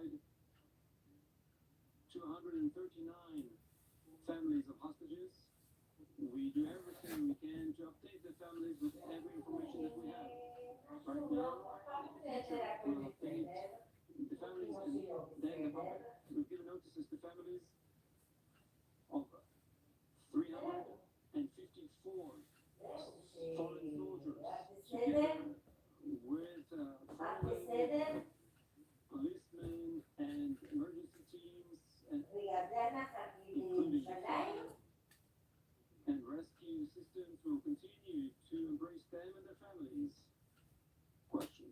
identified 239 families of hostages. We do everything we can to update the families with every information that we have. Right now, in the future, we'll update the families and then the public. We've given notices to families of 354 foreign soldiers together with frontline policemen and emergency teams, and including the fire and rescue systems will continue to embrace them and their families. Questions?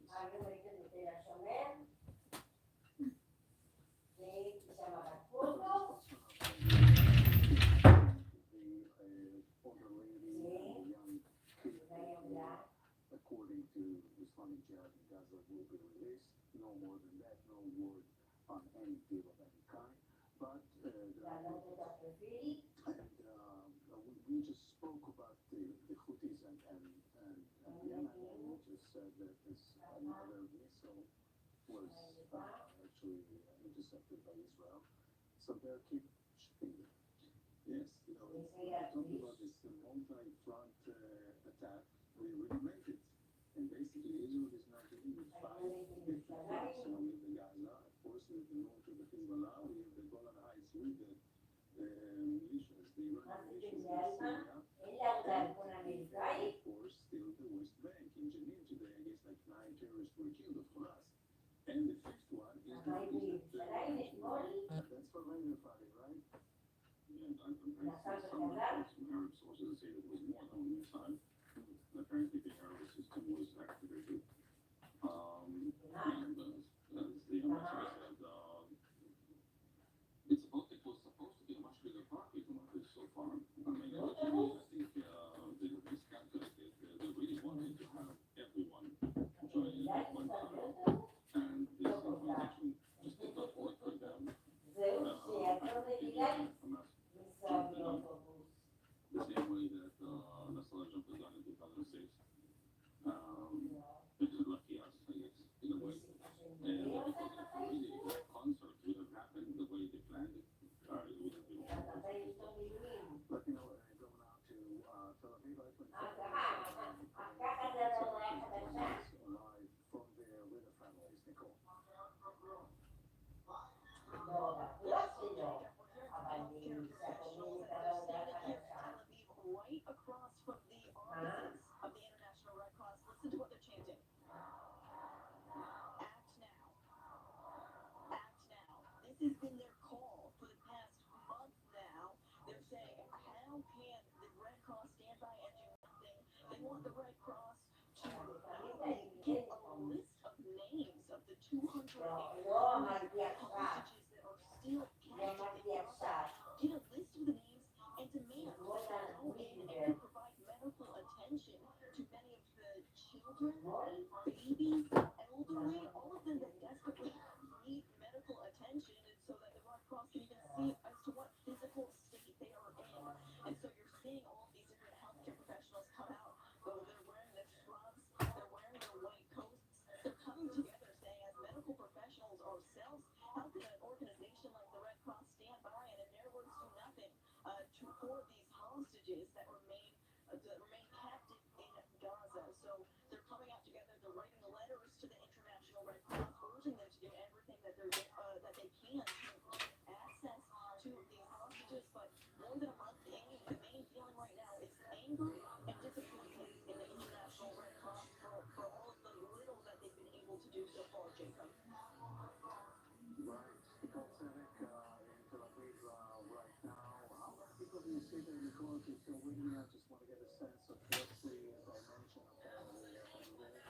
According to Islamic Jihad in Gaza, will be released. No more than that, no word on any deal of any kind. But we just spoke about the Houthis and Yemen, and we just said that this another missile was actually intercepted by Israel. So they'll keep shipping it. Yes, talking about this multi-front attack, we made it. And basically, Israel is now dealing with 5 different fronts. So we have the Gaza, of course, we have the north of the Hezbollah, we have the Golan Heights with the militias, the Iranian militias in Syria, and of course, still the West Bank. In Jenin today, I guess like 9 terrorists were killed of Hamas. And the fifth one is that's for Raider Friday, right? Yeah, I'm some reports from Arab sources say that it was more than one time. Apparently, the Arab system was activated. And as the ambassador said, it was supposed to be a much bigger party than what it is so far. I mean, originally, I think they miscalculated. They really wanted to have everyone join in at one time. And this implementation just did not work for them. Hamas jumped the gun the same way that Nasrallah jumped the gun in 2006. It is lucky us, I guess, in a way. And because if really the concert would have happened the way they planned it, it would have been wonderful. Let me know when I go now to Tel Aviv. I can live from there with the families. Nicole. Right across from the offices of the International Red Cross. Listen to what they're chanting. Act now. Act now. This has been their call for the past month now. They're saying, how can the Red Cross stand by and do nothing? They want the Red Cross to get a list of names of the 200 hostages that are still captive in Gaza. Get a list of the names and demand that they go in and provide medical attention to many of the children, babies, elderly, all of them that desperately need medical attention, and so that the Red Cross can even see as to what physical state they are in. And so you're seeing all of these different healthcare professionals come out, though they're wearing their scrubs, they're wearing their white coats, they're coming together saying, as medical professionals ourselves, how can an organization like the Red Cross stand by and, in their words, do nothing for these hostages that remain captive in Gaza? So they're coming out together, they're writing letters to the International Red Cross, urging them to do everything that they can to access to these hostages. But more than a month in, the main feeling right now is anger and disappointment in the International Red Cross for all of the little that they've been able to do so far, Jacob. Right. Nicole Sanek in Tel Aviv right now. How many people do you see there, Nicole? If you're still with me, I just want to get a sense of what's the dimension of there.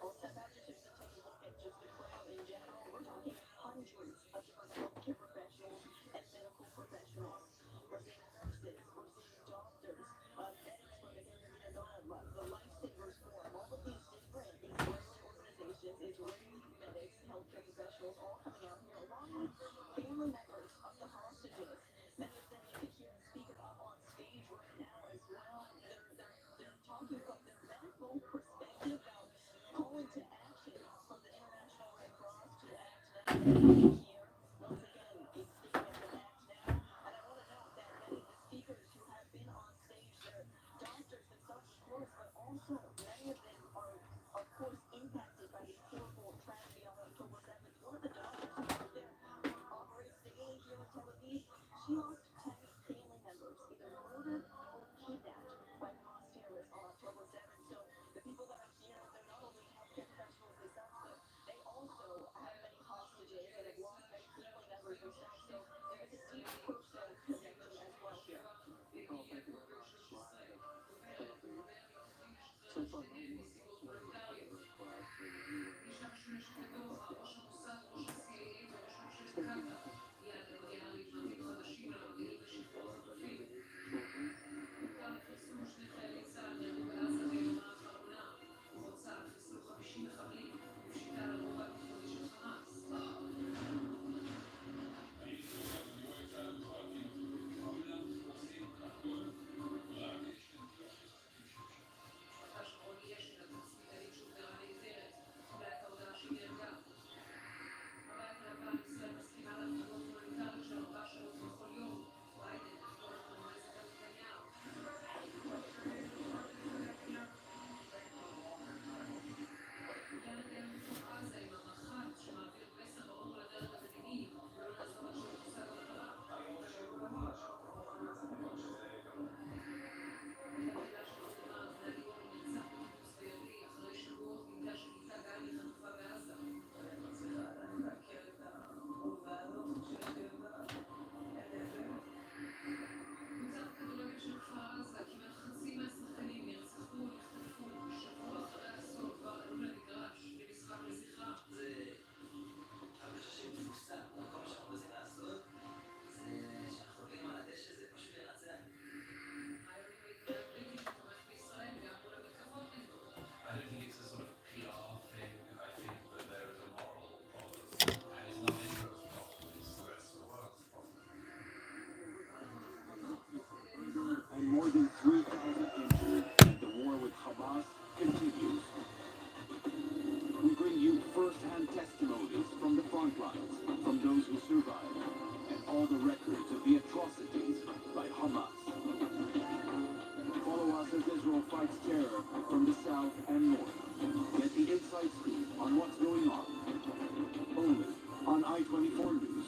I'll step back just to take a look at just the crowd in general. We're talking hundreds of different healthcare professionals and medical professionals. We're seeing nurses, we're seeing doctors, medics from the Caregiver, the Lifesavers Forum, all of these different Israeli organizations, Israeli medics, healthcare professionals, all coming out here, along with family members of the hostages. Many of them you can hear speak up on stage right now as well. They're talking from their medical perspective about calling to action from the International Red Here, once again, is speaking at the match now, and I want to note that many of the speakers who have been on stage, they're doctors themselves, of course, but also many of them are, of course, impacted by the horrible tragedy on October 7th. One of the doctors who was there, who operates daily here in Tel Aviv, she lost 10 family members, either murdered or kidnapped by Hamas terrorists on October 7th. So the people that are here, they're not only healthcare professionals themselves, but they also have many hostages and have lost many family members themselves. So there is a deep personal connection as well here. Oh, thank you very much. Glad of Tel Aviv. So far, no news elsewhere in Tel Aviv, but anyway, about the accident stay connected. We are going to hear more about Tel Aviv shortly. Meanwhile, thank you very much for listening. And more than 3,000 injured, and the war with Hamas continues. We bring you first-hand testimonies from the front lines, from those who survived, and all the records of the atrocities by Hamas. Follow us as Israel fights terror from the south and north. Get the inside scoop on what's going on. Only on I-24 News.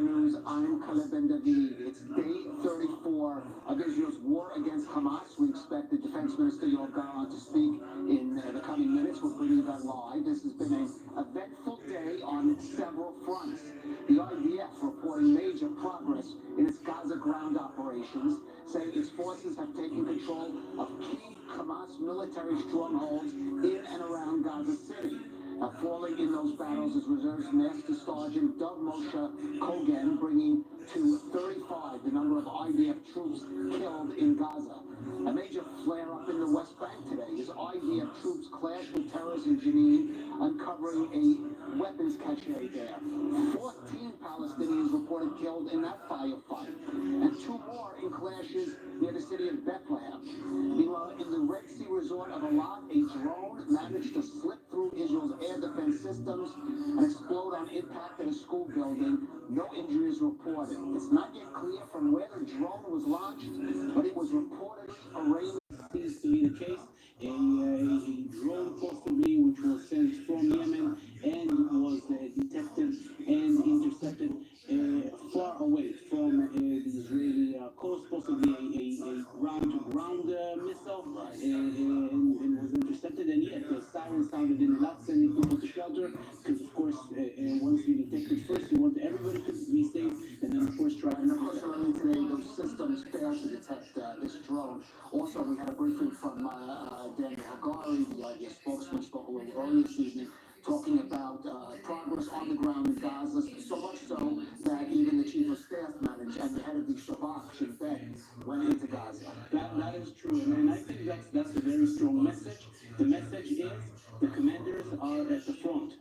News. I'm Caleb Ben David. It's day 34 of Israel's war against Hamas. We expect the Defense Minister Yoav Gallant to speak in the coming minutes. We'll bring you that live. This has been an eventful day on several fronts. The IDF reporting major progress in its Gaza ground operations, saying its forces have taken control of key Hamas military strongholds in and around Gaza City. Falling in those battles is Reserves Master Sergeant Dov Moshe Kogen, bringing to 35 the number of IDF troops killed in Gaza. A major flare-up in the West Bank today as IDF troops clashed with terrorists in Jenin, uncovering a weapons cache there. 14 Palestinians reported killed in that firefight, and 2 more in clashes near the city of Bethlehem. Meanwhile, in the Red Sea resort of Eilat, a drone managed to slip through Israel's air defense systems and explode on impact at a school building. No injuries reported. It's not yet clear from where the drone was launched, but it was reportedly arranged. Seems to be the case. A drone possibly which was sent from Yemen and was detected and intercepted far away from the Israeli coast, possibly a ground-to-ground missile, and was intercepted. And yet the siren sounded in Eilat, sending people to shelter, because of course once you detect it first, you want everybody to be safe, and then of course try to. And of course, earlier today, those systems failed to detect this drone. Also, we had a briefing from Daniel Hagari, the IDF spokesman, spoke a little earlier this evening, talking about progress on the ground in Gaza, so much so that even the chief of staff managed and the head of the Shabak, Shin Bet, went into Gaza. That is true, and I think that's a very strong message. The message is the commanders are at the front.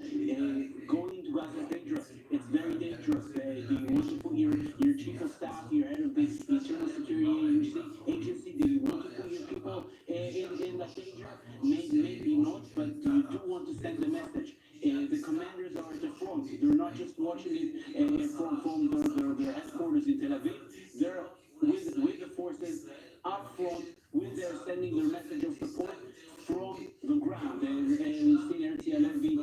Going to Gaza is dangerous. It's very dangerous. Do you want to put your chief of staff, your head of the internal security agency, do you want to put your people in that danger? Maybe not, but you do want to send the message. The commanders are at the front. They're not just watching it from their headquarters in Tel Aviv. They're with the forces up front, with their sending their message of support from the ground. We've seen Erzi Halevi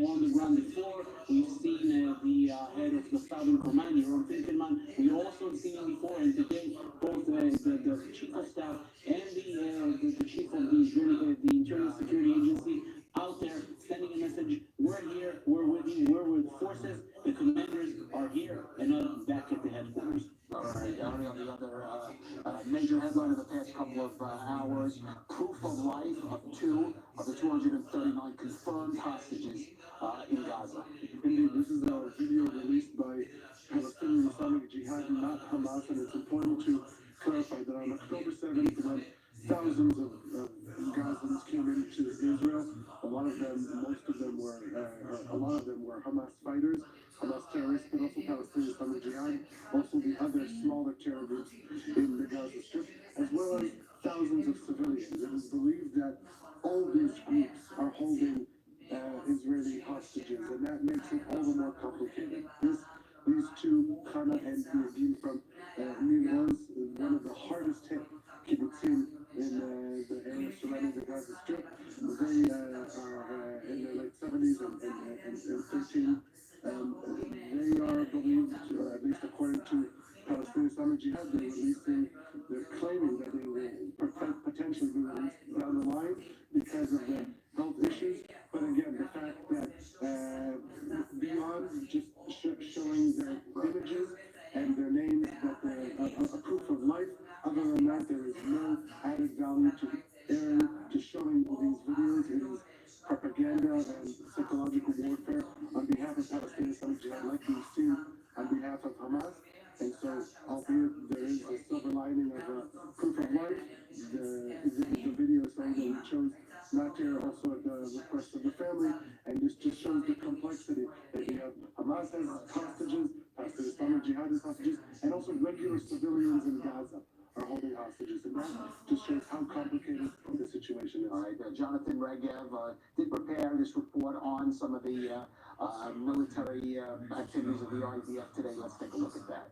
on the ground before. We've seen the head of the Southern Command, Yaron Finkelman. We've also seen him before, and today both the chief of staff and the chief of the Internal Security Agency out there sending a message. We're here, we're with you, we're with forces. The commanders are here and not back at the headquarters. All right, Ari, on the other major headline of the past couple of hours, proof of life of 2 of the 239 confirmed hostages in Gaza. Indeed, this is a video released by Palestinian Islamic Jihad, not Hamas, and it's important to clarify that on October 7th, when thousands of Gazans came into Israel, a lot of them were Hamas fighters, Hamas terrorists, but also Palestinian Islamic Jihad, also the other smaller terror groups in the Gaza Strip, as well as thousands of civilians. It is believed that all these groups are holding Israeli hostages, and that makes it all the more complicated. These 2, Kana and Yadin from Nil Oz, one of the hardest hit kibbutzim in the area surrounding the Gaza Strip. They are in their late 70s and 13. They are believed, at least according to Palestinian Islamic Jihad, they're claiming that they will potentially be released down the line because of the health issues. But again, the fact that beyond just showing their images and their names, that they're a proof of life, other than that, there is no added value to showing these videos. It is propaganda and psychological warfare on behalf of Palestinian Islamic Jihad, like we've seen on behalf of Hamas. And so, albeit there is a silver lining of proof of life, the video is saying that we chose not to, also at the request of the family, and this just shows the complexity that we have Hamas as hostages, Palestinian Islamic Jihad as hostages, and also regular civilians in Gaza are holding hostages, and that just shows how complicated the situation is. All right, Jonathan Regev did prepare this report on some of the military activities of the IDF today. Let's take a look at that.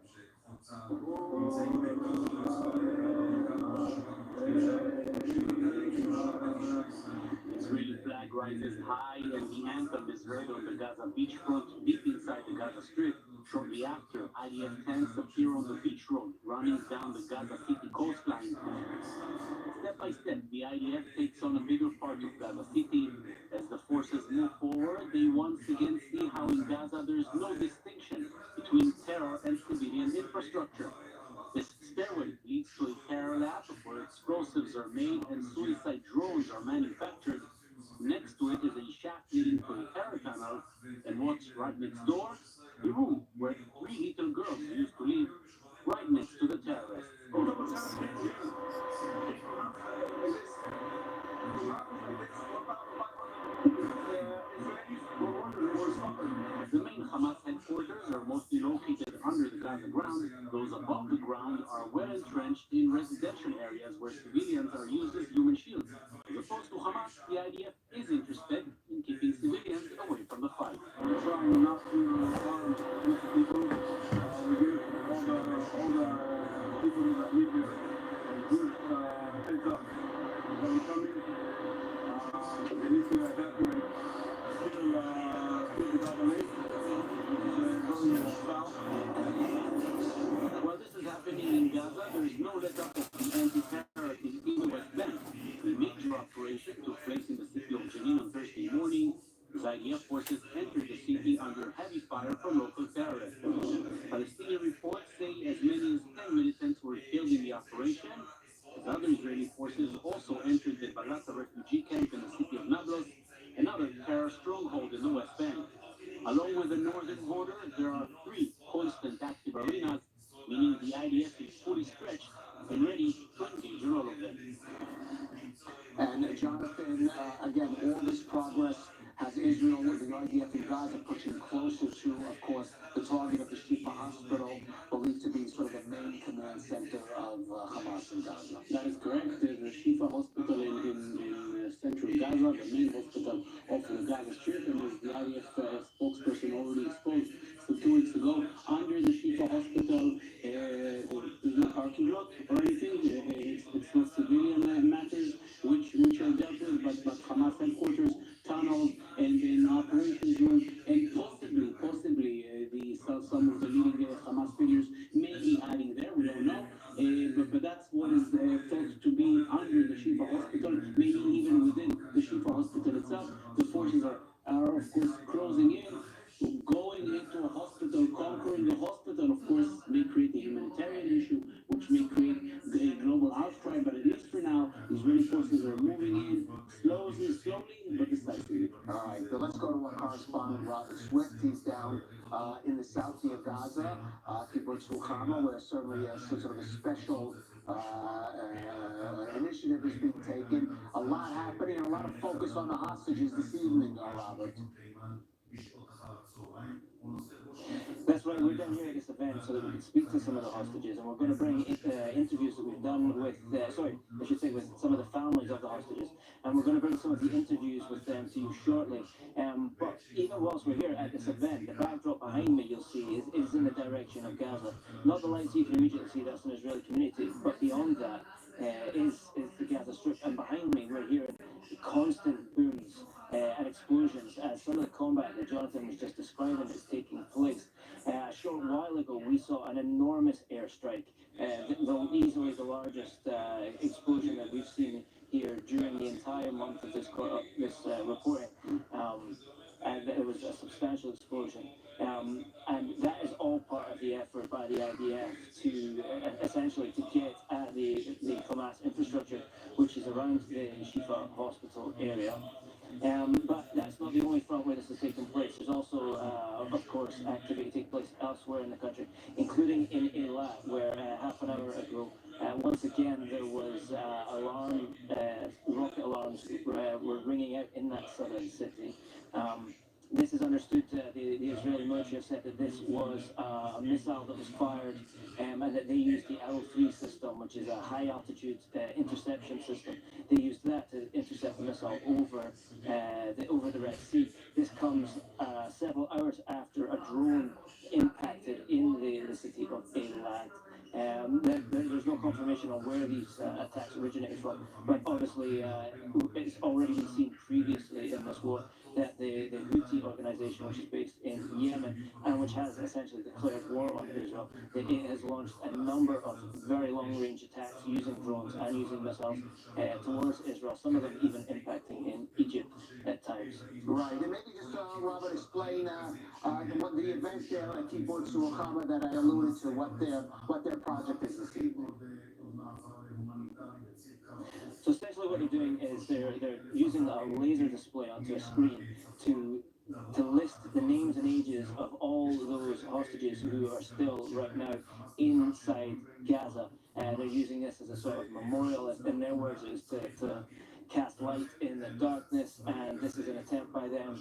Israeli flag rises high and the anthem is read on the Gaza beachfront deep inside the Gaza Strip. Shortly after, IDF tanks appear on the beach road, running down the Gaza City coastline. Step by step, the IDF takes on a bigger part of Gaza City. As the forces move forward, they once again see how in Gaza there's no distinction between terror and civilian infrastructure. This stairway leads to a terror lab where explosives are made and suicide drones are manufactured. Next to it is a shaft leading to a terror tunnel, and what's right next door? The room where three little girls used to live, right next to the terrorists. The main Hamas headquarters are mostly located under the Gaza ground. Those above the ground are well entrenched in residential areas where civilians are used as human shields. As opposed to Hamas, the IDF is interested in keeping civilians away from the fight. We're trying not to harm innocent people. We give all the people that live here a good heads up that we're coming. They need to evacuate. Still the Gaza Lake, which is going south. While this is happening in Gaza, there is no let up of the anti-terror activity in the West Bank. A major operation took place in the city of Jenin on Thursday morning. As IDF forces entered the city under heavy fire from local terrorists. Palestinian reports say as many as 10 militants were killed in the operation, as other Israeli forces also entered the Balata refugee camp in the city of Nablus, another terror stronghold in the West Bank. Along with the northern border, there are three constant active arenas, meaning the IDF is fully stretched and ready to engage in all of them. And Jonathan, again, all this progress has Israel with the IDF in Gaza pushing closer to, of course, the target of the Shifa hospital, believed to be sort of the main command center of Hamas in Gaza. That is correct. The Shifa hospital in central Gaza, the main hospital of the Gaza Strip, and as the IDF spokesperson already exposed so 2 weeks ago, under the Shifa hospital, there's no parking lot or anything. It's not civilian matters which are dealt with, but Hamas headquarters, tunnels, and an operations room, and possibly some of the leading Hamas figures may be hiding there. We don't know, but that's what is thought to be under the Shifa hospital, maybe even within the Shifa hospital itself. The forces are of course closing in, going into a hospital, conquering the hospital. Of course, may create a humanitarian issue, which may create a global outcry. But at least for now, Israeli forces are moving in slowly, but decisively. All right, so let's go to our correspondent, Robert Swift. He's down in the south of Gaza, Kibbutz Ruchama, where certainly sort of a special initiative is being taken. A lot happening, a lot of focus on the hostages this evening, Robert. That's right, we're down here at this event so that we can speak to some of the hostages, and we're going to bring interviews that we've done with, with some of the families of the hostages, and we're going to bring some of the interviews with them to you shortly. But even whilst we're here at this event, the backdrop behind me, you'll see, is in the direction of Gaza. Not the lights you can immediately see, that's an Israeli community, but beyond that is the Gaza Strip, and behind me we're hearing constant booms and explosions as some of the combat that Jonathan was just describing is taking place. A short while ago, we saw an enormous airstrike, though easily the largest explosion that we've seen here during the entire month of this reporting. And it was a substantial explosion. And that is all part of the effort by the IDF to essentially to get at the Hamas infrastructure, which is around the Shifa hospital area. But that's not the only front where this is taking place. There's also, of course, activity taking place elsewhere in the country, including in Eilat, where half an hour ago, once again, there was rocket alarms were ringing out in that southern city. This is understood, the Israeli military have said that this was a missile that was fired and that they used the L3 system, which is a high-altitude interception system. They used that to intercept the missile over the Red Sea. This comes several hours after a drone impacted in the city of Eilat. There's no confirmation on where these attacks originated from, but obviously it's already been seen previously in this war that the Houthi organization, which is based in Yemen and which has essentially declared war on Israel, that it has launched a number of very long-range attacks using drones and using missiles towards Israel, some of them even impacting in Egypt at times. Right, and maybe just Robert, explain what the event there at Keyboard Suakama that I alluded to, what their project is this evening. So essentially what they're doing is they're using a laser display onto a screen to list the names and ages of all those hostages who are still right now inside Gaza. And they're using this as a sort of memorial, in their words, is to cast light in the darkness, and this is an attempt by them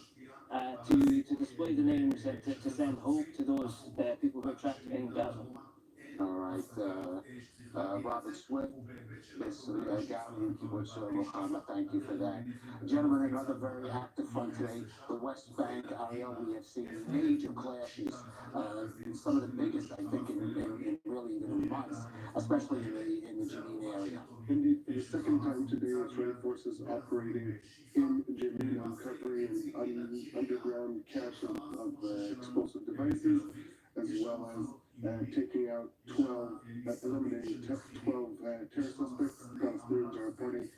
to display the names and to send hope to those people who are trapped in Gaza. All right, Robert Swift, this gallery Kibbutz Ruchama, thank you for that. Gentlemen, another very active front today. The West Bank area, we have seen major clashes, some of the biggest, I think, in really even in months, especially in the Jenin area. Indeed, for the second time today, Israeli forces operating in Jenin, uncovering underground cache of explosive devices, as well as taking out 12, eliminating 12 terror suspects. Palestinians are reporting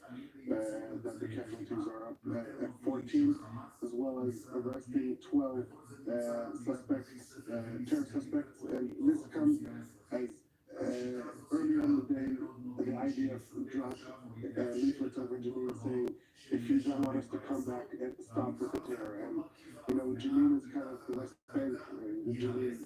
that the casualties are up at 14, as well as arresting 12 suspects, terror suspects. And this comes as earlier in the day, the IDF dropped leaflets over Jenin saying, if you don't want us to come back and stop with the terror. And, you know, Jenin is kind of the West Bank, Jenin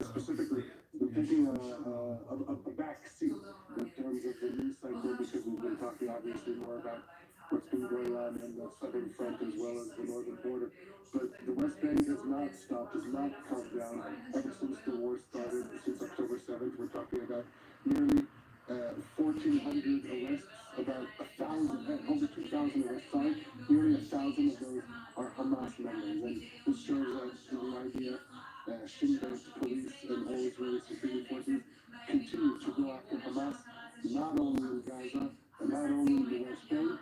specifically, been taking a back seat in terms of the news cycle, because we've been talking obviously more about what's been going on in the southern front as well as the northern border. But the West Bank has not stopped, has not calmed down ever since the war started, since October 7th. We're talking about nearly 1,400 arrests, about 1,000, over 2,000 arrests, sorry. Nearly 1,000 of those are Hamas members. And this shows that the idea Shin Bet police and all Israeli security forces continue to go after Hamas, not only in Gaza and not only in the West Bank.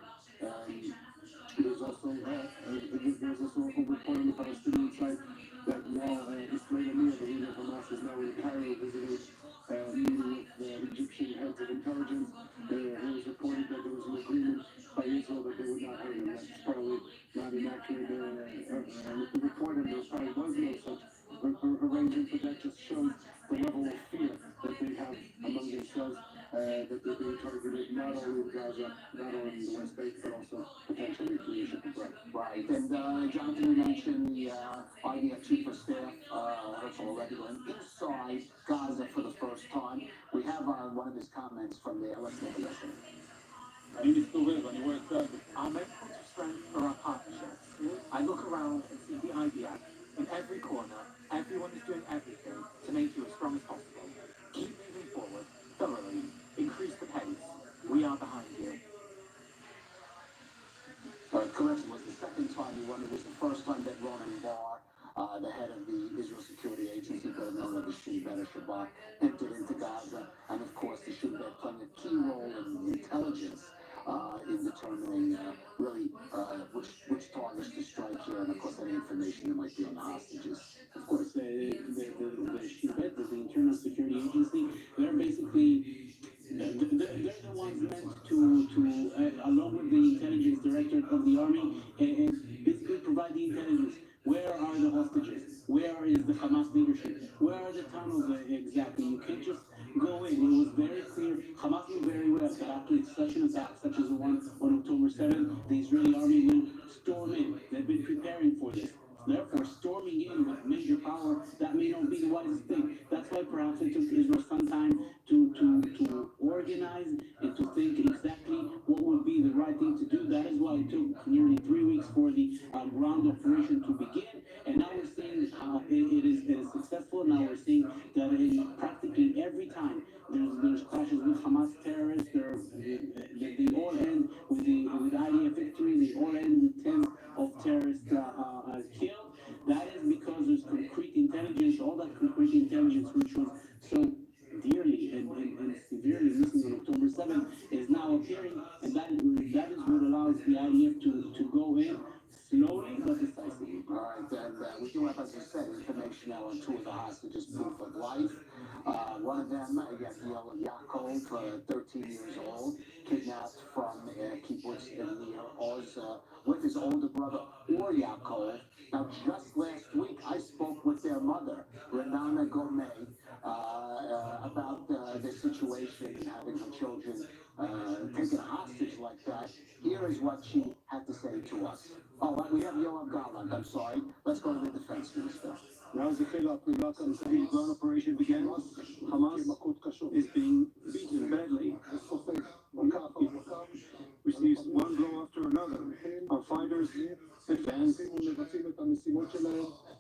There's also a report on the Palestinian side that now Ismail Haniyeh, the leader of Hamas, is now in Cairo visiting, meeting with the Egyptian heads of intelligence. It was reported that there was an agreement by Israel that they would not hurt him. That's probably not an accurate report, and there probably was no such arrangement, but that just shows the level of fear that they have among themselves, that they're being targeted not only in Gaza, not only in the West Bank, but also potentially in the Egypt. Right, and Jonathan, you mentioned the IDF Chief of Staff, Herschel Regulin, inside Gaza for the first time. We have one of his comments from there. Let's take a listen. Our main point of strength are our partnerships. I look around and see the IDF in every corner. Everyone is doing everything to make you as strong as possible. Keep moving forward, thoroughly, increase the pace. We are behind you. Correction, was the second time he won. It was the first time that Ronan Bar, the head of the Israel Security Agency, better known as the Shin Bet Shabbat, entered into Gaza. And of course, the Shin Bet playing a key role in intelligence in determining really which targets to strike here, and of course any information that might be on the hostages. Of course, the Shin Bet, the Internal Security Agency, they're basically they're the ones meant to along with the intelligence director of the army, basically provide the intelligence. Where are the hostages? Where is the Hamas leadership? Where are the tunnels exactly? You can't just go in. It was very clear. Hamas knew very well that after such an attack, such as the one on October 7th, the Israeli army will storm in. They've been preparing for this. Therefore, storming in with major power, that may not be the wisest thing. That's why perhaps it took Israel some time to organize and to think exactly what would be the right thing to do. That is why it took nearly 3 weeks for the ground operation to begin. And now we're seeing how it is successful. Now we're seeing that practically every time there's clashes with Hamas terrorists, they all end with IDF victory. They all end with tens of terrorists killed. That is because there's concrete intelligence. All that concrete intelligence, which was so dearly and severely missing on October 7th, is now appearing, and that is what allows the IDF to go in slowly but decisively. one of them, Yaakov, 13 years old, kidnapped from kibbutz near Oz with his older brother, or Yaakov. Now, just last week, I spoke with their mother, Renana Gomez, about the situation and having her children taken hostage like that. Here is what she had to say to us. Oh, we have Yoav Gallant, I'm sorry. Let's go to the defense minister. Since the gun operation began, Hamas is being beaten badly. It receives one blow after another. Our fighters advance,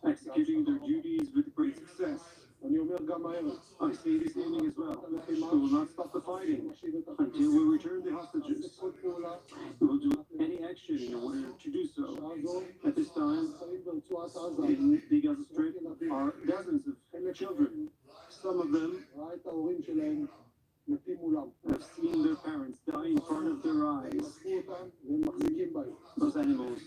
executing their duties with great success. I say this evening as well, we will not stop the fighting until we return the hostages. We will do any action in order to do so. At this time, in the Gaza Strip are dozens of children. Some of them have seen their parents die in front of their eyes. Those animals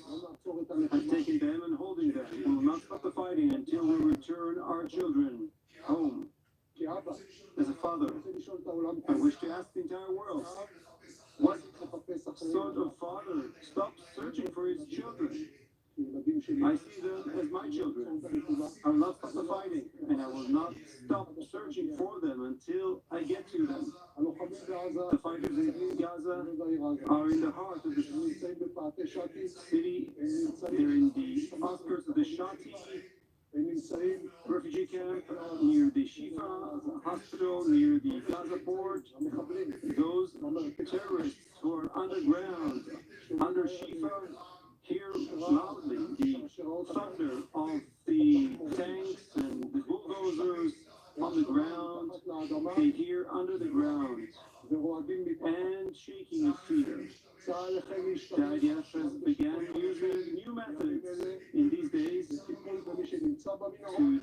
have taken them and holding them. We will not stop the fighting until we return our children home. As a father, I wish to ask the entire world, what sort of father stops searching for his children? I see them as my children. I will not stop the fighting, and I will not stop searching for them until I get to them. The fighters in Gaza are in the heart of the city. They're in the outskirts of the Shati refugee camp, near the Shifa hospital, near the Gaza port. Those terrorists who are underground, under Shifa, hear loudly the thunder of the tanks and the bulldozers on the ground. They hear under the ground and shaking in fear. The IDF has began using new methods in these days to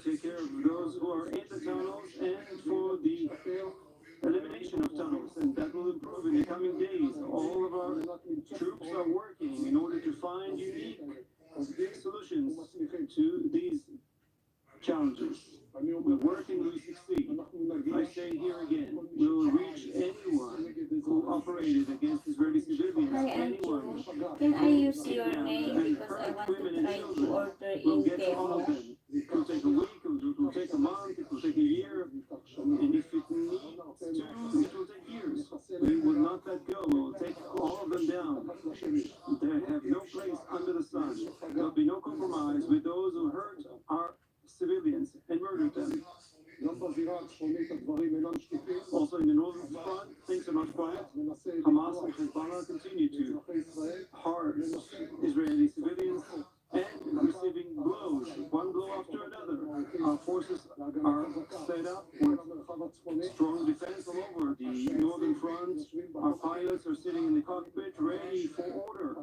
take care of those who are in the tunnels and for the elimination of tunnels, and that will improve in the coming days. All of our troops are working in order to find unique solutions to these challenges. We work and we succeed. I say here again, we will reach anyone who operated against Israeli civilians. Hi, Anyone Can I use your name because I want to try to order we'll in get to all of Temu? them. It will take a week, it will take a month, it will take a year, and if it needs to, it will take years. We will not let go. We will take all of them down. They have no place under the sun. There will be no compromise with those who hurt our civilians and murdered them. Also in the northern front, things are not quiet. Hamas and Hezbollah continue to harm Israeli civilians and receiving blows, one blow after another. Our forces are set up with strong defense all over the northern front. Our pilots are sitting in the cockpit ready for order,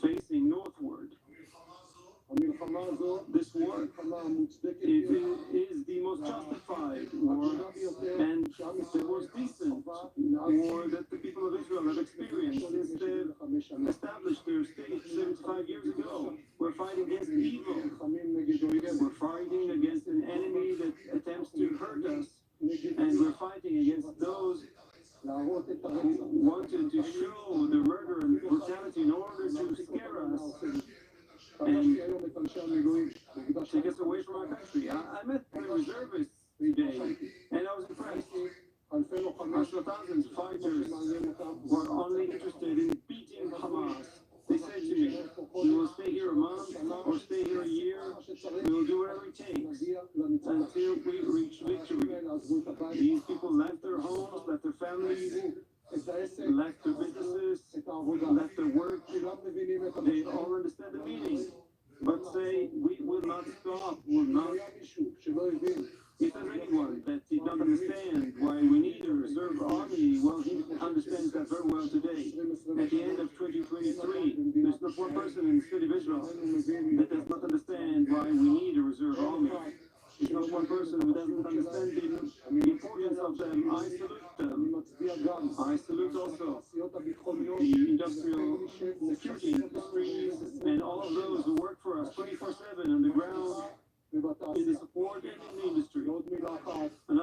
facing northward. This war is the most justified war and the most decent war that the people of Israel have experienced since they established their state 75 years ago. We're fighting against evil. We're fighting against an enemy that attempts to hurt us, and we're fighting against those who wanted to show their murder and brutality in order to scare us and take us away from our country. I met the reservists today, and I was impressed. I saw thousands of fighters who are only interested in beating Hamas. They said to me, we will stay here a month or stay here a year. We will do whatever it takes until we reach victory. These people left their homes, left their families, left their businesses, left their work. They all understand the meaning, but say, we will not stop, will not. If there's anyone that did not understand why we need a reserve army, well, he understands that very well today. At the end of 2023, there's not one person in the state of Israel that does not understand why we need a reserve army. There's not one person who doesn't understand the importance of them. I salute them. I salute also the industrial security industries and all of those who work for us 24/7 on the ground, in the support and in the industry. And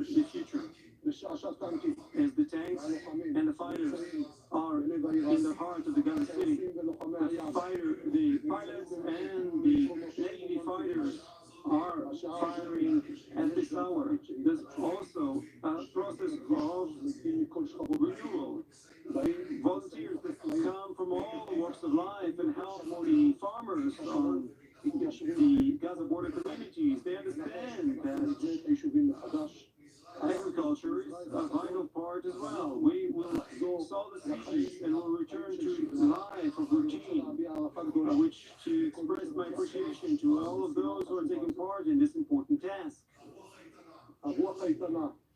the future. As the tanks and the fighters are in the heart of the Gaza City, the pilots and the Navy fighters are firing at this hour. There's also a process of renewal. Volunteers that come from all walks of life and help the farmers on the Gaza border communities. They understand that agriculture is a vital part as well. We will sow the seeds and will return to life of routine, which to express my appreciation to all of those who are taking part in this important task.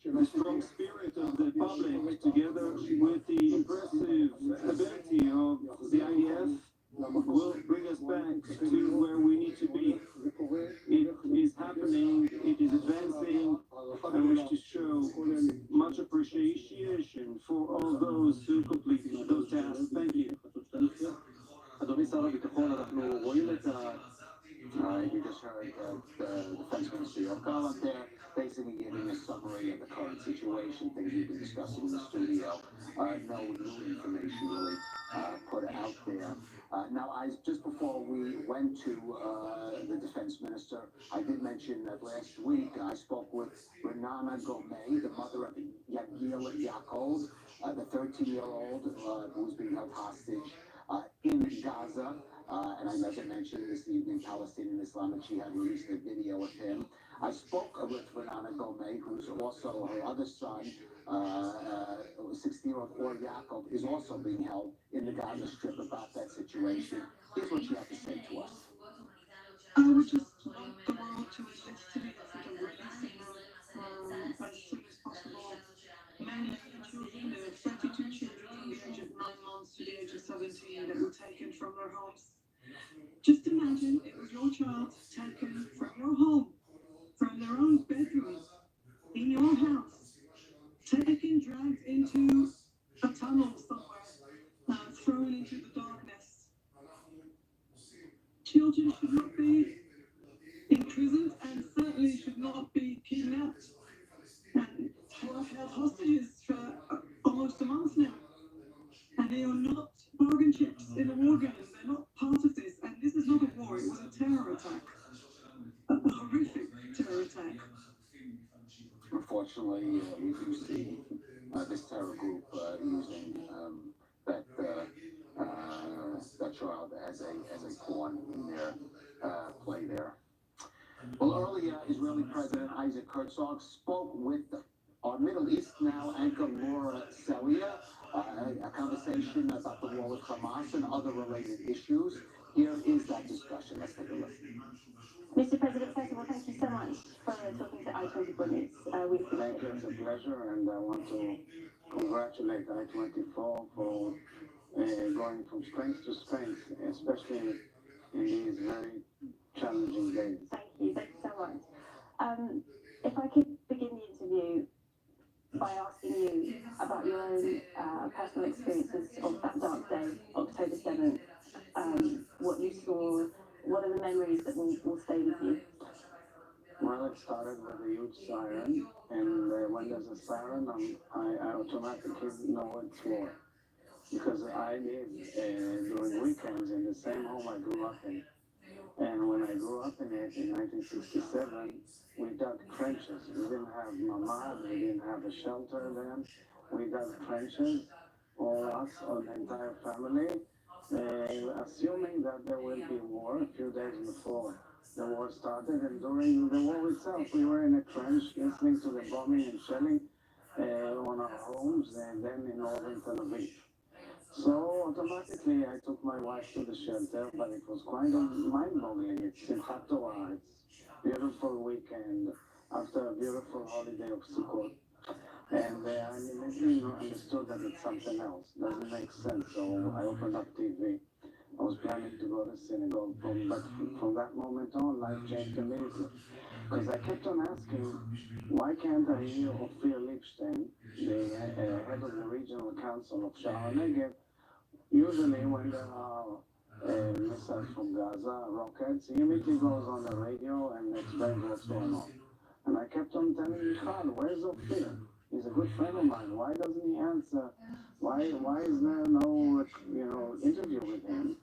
The strong spirit of the public, together with the impressive ability of the IDF, will bring us back to where we need to be. It is happening, it is advancing. I wish to show much appreciation for all those who completed those tasks. Thank you. אדוני שר הביטחון, אנחנו רואים את you just heard the defense minister Yoav Gallant there, basically giving a summary of the current situation, things we've been discussing in the studio. No new information really put out there. Now, just before we went to the defense minister, I did mention that last week I spoke with Renana Gomez, the mother of Yagil Yaakov, the 13-year-old who's being held hostage in Gaza. And as I mentioned this evening, Palestinian Islamic Jihad released a video of him. I spoke with Renana Gomez, who's also her other son, 16-year-old Or Yaakov, is also being held in the Gaza Strip about that situation. Here's what she had to say to us. I would just want the world to investigate sort of releasing as soon as possible many children. There are 32 children from the age of 9 months to the age of 17 that were taken from their homes. Just imagine it was your child taken from your home, from their own bedroom, in your house, taken, dragged into a tunnel somewhere, thrown into the darkness. Children should not be imprisoned and certainly should not be kidnapped and held hostages for almost a month now. And they are not bargain chips in a war game. They're not part of this. And this is not a war. It was a terror attack. A horrific terror attack. Unfortunately, we do see this terror group using that child as a pawn in their play there. Well, earlier, Israeli President Isaac Herzog spoke with our Middle East Now anchor Laura Celia, a conversation about the war with Hamas and other related issues. Here is that discussion. Let's take a listen. Mr. President, first of all, thank you so much for talking to I-24 News. Thank you, it's a pleasure, and I want to congratulate I-24 for going from strength to strength, especially in these very challenging days. Thank you so much. If I could begin the interview by asking you about your own personal experiences of that dark day, October 7th, what you saw, what are the memories that will stay with you? Well, it started with a huge siren, and when there's a siren, I automatically know it's war. Because I live during weekends in the same home I grew up in. And when I grew up in it in 1967, we dug trenches. We didn't have mamad, we didn't have a shelter then. We dug trenches, all us, all the entire family, assuming that there will be war a few days before the war started. And during the war itself, we were in a trench listening to the bombing and shelling on our homes, and then in northern Tel Aviv. So automatically I took my wife to the shelter, but it was quite mind-boggling. It's Simchat Torah, it's beautiful weekend after a beautiful holiday of Sukkot. And I immediately understood that it's something else. Doesn't make sense. So I opened up TV. I was planning to go to synagogue, but from that moment on, life changed immediately. Because I kept on asking, why can't I hear Ophir Lipstein, the head of the regional council of Sha'ar Negev? Usually when there are missiles from Gaza, rockets, he immediately goes on the radio and explains what's going on. And I kept on telling Michal, where's Ophir? He's a good friend of mine. Why doesn't he answer? Why is there no, interview with him?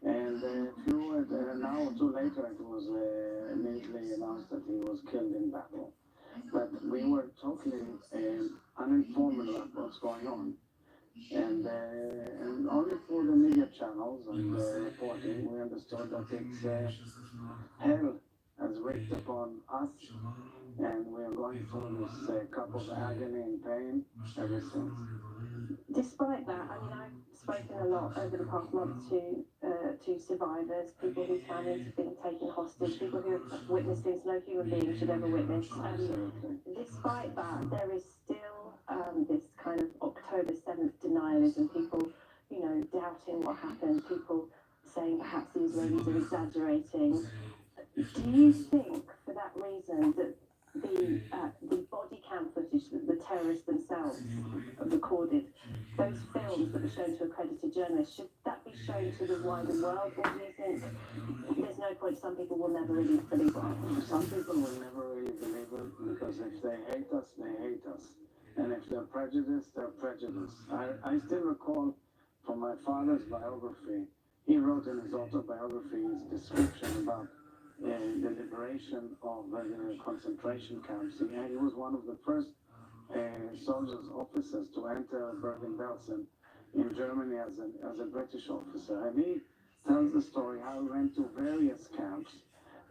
And an hour or two later, it was immediately announced that he was killed in battle. But we were totally uninformed about what's going on. And only through the media channels and reporting, we understood that it's hell has raked upon us, and we are going through this cup of agony and pain ever since. Despite that, I mean, I've spoken a lot over the past month to survivors, people whose families have been taken hostage, people who have witnessed things no human being should ever witness. Despite that, there is still this kind of October 7th denialism, people, doubting what happened, people saying perhaps the Israelis are exaggerating. Do you think, for that reason, that the body cam footage that the terrorists themselves recorded, those films that were shown to accredited journalists, should that be shown to the wider world, or do you think there's no point, some people will never really believe it? Some people will never really believe it, because if they hate us, they hate us. And if they're prejudiced, they're prejudiced. I still recall from my father's biography, he wrote in his autobiography his description about the liberation of concentration camps. He was one of the first soldiers, officers to enter Bergen-Belsen in Germany as a British officer. And he tells the story how he went to various camps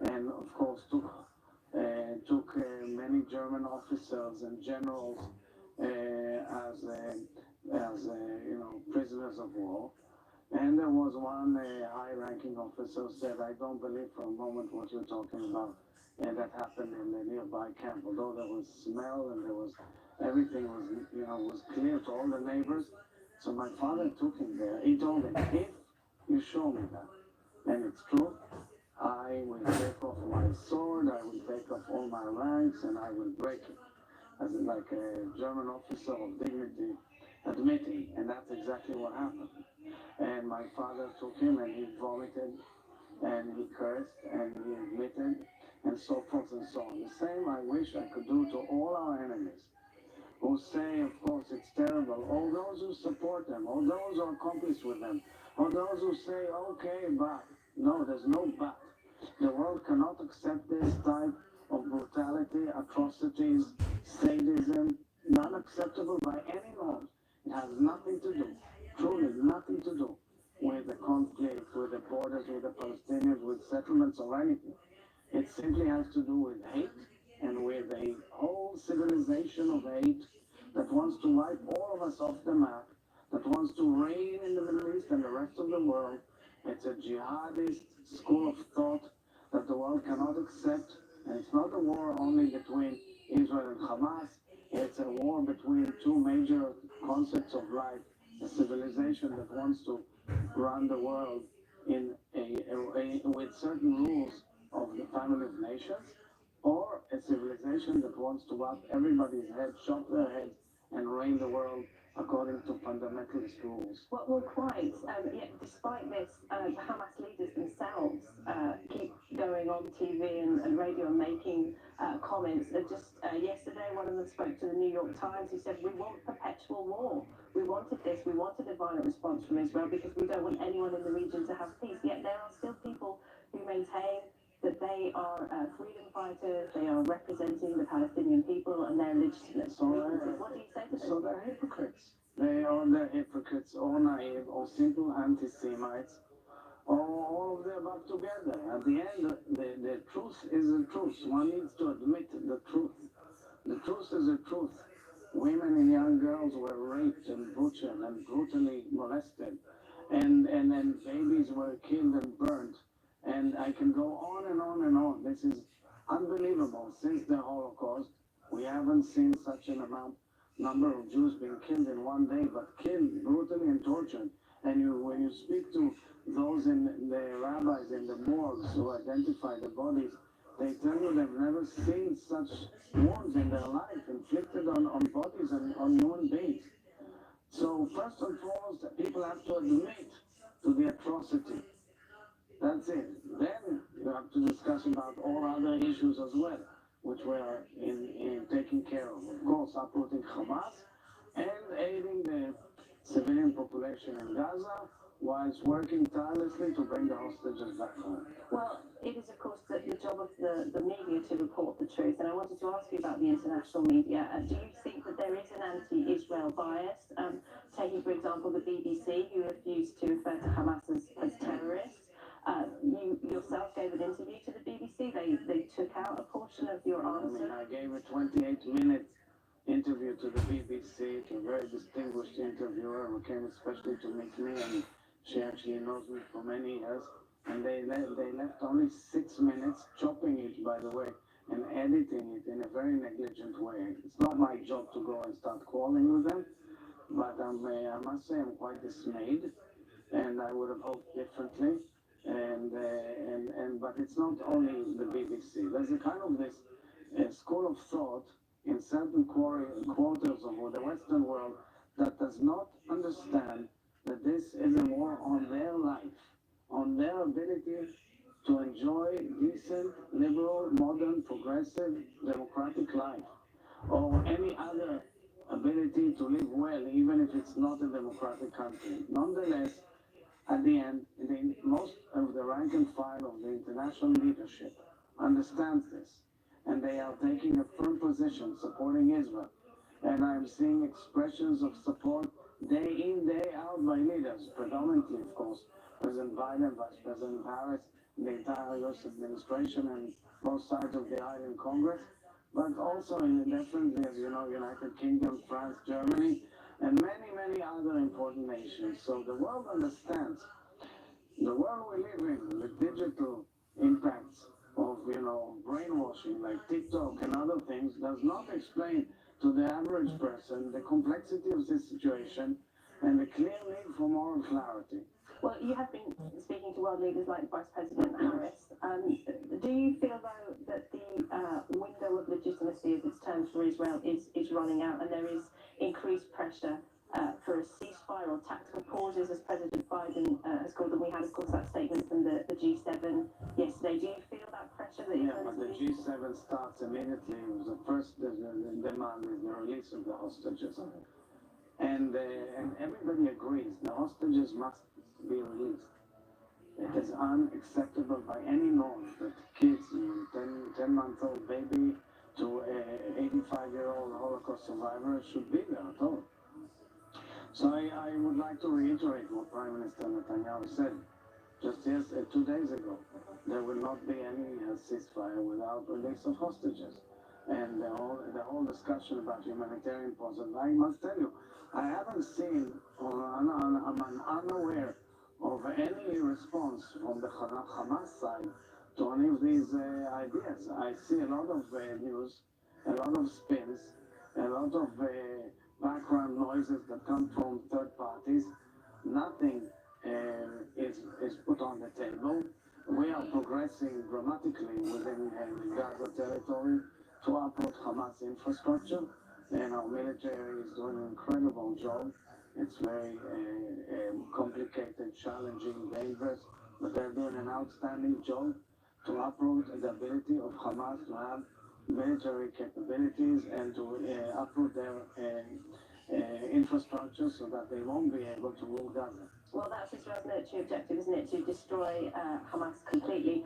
and, of course, took many German officers and generals as prisoners of war. And there was one high-ranking officer who said, I don't believe for a moment what you're talking about. And that happened in the nearby camp. Although there was smell and everything was clear to all the neighbors. So my father took him there. He told him, if you show me that, and it's true, I will take off my sword, I will take off all my ranks, and I will break it. As like a German officer of dignity admitting, and that's exactly what happened. And my father took him and he vomited and he cursed and he admitted and so forth and so on. The same I wish I could do to all our enemies who say, of course, it's terrible, all those who support them, all those who are accomplice with them, all those who say, okay, but. No, there's no but. The world cannot accept this type of brutality, atrocities, sadism, not acceptable by any norms. It has nothing to do, truly nothing to do with the conflict, with the borders, with the Palestinians, with settlements or anything. It simply has to do with hate and with a whole civilization of hate that wants to wipe all of us off the map, that wants to reign in the Middle East and the rest of the world. It's a jihadist school of thought that the world cannot accept. And it's not a war only between Israel and Hamas. It's a war between two major concepts of life. A civilization that wants to run the world with certain rules of the family of nations, or a civilization that wants to wipe everybody's head, chop their heads, and reign the world according to fundamentalist rules. Well, quite. Yet, despite this, the Hamas leaders themselves keep going on TV and radio and making comments. Just yesterday, one of them spoke to the New York Times. He said, we want perpetual war. We wanted this. We wanted a violent response from Israel because we don't want anyone in the region to have peace. Yet there are still people who maintain that they are freedom fighters, they are representing the Palestinian people, and they're legitimate. What do you say to this? So they're hypocrites. They're hypocrites, or naive, or simple anti-Semites, or all of the above together. At the end, the truth is the truth. One needs to admit the truth. The truth is the truth. Women and young girls were raped and butchered and brutally molested, and then babies were killed and burnt. And I can go on and on and on. This is unbelievable. Since the Holocaust, we haven't seen such an number of Jews being killed in one day, but killed brutally and tortured. And when you speak to those in the rabbis in the morgues who identify the bodies, they tell you they've never seen such wounds in their life inflicted on bodies and on human beings. So first and foremost, people have to admit to the atrocity. That's it. Then you have to discuss about all other issues as well. which we are in taking care of. Of course, uprooting Hamas and aiding the civilian population in Gaza, whilst working tirelessly to bring the hostages back home. Well, it is, of course, the job of the media to report the truth. And I wanted to ask you about the international media. Do you think that there is an anti-Israel bias? Taking, for example, the BBC, who refused to refer to Hamas as terrorists. You yourself gave an interview to the BBC. They took out a portion of your answer. I gave a 28-minute interview to the BBC, to a very distinguished interviewer who came especially to meet me, and she actually knows me for many years. And they left only 6 minutes, chopping it, by the way, and editing it in a very negligent way. It's not my job to go and start quarreling with them, but I must say I'm quite dismayed, and I would have hoped differently. But it's not only the BBC. There's a kind of this school of thought in certain quarters of the Western world that does not understand that this is a war on their life, on their ability to enjoy decent, liberal, modern, progressive, democratic life, or any other ability to live well, even if it's not a democratic country. Nonetheless, at the end, most of the rank and file of the international leadership understands this, and they are taking a firm position supporting Israel. And I'm seeing expressions of support day in, day out by leaders, predominantly, of course, President Biden, Vice President Harris, the entire U.S. administration, and both sides of the aisle in Congress, but also definitely, as you know, United Kingdom, France, Germany, and many, many other important nations. So the world understands. The world we live in, the digital impacts of, brainwashing like TikTok and other things, does not explain to the average person the complexity of this situation and the clear need for moral clarity. Well, you have been speaking to world leaders like Vice President Harris. Do you feel, though, that the window of legitimacy, as it's termed, for Israel is running out, and there is increased pressure for a ceasefire or tactical pauses, as President Biden has called them? We had, of course, that statement from the G7 yesterday. Do you feel that pressure? But the G7 starts immediately. The first demand is the release of the hostages. And everybody agrees the hostages must be released. It is unacceptable by any norm that kids, 10-month-old baby to an 85-year-old Holocaust survivor should be there at all. So I would like to reiterate what Prime Minister Netanyahu said just 2 days ago. There will not be any ceasefire without release of hostages. And the whole discussion about humanitarian pause, I must tell you, I haven't seen, or I'm unaware of any response from the Hamas side to any of these ideas. I see a lot of news, a lot of spins, a lot of background noises that come from third parties. Nothing is put on the table. We are progressing dramatically within the Gaza territory to uproot Hamas infrastructure, and our military is doing an incredible job. It's very complicated, challenging, dangerous, but they're doing an outstanding job to uproot the ability of Hamas to have military capabilities and to uproot their infrastructure so that they won't be able to rule Gaza. Well, that's Israel's military objective, isn't it, to destroy Hamas completely?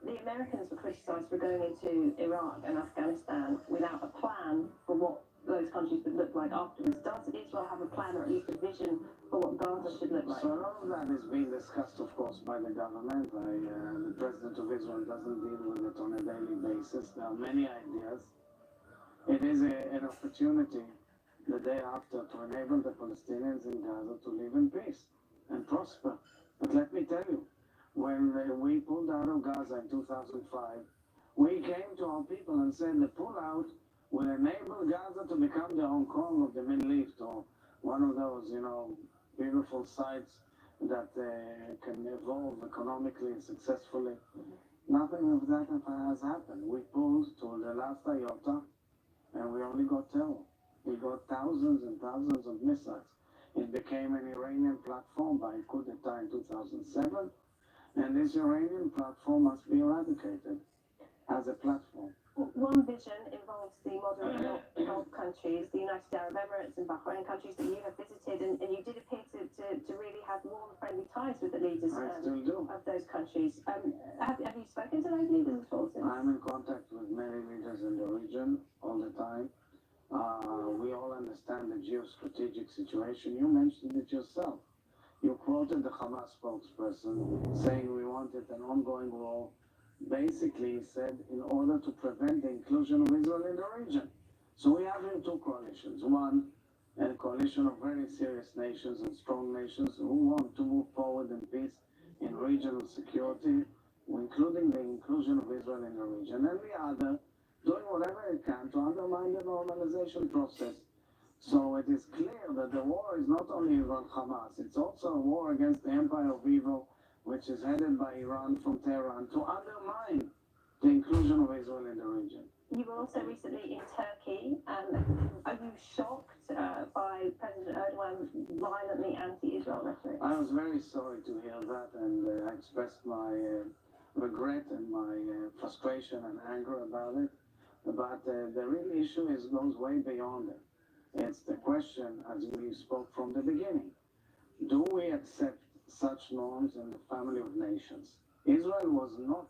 The Americans were criticised for going into Iraq and Afghanistan without a plan for what those countries would look like afterwards. Does Israel have a plan, or at least a vision, for what Gaza should look like? So all of that is being discussed, of course, by the government. The President of Israel doesn't deal with it on a daily basis. There are many ideas. It is an opportunity the day after to enable the Palestinians in Gaza to live in peace and prosper. But let me tell you, when we pulled out of Gaza in 2005, we came to our people and said the pullout will enable Gaza to become the Hong Kong of the Middle East, or one of those, beautiful sites that can evolve economically and successfully. Nothing of that has happened. We pulled to the last iota, and we only got terror. We got thousands and thousands of missiles. It became an Iranian platform by coup d'etat in 2007, and this Iranian platform must be eradicated as a platform. One vision involves the moderate Gulf countries, the United Arab Emirates and Bahrain, countries that you have visited, and you did appear to really have warm, friendly ties with the leaders I still do. of those countries. Have you spoken to those leaders at all since? I'm in contact with many leaders in the region all the time. We all understand the geostrategic situation. You mentioned it yourself. You quoted the Hamas spokesperson saying we wanted an ongoing war. Basically, he said in order to prevent the inclusion of Israel in the region. So we have here two coalitions. One, a coalition of very serious nations and strong nations who want to move forward in peace, in regional security, including the inclusion of Israel in the region. And the other, doing whatever it can to undermine the normalization process. So it is clear that the war is not only about Hamas, it's also a war against the empire of evil, which is headed by Iran from Tehran to undermine the inclusion of Israel in the region. You were also recently in Turkey. Are you shocked by President Erdogan's violently anti-Israel rhetoric? I was very sorry to hear that, and I expressed my regret and my frustration and anger about it. But the real issue goes way beyond it. It's the question, as we spoke from the beginning. Do we accept such norms in the family of nations? Israel was not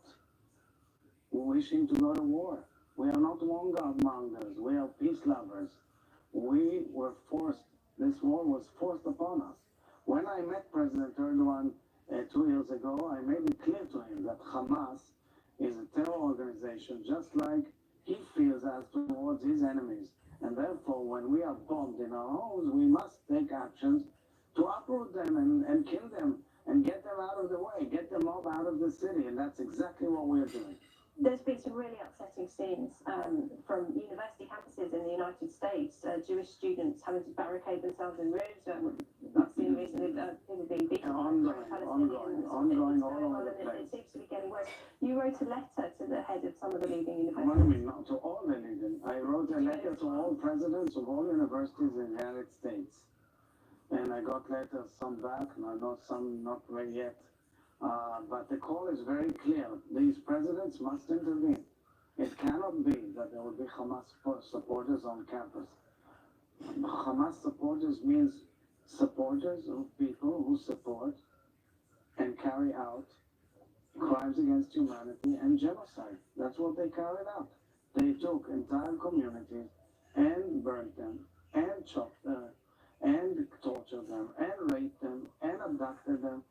wishing to go to war. We are not warmongers. We are peace lovers. We were forced. This war was forced upon us. When I met President Erdogan 2 years ago, I made it clear to him that Hamas is a terror organization, just like he feels as towards his enemies. And therefore, when we are bombed in our homes, we must take actions to uproot them and kill them and get them out of the way, get them mob out of the city. And that's exactly what we're doing. There's been some really upsetting scenes from university campuses in the United States, Jewish students having to barricade themselves in rooms. I've seen recently people being beaten. Ongoing all over the place. It seems to be getting worse. You wrote a letter to the head of some of the leading universities. What do you mean? Not to all the leading. I wrote a letter to all presidents of all universities in the United States. And I got letters, some back, some not read yet. But the call is very clear. These presidents must intervene. It cannot be that there will be Hamas supporters on campus. Hamas supporters means supporters of people who support and carry out crimes against humanity and genocide. That's what they carried out. They took entire communities and burnt them and chopped them and tortured them and raped them and abducted them.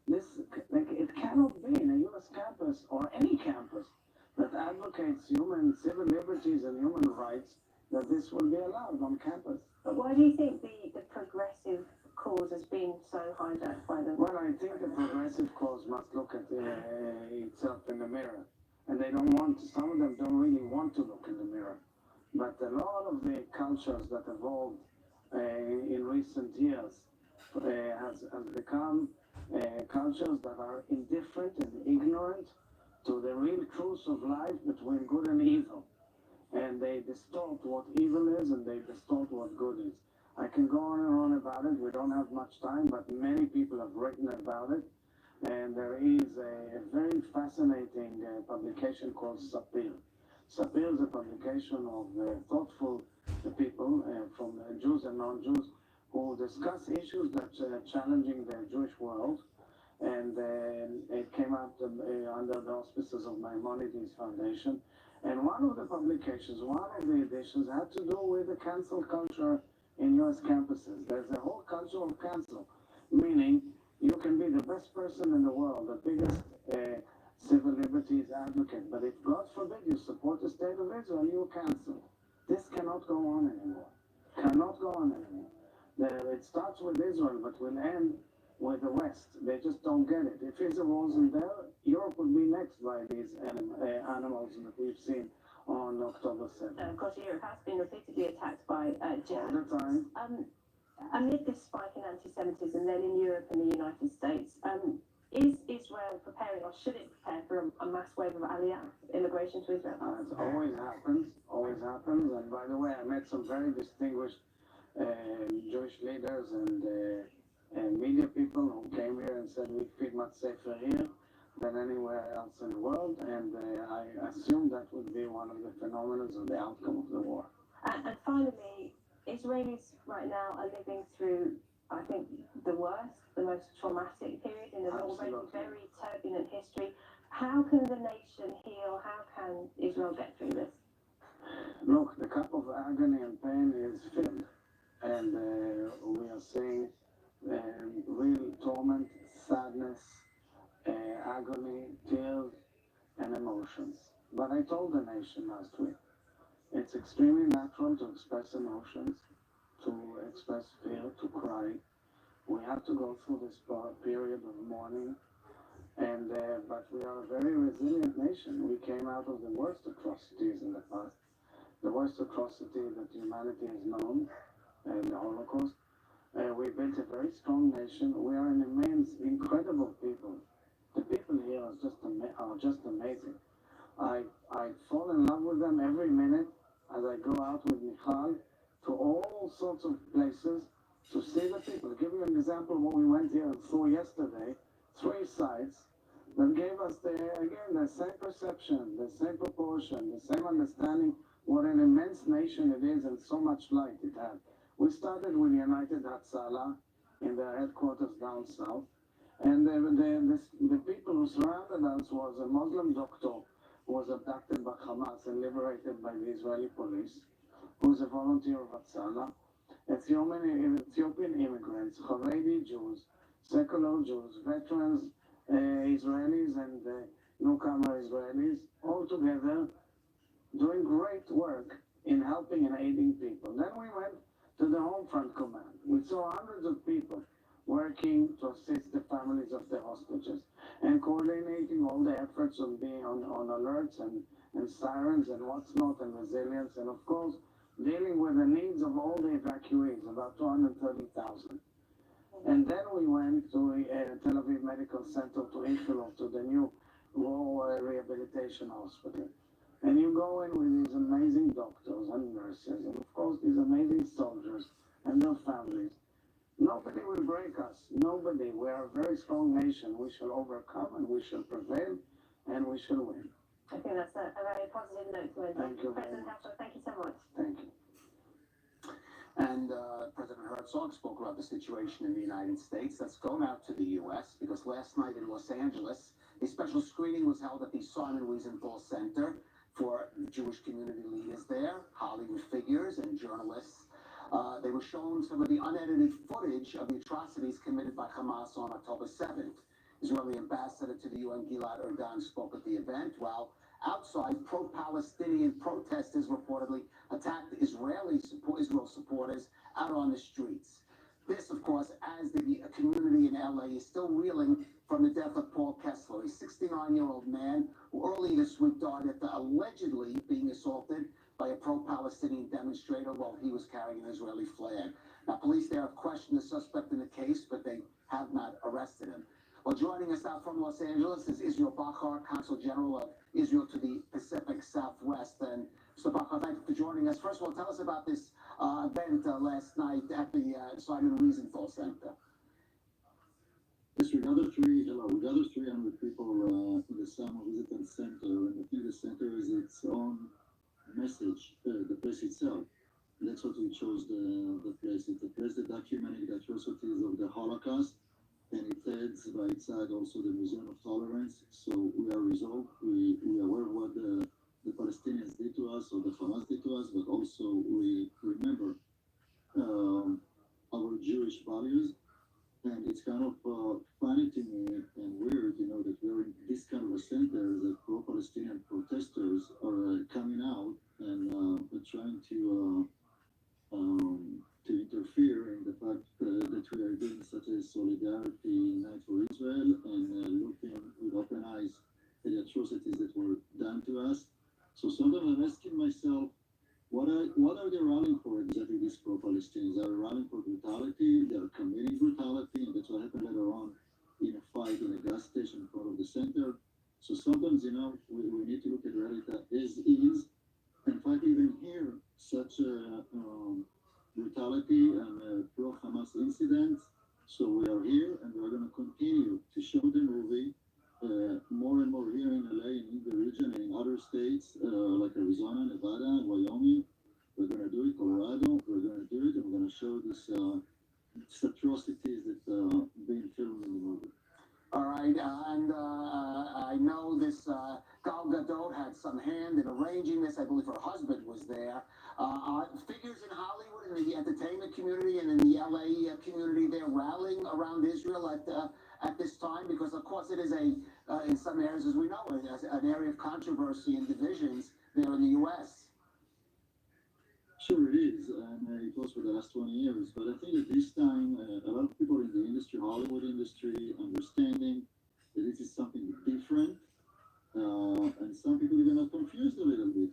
It cannot be in a U.S. campus or any campus that advocates civil liberties and human rights that this will be allowed on campus. But why do you think the progressive cause has been so hijacked by them? Well, I think the progressive cause must look at itself in the mirror. And some of them don't really want to look in the mirror. But a lot of the cultures that evolved in recent years has become cultures that are indifferent and ignorant to the real truths of life between good and evil. And they distort what evil is and they distort what good is. I can go on and on about it. We don't have much time, but many people have written about it. And there is a very fascinating publication called Sapir. Sapir is a publication of thoughtful people from Jews and non-Jews who discuss issues that are challenging the Jewish world. And it came out under the auspices of Maimonides Foundation. And one of the publications, one of the editions had to do with the cancel culture in U.S. campuses. There's a whole culture of cancel, meaning you can be the best person in the world, the biggest civil liberties advocate, but if God forbid you support the state of Israel, you cancel. This cannot go on anymore. Cannot go on anymore. It starts with Israel, but will end with the West. They just don't get it. If Israel wasn't there, Europe would be next by these animals that we've seen on October 7th. Of course, Europe has been repeatedly attacked by jihad. All the time. Amid this spike in anti-Semitism, then in Europe and the United States, is Israel preparing, or should it prepare for a mass wave of aliyah, immigration to Israel? It always happens. And by the way, I met some very distinguished Jewish leaders and media people who came here and said we feel much safer here than anywhere else in the world, and I assume that would be one of the phenomena of the outcome of the war. And finally, Israelis right now are living through, I think, the worst, the most traumatic period in an already very turbulent history. How can the nation heal? How can Israel get through this? Look, the cup of agony and pain is filled, and we are seeing real torment, sadness, agony, tears, and emotions. But I told the nation last week, it's extremely natural to express emotions, to express fear, to cry. We have to go through this period of mourning, and but we are a very resilient nation. We came out of the worst atrocities in the past, the worst atrocity that humanity has known, the Holocaust. We built a very strong nation. We are an immense, incredible people. The people here are just amazing. I fall in love with them every minute as I go out with Michal to all sorts of places to see the people. To give you an example, what we went here and saw yesterday, 3 sites that gave us the same perception, the same proportion, the same understanding what an immense nation it is and so much light it had. We started with United Hatzalah in their headquarters down south, and the people who surrounded us was a Muslim doctor who was abducted by Hamas and liberated by the Israeli police, who's a volunteer of Hatzalah, Ethiopian immigrants, Haredi Jews, secular Jews, veterans, Israelis and newcomer Israelis, all together doing great work in helping and aiding people. Then we went to the Home Front Command. We saw hundreds of people working to assist the families of the hostages and coordinating all the efforts of being on alerts and sirens and what's not and resilience, and of course dealing with the needs of all the evacuees, about 230,000. And then we went to Tel Aviv Medical Center, to Ichilov, to the new war rehabilitation hospital. And you go in with these amazing doctors and nurses, and of course these amazing soldiers and their families. Nobody will break us. Nobody. We are a very strong nation. We shall overcome and we shall prevail and we shall win. I think that's a very positive note to end on. Thank you very President much. Herzog, thank you so much. Thank you. And President Herzog spoke about the situation in the United States. Let's go now to the U.S. because last night in Los Angeles, a special screening was held at the Simon Wiesenthal Center for Jewish community leaders there, Hollywood figures and journalists. They were shown some of the unedited footage of the atrocities committed by Hamas on October 7th. Israeli ambassador to the UN, Gilad Erdan, spoke at the event, while outside, pro-Palestinian protesters reportedly attacked Israel supporters out on the streets. This, of course, as the community in LA is still reeling from the death of Paul Kessler, a 69-year-old man who earlier this week died after allegedly being assaulted by a pro-Palestinian demonstrator while he was carrying an Israeli flag. Now, police there have questioned the suspect in the case, but they have not arrested him. Well, joining us out from Los Angeles is Israel Bachar, Consul General of Israel to the Pacific Southwest. And Mr. Bachar, thank you for joining us. First of all, tell us about this event last night at the Simon Wiesenthal Center. Yes, we gathered 300 people in the Simon Wiesenthal Center, and I think the center is its own message, the place itself. That's what we chose the place. It's a place that documenting the atrocities of the Holocaust, and it adds by its side also the Museum of Tolerance. So we are resolved. We are aware of what the Palestinians did to us, or the Hamas did to us, but also we remember our Jewish values. And it's kind of funny to me and weird, that we're in this kind of a center that pro-Palestinian protesters are coming out and trying to interfere in the fact that we are doing such a solidarity night for Israel and looking with open eyes at the atrocities that were done to us. So sometimes I'm asking myself, what are they rallying for exactly, these pro-Palestinians? Are they rallying for brutality? They are committing brutality, and that's what happened later on in a fight in a gas station in front of the center. So sometimes, we need to look at reality as is. In fact, even here, such brutality and pro-Hamas incidents. So we are here, and we're going to continue to show the movie, atrocities that being filmed in the movie. All right, and I know this Gal Gadot had some hand in arranging this. I believe her husband was there. Figures in Hollywood, in the entertainment community, and in the LA community, they're rallying around Israel at this time because, of course, it is in some areas, as we know, an area of controversy and divisions there in the U.S. Sure, it is, and it was for the last 20 years. But I think at this time, a lot of people in the industry, Hollywood industry, understanding that this is something different, and some people even are confused a little bit,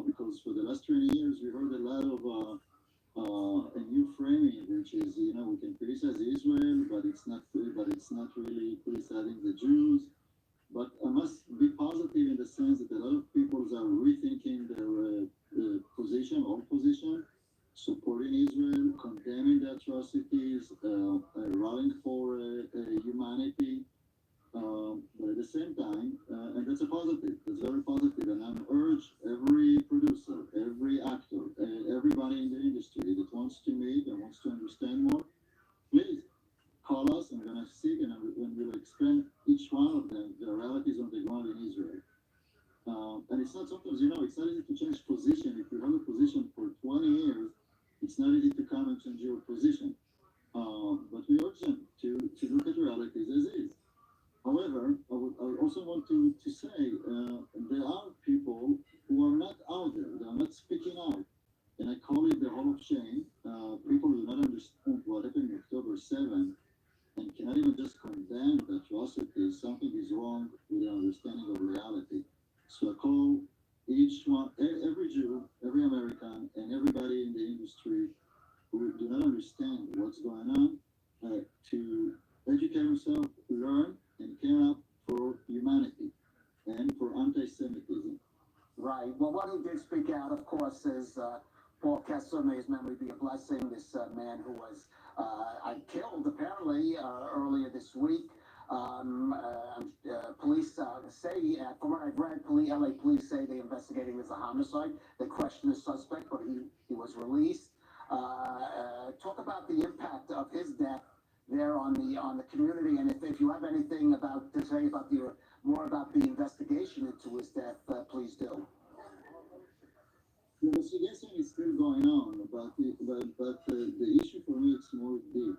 because for the last 20 years we heard a lot of a new framing, which is, we can criticize Israel, but it's not really criticizing the Jews. But I must be positive in the sense that a lot of people are rethinking their position, supporting Israel, condemning the atrocities, rallying for humanity. But at the same time, and that's a positive, that's very positive, and I urge every producer, every actor, everybody in the industry that wants to meet and wants to understand more, please call us, and we're going to seek and we'll explain each one of them, the realities on the ground in Israel. And it's not sometimes, it's not easy to change position. If you have a position for 20 years, it's not easy to come and change your position. But we urge them to look at realities as is. However, I also want to say there are people who are not out there, they are not speaking out. And I call it the Hall of Shame. People do not understand what happened on October 7th and cannot even just condemn the atrocities. Something is wrong with the understanding of reality. So I call each one, every Jew, every American, and everybody in the industry who do not understand what's going on to educate themselves, learn, and care up for humanity and for anti-Semitism. Right. Well, one who did speak out, of course, is Paul Kessler. May his memory be a blessing. This man who was killed, apparently, earlier this week. Police say, from what I've read, LA police say they're investigating as a homicide. They question the suspect, but he was released. Talk about the impact of his death there on the community, and if you have anything to say about more about the investigation into his death, please do. The investigation is still going on, but the issue for me is more deep.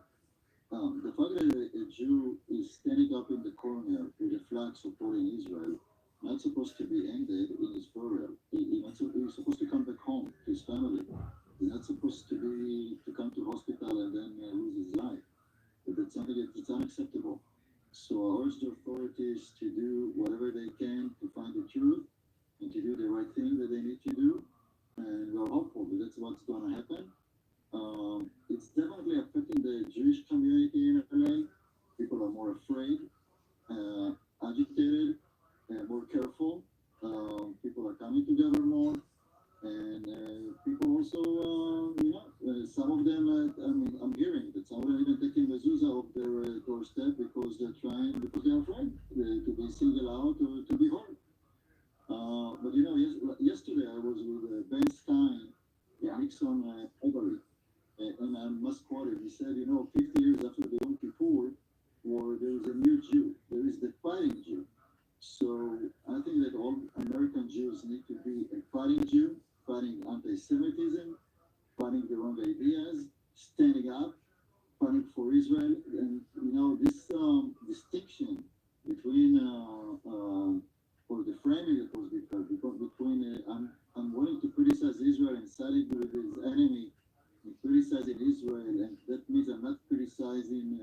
The fact that a Jew is standing up in the corner with a flag supporting Israel, not supposed to be ended in his burial. He's supposed to come back home to his family. He's not supposed to come to hospital and then lose his life. But that's something that's unacceptable. So I urge the authorities to do whatever they can to find the truth and to do the right thing that they need to do. And we're hopeful that that's what's going to happen. It's definitely affecting the Jewish community in LA. People are more afraid, agitated, and more careful. People are coming together more. And people also, some of them, I'm hearing that some of them even taking mezuzah off their doorstep because they're afraid to be singled out or to be hurt. But yesterday I was with Ben Stein, Nixon Ivory, and I must quote him. He said, 50 years after the Yom Kippur War, there is a new Jew. There is the fighting Jew. So I think that all American Jews need to be a fighting Jew, fighting anti-Semitism, fighting the wrong ideas, standing up, fighting for Israel. And, this distinction between, or the framing that was between I'm willing to criticize Israel and siding with his enemy and criticizing Israel, and that means I'm not criticizing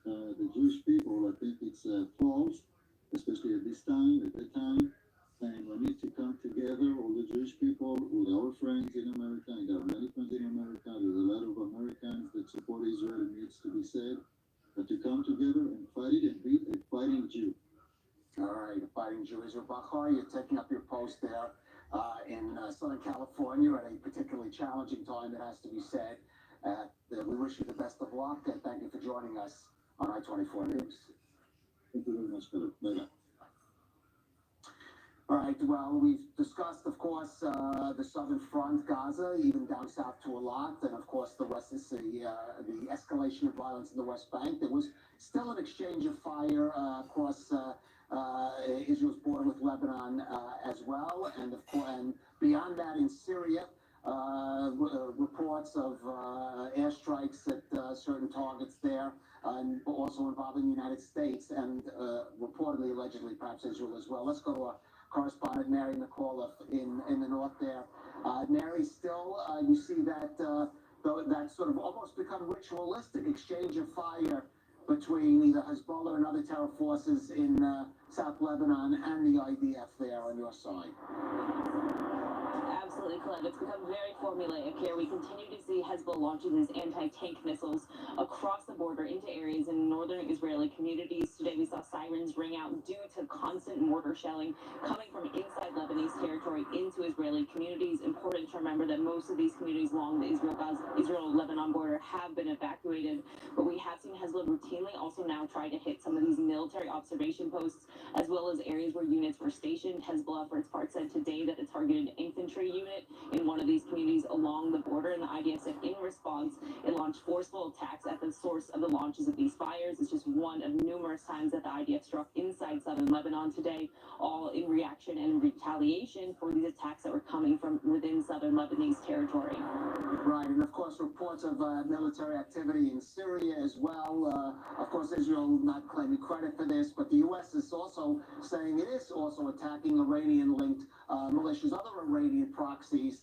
the Jewish people. I think it's false, especially at this time, at that time. And we need to come together, all the Jewish people, with our friends in America, and there are many friends in America. There's a lot of Americans that support Israel, it needs to be said, but to come together and fight it and beat a fighting Jew. All right, a fighting Jew. Israel Bachar, you're taking up your post there in Southern California at a particularly challenging time, it has to be said. We wish you the best of luck, and thank you for joining us on I-24 News. Thank you very much, Philip. Bye-bye. All right, well, we've discussed, of course, the southern front, Gaza, even down south to a lot, and of course the West is the escalation of violence in the West Bank. There was still an exchange of fire across Israel's border with Lebanon as well, and beyond that in Syria. Reports of airstrikes at certain targets there, and also involving the United States, and reportedly, allegedly, perhaps Israel as well. Let's go to our correspondent Mary McAuliffe in the north there. Mary, still you see that that sort of almost become ritualistic exchange of fire between either Hezbollah and other terror forces in South Lebanon and the IDF there on your side. Absolutely, Clint. It's become very formulaic here. We continue to see Hezbollah launching these anti-tank missiles across the border into areas in northern Israeli communities. Today we saw sirens ring out due to constant mortar shelling coming from inside Lebanese territory into Israeli communities. Important to remember that most of these communities along the Israel-Lebanon border have been evacuated, but we have seen Hezbollah routinely also now try to hit some of these military observation posts as well as areas where units were stationed. Hezbollah, for its part, said today that it targeted infantry unit in one of these communities along the border, and the IDF said in response it launched forceful attacks at the source of the launches of these fires. It's just one of numerous times that the IDF struck inside southern Lebanon today, all in reaction and retaliation for these attacks that were coming from within southern Lebanese territory. Right, and of course reports of military activity in Syria as well. Of course, Israel not claiming credit for this, but the U.S. is also saying it is also attacking Iranian-linked militias, other Iranian proxies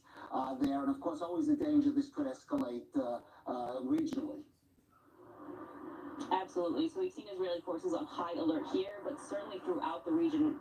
there, and of course always the danger this could escalate regionally. Absolutely. So we've seen Israeli forces on high alert here, but certainly throughout the region,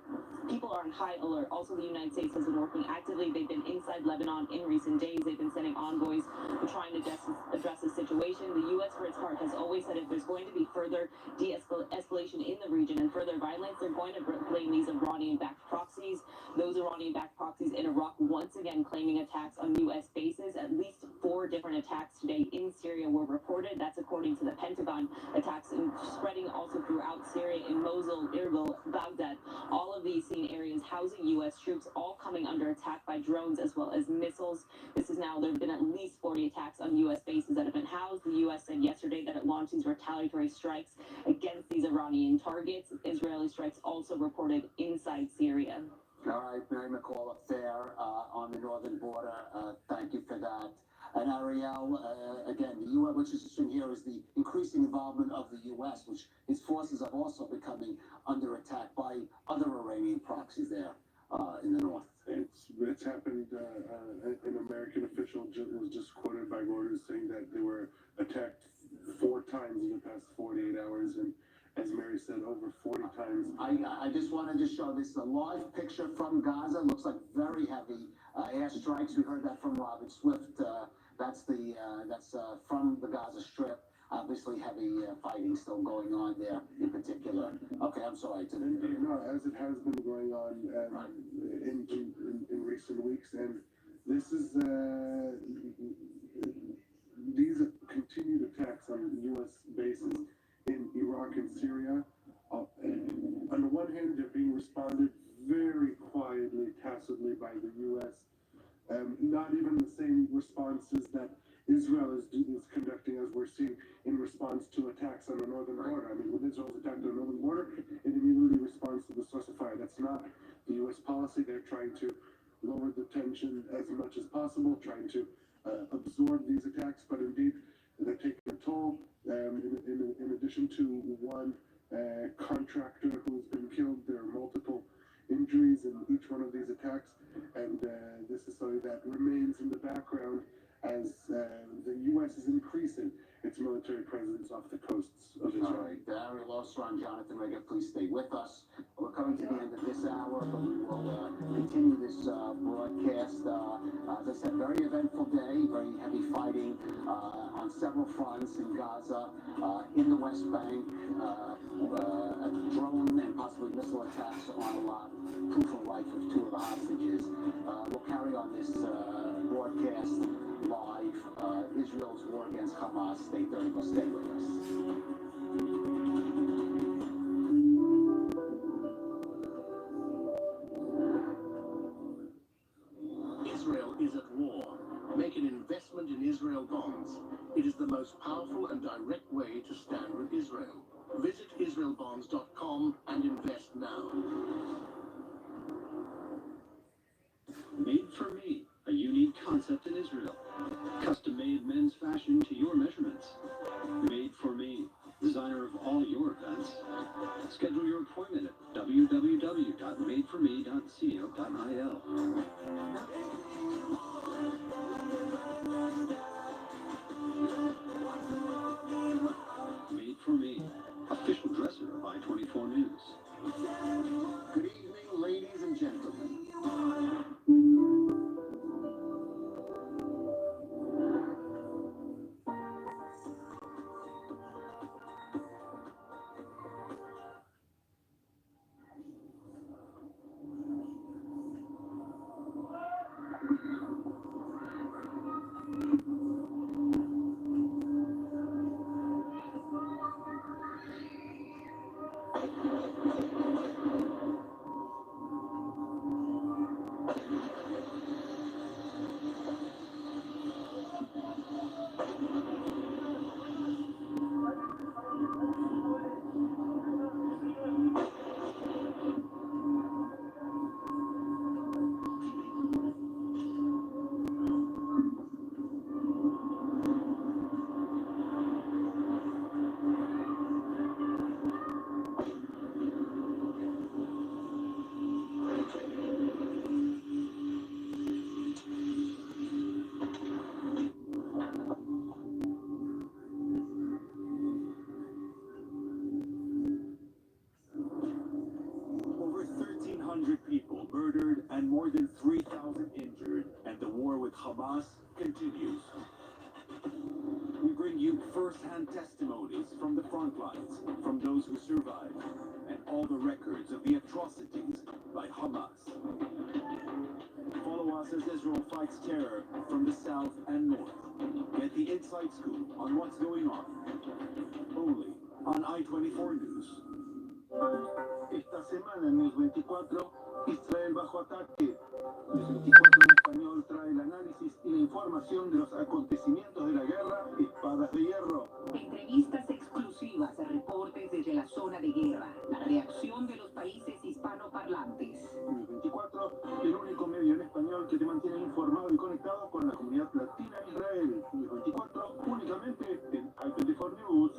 people are on high alert. Also, the United States has been working actively. They've been inside Lebanon in recent days. They've been sending envoys trying to address the situation. The U.S., for its part, has always said if there's going to be further de-escalation in the region and further violence, they're going to blame these Iranian-backed proxies. Those Iranian-backed proxies in Iraq once again claiming attacks on U.S. bases. At least 4 different attacks today in Syria were reported. That's according to the Pentagon. Attacks and spreading also throughout Syria in Mosul, Erbil, Baghdad. All of these seen areas housing U.S. troops, all coming under attack by drones as well as missiles. This is now, there have been at least 40 attacks on U.S. bases that have been housed. The U.S. said yesterday that it launched these retaliatory strikes against these Iranian targets. Israeli strikes also reported inside Syria. All right, Mary McAuliffe there on the northern border. Thank you for that. And Ariel, again, the U.S., which is interesting here, is the increasing involvement of the U.S., which its forces are also becoming under attack by other Iranian proxies there in the north. It's happened. An American official was just quoted by Reuters saying that they were attacked 4 times in the past 48 hours, and as Mary said, over 40 times. I just wanted to show this a live picture from Gaza. Looks like very heavy airstrikes. We heard that from Robert Swift. That's from the Gaza Strip. Obviously, heavy fighting still going on there in particular. Okay, I'm sorry. No, as it has been going on in recent weeks, and this is these continued attacks on U.S. bases in Iraq and Syria. On the one hand, they're being responded very quietly, tacitly by the U.S. Not even the same responses that Israel is conducting as we're seeing in response to attacks on the northern border. I mean, when Israel's attacked on the northern border, it immediately responds to the source of fire. That's not the U.S. policy. They're trying to lower the tension as much as possible, trying to absorb these attacks, but indeed they're taking a toll. In addition to one contractor who's been killed, there are multiple injuries in each one of these attacks, and this is something that remains in the background as the U.S. is increasing its military presence off the coasts of Israel. All right, Ariel Osra and Jonathan Reagan, please stay with us. We're coming to the end of this hour, but we will continue this broadcast. As I said, very eventful day, very heavy fighting on several fronts in Gaza, in the West Bank, drone and possibly missile attacks on proof of life of 2 of the hostages. We'll carry on this broadcast live. Israel's war against Hamas. Stay with us. investment in Israel bonds. It is the most powerful and direct way to stand with Israel. Visit israelbonds.com and invest now. Made for Me, a unique concept in Israel. Custom-made men's fashion to your measurements. Made for Me, designer of all your events. Schedule your appointment at www.madeforme.co.il. Made for Me, official dresser of I-24 News. Good evening, ladies and gentlemen. Over 1,300 people murdered and more than 3,000 injured, and the war with Hamas continues. We bring you first-hand testimonies from the front lines, from those who survived, and all the records of the atrocities by Hamas. Follow us as Israel fights terror from the south and north. Get the inside scoop on what's going on. Only on I-24 News. Esta semana en News 24, Israel bajo ataque. News 24 en español trae el análisis y la información de los acontecimientos de la guerra Espadas de Hierro. Entrevistas exclusivas, reportes desde la zona de guerra, la reacción de los países hispanoparlantes. News 24, el único medio en español que te mantiene informado y conectado con la comunidad latina en Israel. News 24, únicamente en I-24 News.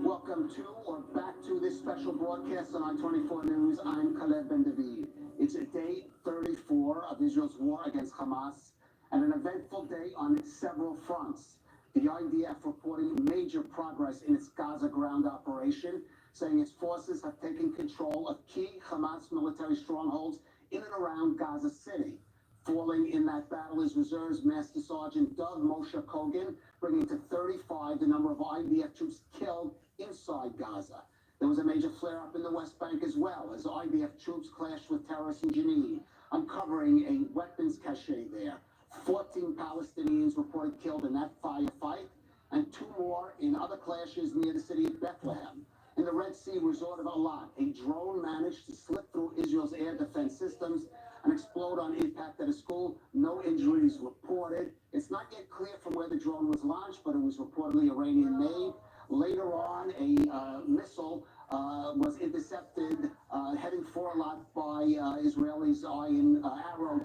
Welcome to or back to this special broadcast on I-24 News. I'm Caleb Ben David. It's a day 34 of Israel's war against Hamas and an eventful day on several fronts. The IDF reporting major progress in its Gaza ground operation, saying its forces have taken control of key Hamas military strongholds in and around Gaza City. Falling in that battle is Reserves Master Sergeant Doug Moshe Kogan, bringing to 35 the number of IDF troops killed inside Gaza. There was a major flare-up in the West Bank as well, as IDF troops clashed with terrorists in Jenin, uncovering a weapons cache there. 14 Palestinians reported killed in that firefight, and 2 more in other clashes near the city of Bethlehem. In the Red Sea resort of Eilat, a drone managed to slip through Israel's air defense systems and explode on impact at a school. No injuries reported. It's not yet clear from where the drone was launched, but it was reportedly Iranian-made. Later on, a missile was intercepted heading for Eilat by Israelis' Iron Arrow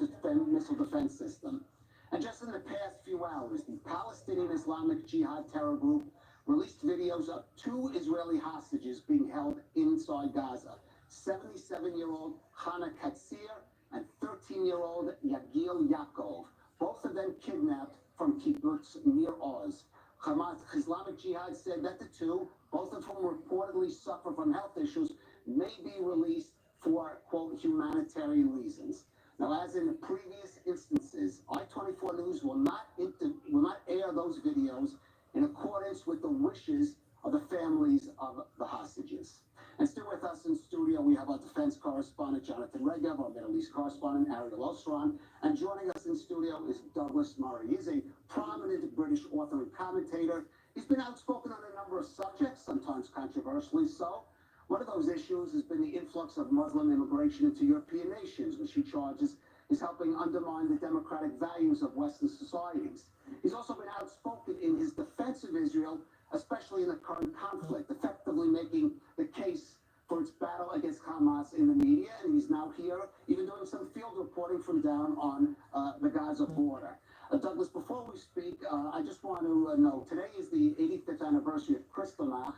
missile defense system. And just in the past few hours, the Palestinian Islamic Jihad terror group released videos of 2 Israeli hostages being held inside Gaza. 77-year-old Hana Katsir and 13-year-old Yagil Yaakov, both of them kidnapped from kibbutz near Oz. Hamas Islamic Jihad said that the 2, both of whom reportedly suffer from health issues, may be released for, quote, humanitarian reasons. Now, as in the previous instances, I-24 News will not air those videos in accordance with the wishes of the families of the hostages. And still with us in studio, we have our defense correspondent, Jonathan Regev, our Middle East correspondent, Ariel Osran, and joining us in studio is Douglas Murray. He's a prominent British author and commentator. He's been outspoken on a number of subjects, sometimes controversially so. One of those issues has been the influx of Muslim immigration into European nations, which he charges is helping undermine the democratic values of Western societies. He's also been outspoken in his defense of Israel, especially in the current conflict, effectively making the case for its battle against Hamas in the media. And he's now here, even doing some field reporting from down on the Gaza border. Douglas, before we speak, I just want to know, today is the 85th anniversary of Kristallnacht,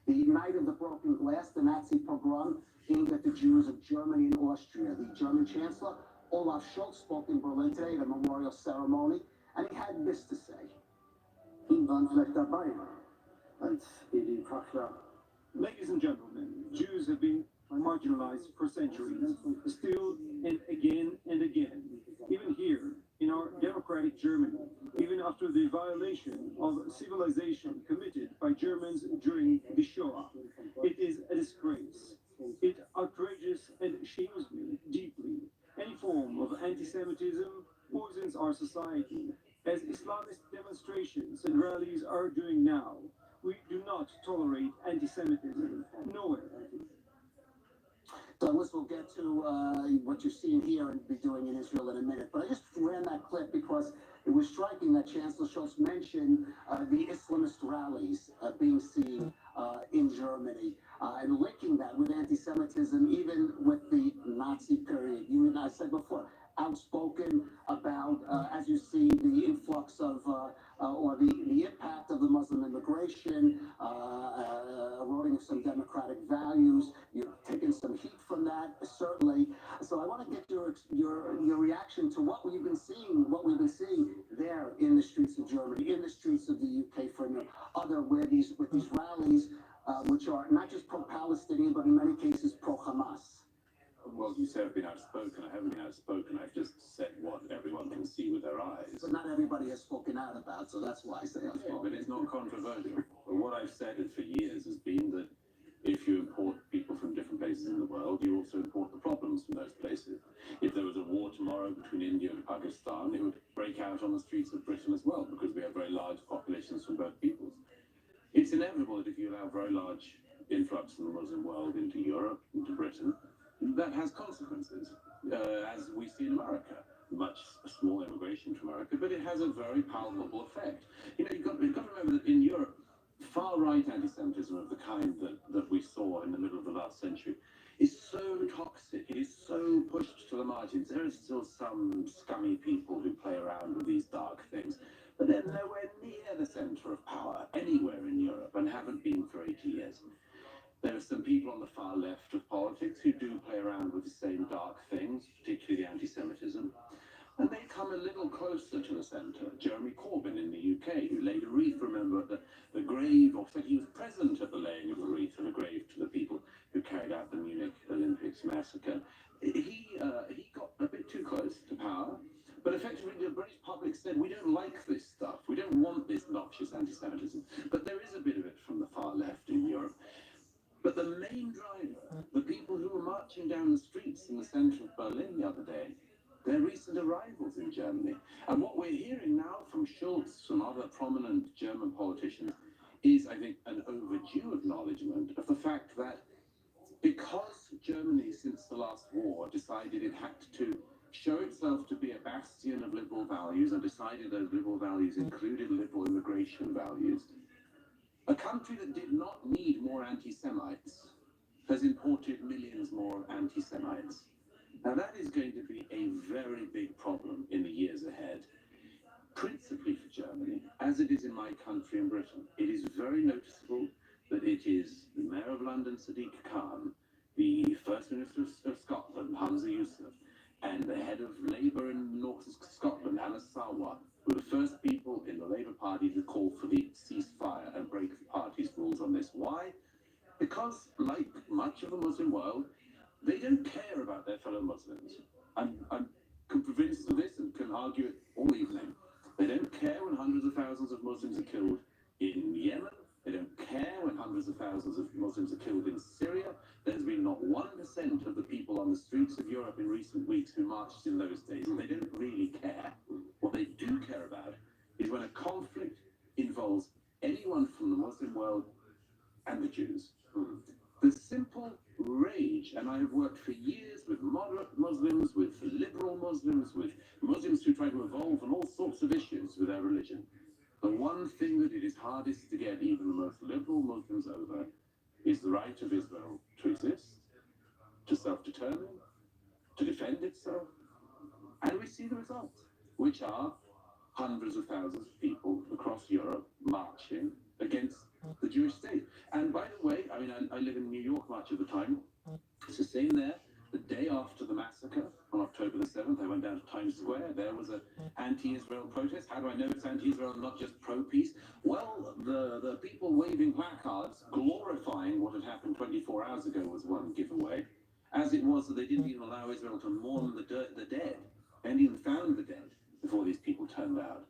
the Night of the Broken Glass, the Nazi pogrom aimed at the Jews of Germany and Austria. The German Chancellor, Olaf Scholz, spoke in Berlin today at a memorial ceremony, and he had this to say. Ladies and gentlemen, Jews have been marginalized for centuries, still and again, even here in our democratic Germany, even after the violation of civilization committed by Germans during the Shoah. It is a disgrace. It outrages and shames me deeply. Any form of anti-Semitism poisons our society, as Islamist demonstrations and rallies are doing now. We do not tolerate anti-Semitism nowhere. Douglas, we'll get to what you're seeing here and be doing in Israel in a minute. But I just ran that clip because it was striking that Chancellor Scholz mentioned the Islamist rallies being seen in Germany and linking that with anti-Semitism, even with the Nazi period. You and I said before, outspoken about, as you see, the influx of or the impact of the Muslim immigration, eroding of some democratic values. You've taken some heat from that, certainly. So I want to get your reaction to what we've been seeing there in the streets of Germany, in the streets of the UK, from other with these rallies, which are not just pro-Palestinian, but in many cases pro-Hamas. Well, you say I've been outspoken. I haven't been outspoken. I've just said what everyone can see with their eyes. But not everybody has spoken out about, so that's why I say outspoken. Yeah, but it's not controversial. But what I've said for years has been that if you import people from different places in the world, you also import the problems from those places. If there was a war tomorrow between India and Pakistan, it would break out on the streets of Britain as well, because we have very large populations from both peoples. It's inevitable that if you allow very large influx from the Muslim world into Europe, into Britain, that has consequences, as we see in America. Much small immigration to America, but it has a very palpable effect. You know, you've got to remember that in Europe, far-right anti-Semitism of the kind that we saw in the middle of the last century is so toxic, it is so pushed to the margins. There are still some scummy people who play around with these dark things, but they're nowhere near the centre of power anywhere in Europe and haven't been for 80 years. There are some people on the far left of politics who do play around with the same dark things, particularly the anti-Semitism. And they come a little closer to the centre. Jeremy Corbyn in the UK, who laid a wreath, remember, at the grave, or said he was present at the laying of the wreath and a grave to the people who carried out the Munich Olympics massacre. He got a bit too close to power, but effectively the British public said, we don't like this stuff. We don't want this noxious anti-Semitism. But there is a bit of it from the far left in Europe. But the main driver, the people who were marching down the streets in the centre of Berlin the other day, they're recent arrivals in Germany. And what we're hearing now from Schulz, from other prominent German politicians, is, I think, an overdue acknowledgement of the fact that because Germany, since the last war, decided it had to show itself to be a bastion of liberal values, and decided those liberal values included liberal immigration values, a country that did not need more anti-Semites has imported millions more anti-Semites. Now that is going to be a very big problem in the years ahead, principally for Germany, as it is in my country in Britain. It is very noticeable that it is the Mayor of London, Sadiq Khan, the First Minister of Scotland, Hamza Yusuf, and the head of Labour in North Scotland, Anna Sarwar, were the first people in the Labour Party to call for the ceasefire and break the party's rules on this. Why? Because, like much of the Muslim world, they don't care about their fellow Muslims. I'm convinced of this and can argue it all evening. They don't care when hundreds of thousands of Muslims are killed in Yemen. They don't care when hundreds of thousands of Muslims are killed in Syria. There's been not 1% of the people on the streets of Europe in recent weeks who marched in those days. They don't really care. What they do care about is when a conflict involves anyone from the Muslim world and the Jews. The simple rage, and I have worked for years with moderate Muslims, with liberal Muslims, with Muslims who try to evolve on all sorts of issues with their religion. The one thing that it is hardest to get even the most liberal Muslims over is the right of Israel to exist, to self-determine, to defend itself. And we see the results, which are hundreds of thousands of people across Europe marching against the Jewish state. And by the way, I mean, I live in New York much of the time. It's the same there. The day after the massacre on October the 7th, I went down to Times Square. There was an anti-Israel protest. How do I know it's anti-Israel and not just pro-peace? Well, the people waving placards glorifying what had happened 24 hours ago was one giveaway, as it was that they didn't even allow Israel to mourn the dead, and even found the dead before these people turned out.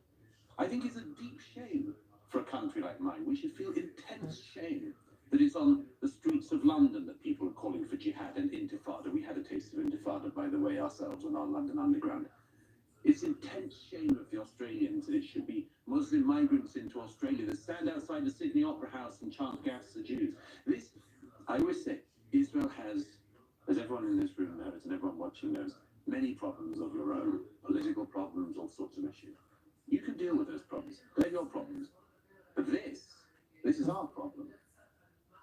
I think it's a deep shame for a country like mine. We should feel intense shame that it's on the streets of London that people are calling for jihad and intifada. We had a taste of intifada, by the way, ourselves on our London Underground. It's intense shame of the Australians that it should be Muslim migrants into Australia that stand outside the Sydney Opera House and chant "Gas the Jews." This, I always say, Israel has, as everyone in this room knows and everyone watching knows, many problems of your own, political problems, all sorts of issues. You can deal with those problems. They're your problems. But this is our problem.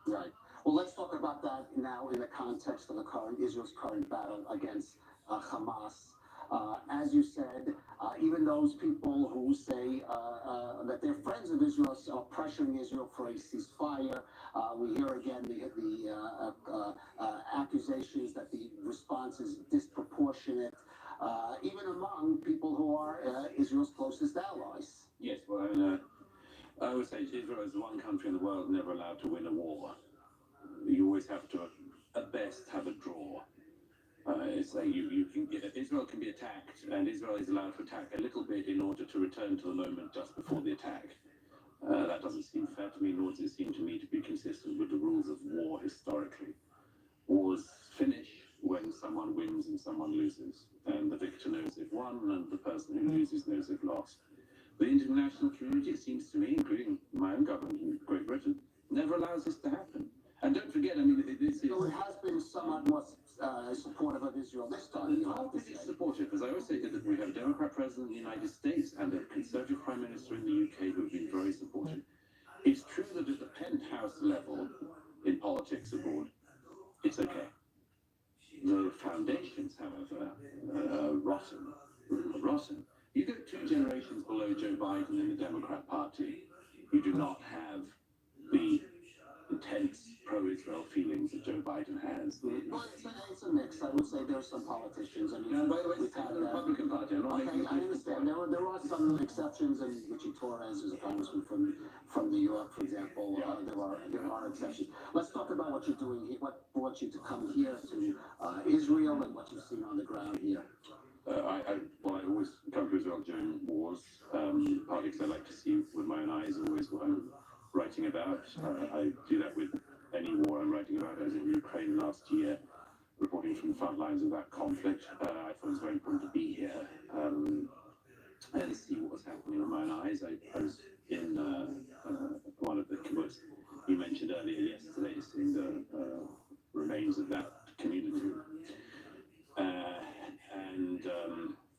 Right. Well, let's talk about that now in the context of Israel's current battle against Hamas. As you said, even those people who say that they're friends of Israel are pressuring Israel for a ceasefire. We hear again the accusations that the response is disproportionate, even among people who are Israel's closest allies. Yes, well, I mean, I would say Israel is the one country in the world never allowed to win a war. You always have to, at best, have a draw. It's like you can get Israel can be attacked, and Israel is allowed to attack a little bit in order to return to the moment just before the attack. That doesn't seem fair to me, nor does it seem to me to be consistent with the rules of war historically. Wars finish when someone wins and someone loses, and the victor knows they've won, and the person who loses knows they've lost. The international community, it seems to me, including my own government in Great Britain, never allows this to happen. And don't forget, I mean, this is... So it has been somewhat more supportive of Israel this time. How is it supportive? Because I always say that we have a Democrat president in the United States and a Conservative Prime Minister in the UK who have been very supportive. It's true that at the penthouse level in politics abroad, it's okay. The foundations, however, are rotten. Rotten. You go 2 generations below Joe Biden in the Democrat Party, you do not have the intense pro-Israel feelings that Joe Biden has. Well, it's a mix. I would say there are some politicians. I mean, and by the way, it's the Republican Party. Okay, I understand. There are some exceptions, and Richie Torres is a congressman from New York, for example. There are exceptions. Let's talk about what you're doing here. What brought you to come here to Israel, and what you've seen on the ground here. I always come to Israel during wars, partly because I like to see with my own eyes always what I'm writing about. I do that with any war I'm writing about. I was in Ukraine last year, reporting from the front lines of that conflict. I thought it was very important to be here and see what was happening with my own eyes. I was in one of the kibbutz you mentioned earlier yesterday, seeing the remains of that community.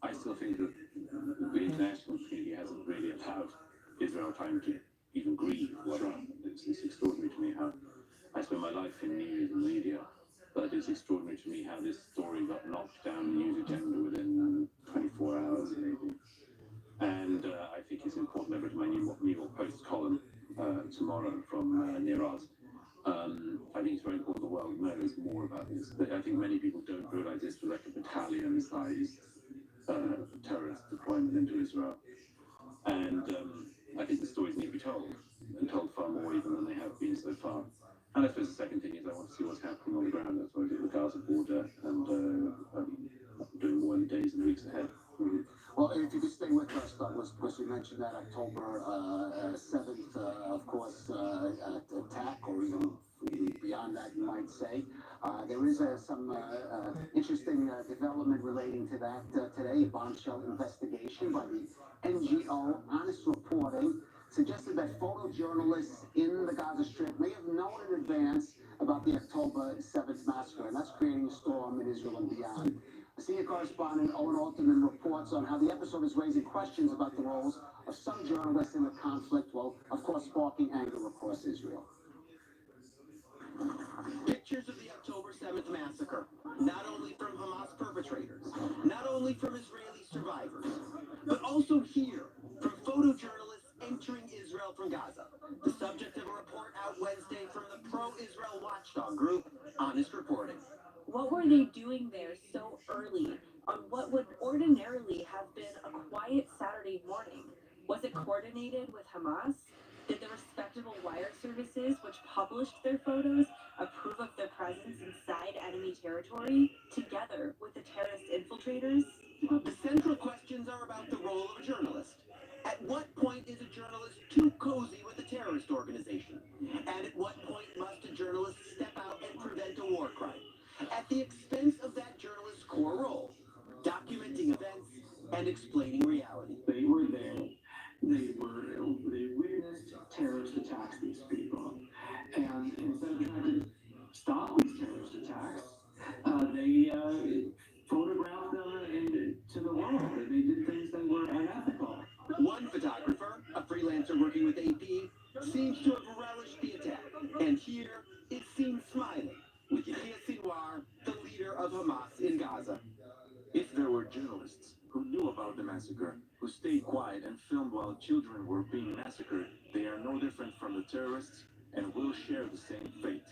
I still think that the international community hasn't really allowed Israel time to even grieve what happened. It's extraordinary to me how I spend my life in news and media, but it's extraordinary to me how this story got knocked down the news agenda within 24 hours maybe. And I think it's important. I read my New York Post column tomorrow from near us. I think it's very important the world knows more about this. I think many people don't realize this was like a battalion-sized terrorist deployment into Israel. And I think the stories need to be told, and told far more even than they have been so far. And I suppose the second thing is I want to see what's happening on the ground. That's why I did the Gaza border, and doing more in the days and weeks ahead. Mm-hmm. Well, if you could stay with us, Douglas, because you mentioned that October 7th, of course, attack, or even beyond that, you might say. There is some interesting development relating to that today. A bombshell investigation by the NGO Honest Reporting suggested that photojournalists in the Gaza Strip may have known in advance about the October 7th massacre, and that's creating a storm in Israel and beyond. Senior correspondent Owen Alterman reports on how the episode is raising questions about the roles of some journalists in the conflict, while, of course, sparking anger across Israel. Pictures of the October 7th massacre, not only from Hamas perpetrators, not only from Israeli survivors, but also here from photojournalists entering Israel from Gaza. The subject of a report out Wednesday from the pro-Israel watchdog group, Honest Reporting. What were they doing there so early on what would ordinarily have been a quiet Saturday morning? Was it coordinated with Hamas? Did the respectable wire services, which published their photos, approve of their presence inside enemy territory, together with the terrorist infiltrators? The central questions are about the role of a journalist. At what point is a journalist too cozy with a terrorist organization? And at what point must a journalist step out and prevent a war crime? At the expense of that journalist's core role, documenting events and explaining reality. They were there. They witnessed terrorist attacks, these people. And instead of trying to stop these terrorist attacks, they photographed them to the world. They did things that were unethical. One photographer, a freelancer working with AP, seems to have relished the attack. And here, it seems smiling, with Yahya Sinwar, the leader of Hamas in Gaza. If there were journalists who knew about the massacre, who stayed quiet and filmed while children were being massacred, they are no different from the terrorists and will share the same fate.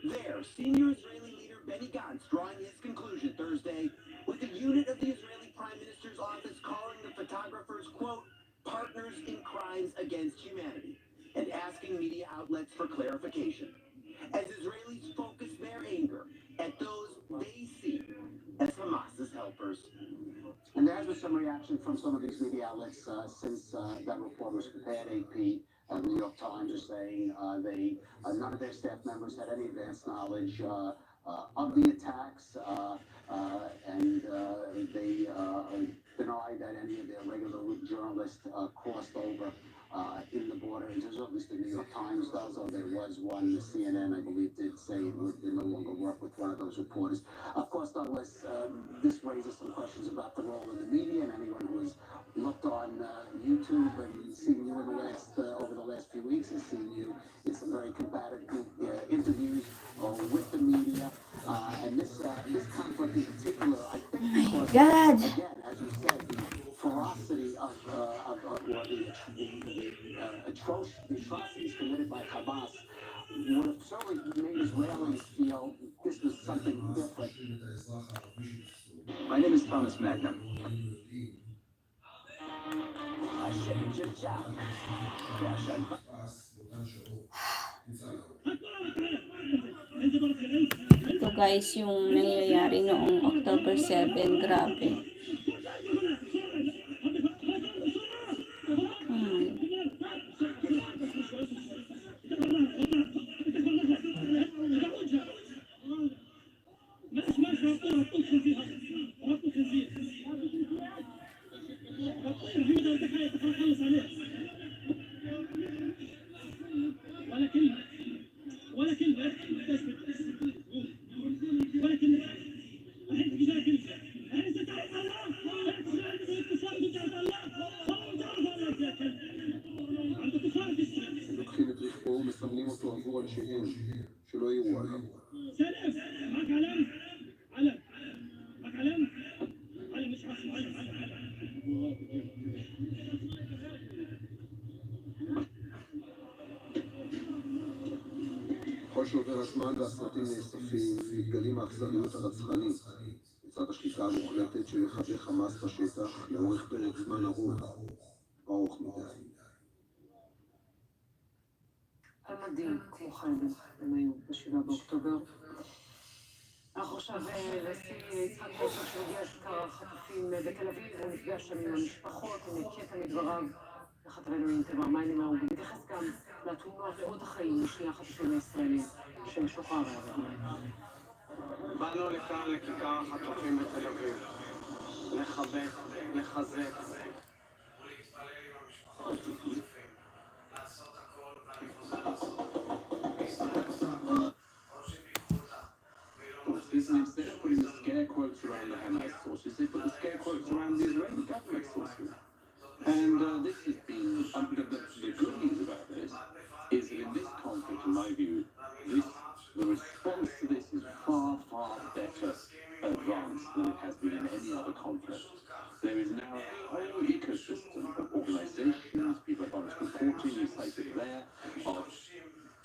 There, senior Israeli leader Benny Gantz drawing his conclusion Thursday, with a unit of the Israeli Prime Minister's office calling the photographers, quote, partners in crimes against humanity, and asking media outlets for clarification, as Israelis focus their anger at those they see as Hamas's helpers. And there has been some reaction from some of these media outlets since that report was prepared. AP, the New York Times are saying none of their staff members had any advanced knowledge of the attacks, and they deny that any of their regular journalists crossed over in the border. And at least the New York Times does, or there was one. CNN, I believe, did say it would no longer work with one of those reporters. Of course, Douglas, this raises some questions about the role of the media, and anyone who has looked on YouTube and seen you in the last over the last few weeks has seen you in some very combative interviews with the media, and this conflict in particular, I think, because, again, as you said, the ferocity of the atrocities committed by Hamas would have certainly made Israelis feel this was something different. My name is Thomas Magnum. Ito guys, yung nangyayari noong October 7, grabe. לוקחים את רכבו, מסמנים אותו עבור אנשיהם, שלא יראו עליו. ככל שעובר הזמן והסרטים נאספים, מתגלים האכזריות הרצחנית, לצד השליטה המוחלטת של מחבלי חמאס בשטח לאורך פרק זמן ארוך מדי. המדהים, כמו חיילים, הם היו ב7 באוקטובר. אנחנו עכשיו לשיא יצחק הרצוג שהגיע לכיכר החטופים בתל אביב, הוא נפגש שם עם המשפחות, עם קטע מדבריו, וחתרנו עם תמר מיינמר, הוא מתייחס גם לתמונות לעוד החיים. החיים, שני החטופים הישראלים ששוחרר הערב. באנו לכאן לכיכר החטופים בתל אביב, לחבק, לחזק. Instead of putting the scare quotes around the Hamas sources, they put the scare quotes around the Israeli government sources. And this has been, the good news about this is that in this conflict, in my view, the response to this is far, far better advanced than it has been in any other conflict. There is now a whole ecosystem of organizations, people are honest reporting, you cite it there,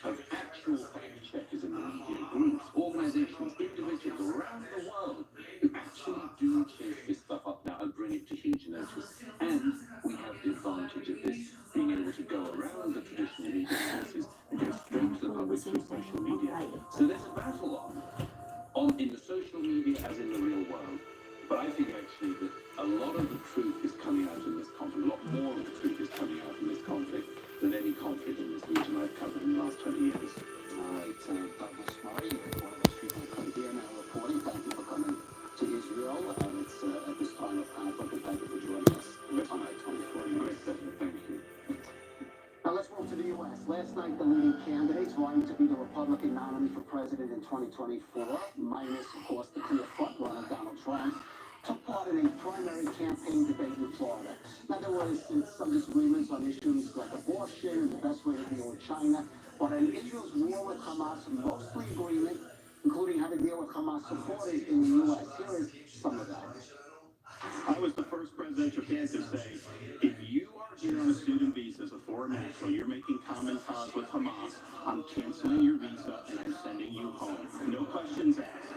of actual fact-checkers in the media, groups, organizations, individuals around the world who actually do chase this stuff up now and bring it to huge notice. And we have the advantage of this being able to go around the traditional media sources and go straight to the public through social media. So there's a battle on in the social media as in the real world. But I think actually that a lot of the truth is coming out in this conflict, a lot more of the truth is coming out in this conflict than any conflict in this region I've covered in the last 20 years. All right, Douglas Murray, one of those people who come here now reporting. Thank you for coming to Israel. It's at this time of conflict, and thank you for joining us on I-24. Thank you. Now let's move to the U.S. Last night, the leading candidates vying to be the Republican nominee for president in 2024, minus, of course, the clear front-runner Donald Trump, took part in a primary campaign debate in Florida. Now, there was some disagreements on issues like abortion and the best way to deal with China, but on Israel's war with Hamas, mostly agreement, including how to deal with Hamas supporters in the U.S. Here is some of that. I was the first presidential candidate to say, if you are here on a student visa as a foreign national, you're making common cause with Hamas, I'm canceling your visa and I'm sending you home. No questions asked.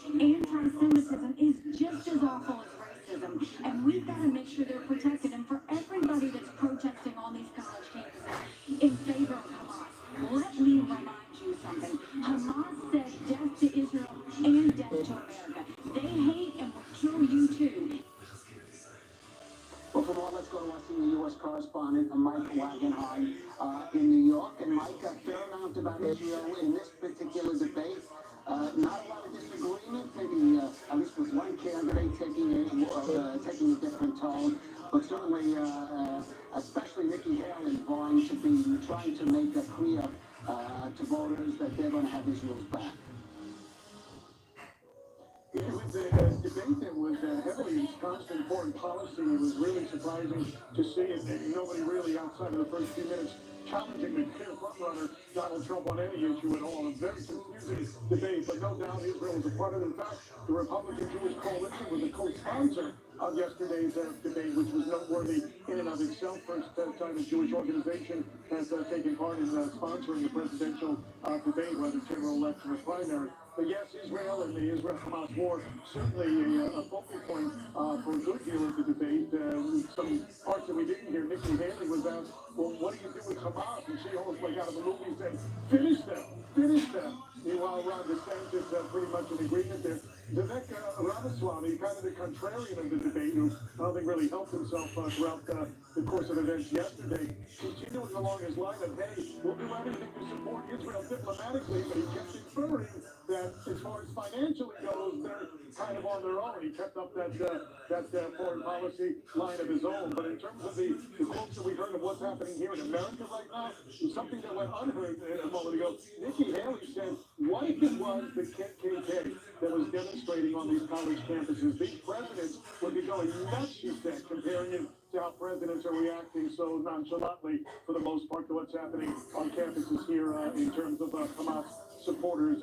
Anti-Semitism is just as awful as racism, and we've got to make sure they're protected. And for everybody that's protesting on these college campuses in favor of Hamas, let me remind you something. Hamas said death to Israel and death to America. They hate and will kill you too. Well, for more, let's go to our senior U.S. correspondent, Mike Wagenheim, in New York. And Mike, a fair amount about Israel in this particular debate. Not a lot of disagreement, maybe at least with one candidate taking a different tone, but certainly, especially Nikki Haley, trying to make it clear to voters that they're going to have Israel's back. It was a debate that was heavily ensconced in foreign policy. It was really surprising to see it. And nobody really, outside of the first few minutes, challenging the clear frontrunner Donald Trump on any issue at all. A very confusing debate, but no doubt Israel was a part of it. In fact, the Republican Jewish Coalition was a co-sponsor of yesterday's debate, which was noteworthy in and of itself. First time a Jewish organization has taken part in sponsoring the presidential debate, whether general election or primary. But yes, Israel and the Israel-Hamas war, certainly a focal point for a good deal of the debate. Some parts that we didn't hear, Nikki Haley was asked, well, what do you do with Hamas? And she almost like out of a movie saying, finish them, finish them. Meanwhile, Ron DeSantis pretty much in agreement there. Vivek Ramaswamy, kind of the contrarian of the debate, who I don't think really helped himself throughout the course of events yesterday, continuing along his line of, hey, we'll do everything to support Israel diplomatically, but he kept inferring that as far as financially goes, they're kind of on their own. He kept up that foreign policy line of his own. But in terms of the quotes that we heard of what's happening here in America right now, something that went unheard a moment ago, Nikki Haley said, what if it was the KKK that was demonstrating on these college campuses? These presidents would be going nuts, she said, comparing it to how presidents are reacting so nonchalantly, for the most part, to what's happening on campuses here in terms of Hamas supporters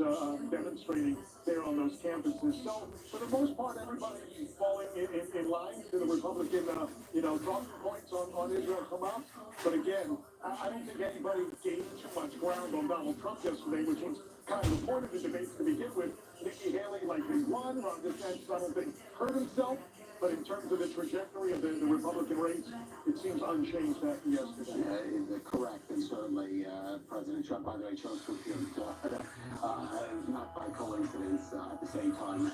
demonstrating there on those campuses. So, for the most part, everybody falling in line to the Republican, talking points on Israel-Hamas. But again, I don't think anybody gained too much ground on Donald Trump yesterday, which was kind of the point of the debates to begin with. Nikki Haley likely won. Ron DeSantis, I don't think, hurt himself. But in terms of the trajectory of the Republican race, it seems unchanged after yesterday. Correct, and certainly President Trump, by the way, chose to appear in Florida, not by coincidence, at the same time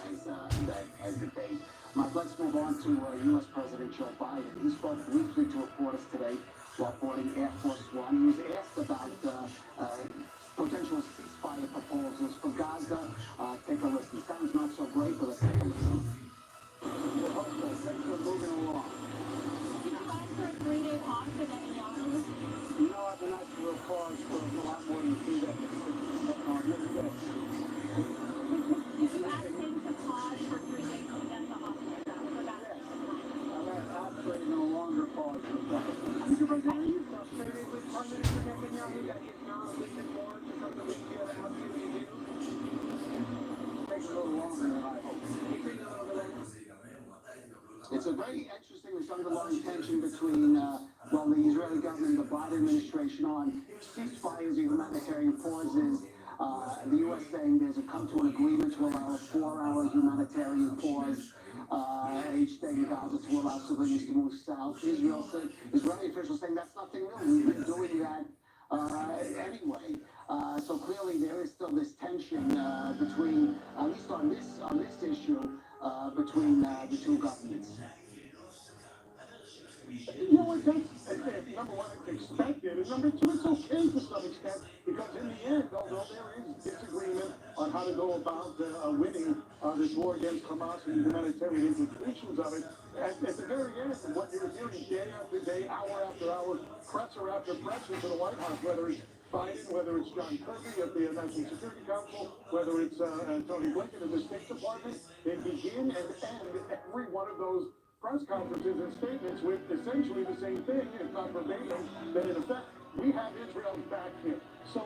as debate. Mike, let's move on to U.S. President Joe Biden. He spoke briefly to reporters today while boarding Air Force One. He was asked about will pause for a lot more than 3 days. Did you ask him to pause for 3 days to get the hospital for that? I'm absolutely no longer pause for that. Because are you frustrated with Prime Minister Netanyahu that he is not listening more to something that he had asked you to do? Takes a little longer than I hoped. It's a very interesting, this underlying tension between, the Israeli government and the Biden administration on ceasefires and humanitarian pauses. The U.S. saying there's a come to an agreement to allow a 4-hour humanitarian pause each day in Gaza to allow civilians to move south. Israeli officials saying that's nothing new. We've been doing that anyway. So clearly there is still this tension between, at least on this issue, between the two governments. You know what, that's, number one, it's expected, and number two, it's okay to some extent, because in the end, although there is disagreement on how to go about winning this war against Hamas and the humanitarian implications of it, at the very end, what you're hearing day after day, hour after hour, presser after presser to the White House, whether it's Biden, whether it's John Kirby at the National Security Council, whether it's Tony Blinken at the State Department, they begin and end every one of those press conferences and statements with essentially the same thing, if not verbatim, that in effect, we have Israel's back here. So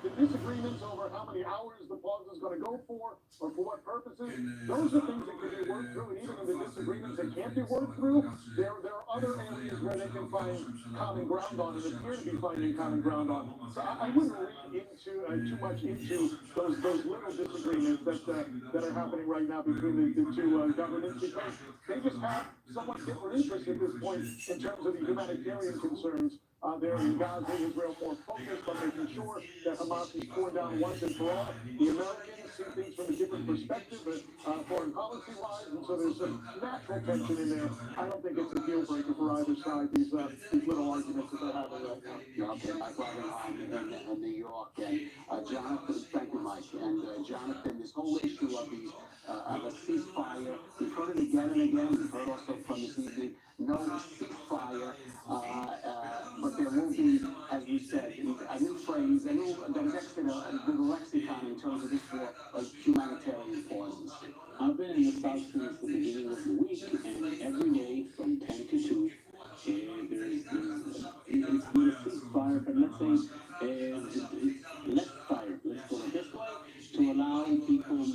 the disagreements over how many hours the pause is going to go for, or for what purposes, those are things that can be worked through, and even in the disagreements that can't be worked through, there are other areas where they can find common ground on, and appear to be finding common ground on. So I wouldn't read into too much into those little disagreements that are happening right now between the two governments, because they just have somewhat different interests at this point in terms of the humanitarian concerns there in Gaza. Israel more focused on making sure that Hamas is torn down once and for all. The Americans see things from a different perspective, foreign policy-wise, and so there's some natural tension in there. I don't think it's a deal breaker for either side, these little arguments that they're having right now. Okay, Mike Robinheim in New York, and Jonathan, thank you, Mike, and Jonathan, this whole issue of these of a ceasefire, we've heard it again and again. We've heard also from this evening, no ceasefire, but there will be, as we said, a new phrase, that has exited the lexicon in terms of this war of humanitarian pauses. I've been in the South since the beginning of the week, and every day from 10 to 2, it's been a ceasefire, but let's say it's less fire, let's put it this way, to allow people move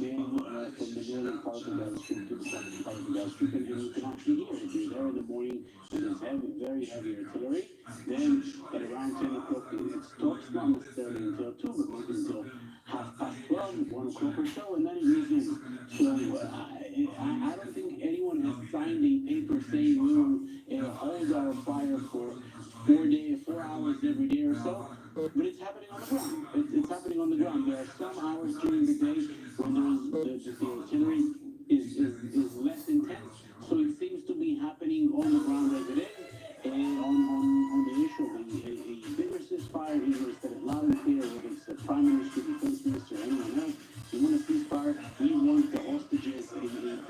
from the northern part of the Gaza Strip to the southern part of the Gaza Strip, and you can actually hear it. You're there in the morning, and there's very heavy artillery. Then at around 10 o'clock, it stops, not necessarily until 2, but maybe until 12:30, 1 o'clock or so, and then it resumes. So I don't think anyone has signed a paper saying we will hold our fire for 4 hours every day or so, but it's happening on the ground. It's happening on the ground. There are some hours during the day when the artillery is less intense, so it seems to be happening on the ground as it is. And on the issue of a bigger ceasefire, Israel said it loud and clear, whether it's the Prime Minister, Defense Minister, anyone else, we want a ceasefire. We want the hostages, a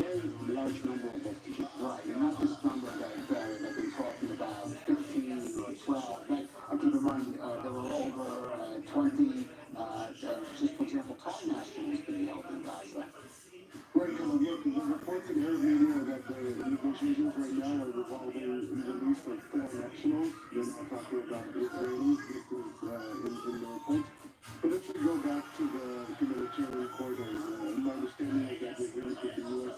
very large number of hostages. Right, and not this number that they've been talking about, 15 or 12. I keep in mind, there were over 20, just for example, Thai nationals being held in Gaza. Right, look, the reports in Arab media that the negotiations right now are involving the release of 4 nationals. They're not talking about Israelis. This is in the reports. But if we go back to the humanitarian corridors, my understanding is that the agreement with the U.S.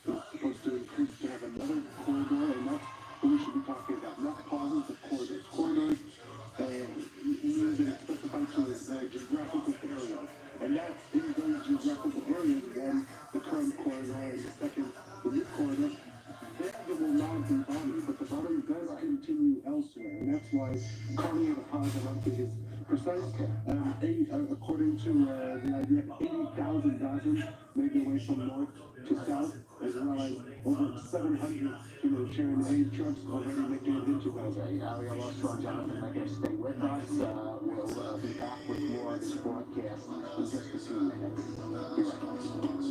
is supposed to increase to have another corridor, and that's what we should be talking about. Not pauses, but corridors. Corridors means that it's specified to the geographical area. And that's in those geographical areas, one, the current corridor, and the second, the new corridor, there will not be bombing, but the bombing does continue elsewhere, and that's why calling it a pause, I don't think is precise. According to the IDF, 80,000 Gazans made their way from north to south, as well as over 700 humanitarian aid trucks already making it into Gaza. Ariel Ostro and Jonathan Megan, stay with us. We'll be back with more of this broadcast in just a few minutes. Be right back.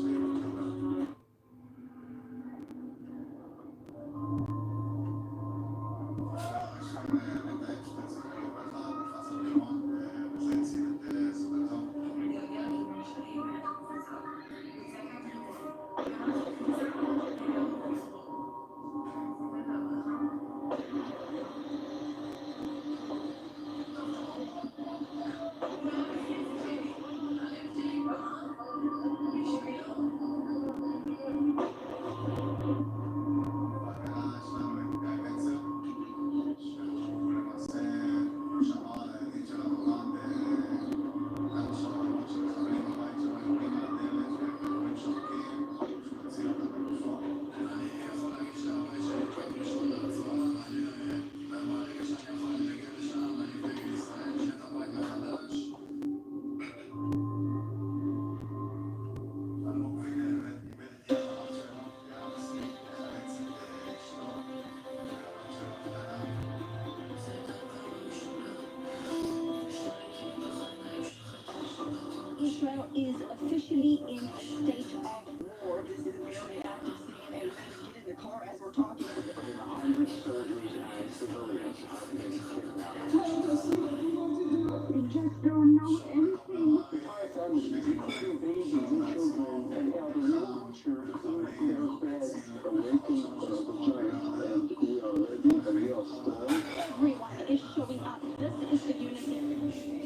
Israel is officially in a state of war. This is a very active city, and we get in the car as we're talking. 100 soldiers and civilians have been kidnapped. They just don't know anything. Entire families, including babies and children and elderly, were captured in their beds, awakened the giant, and we are ready and we are strong. Everyone is showing up. This is the unity.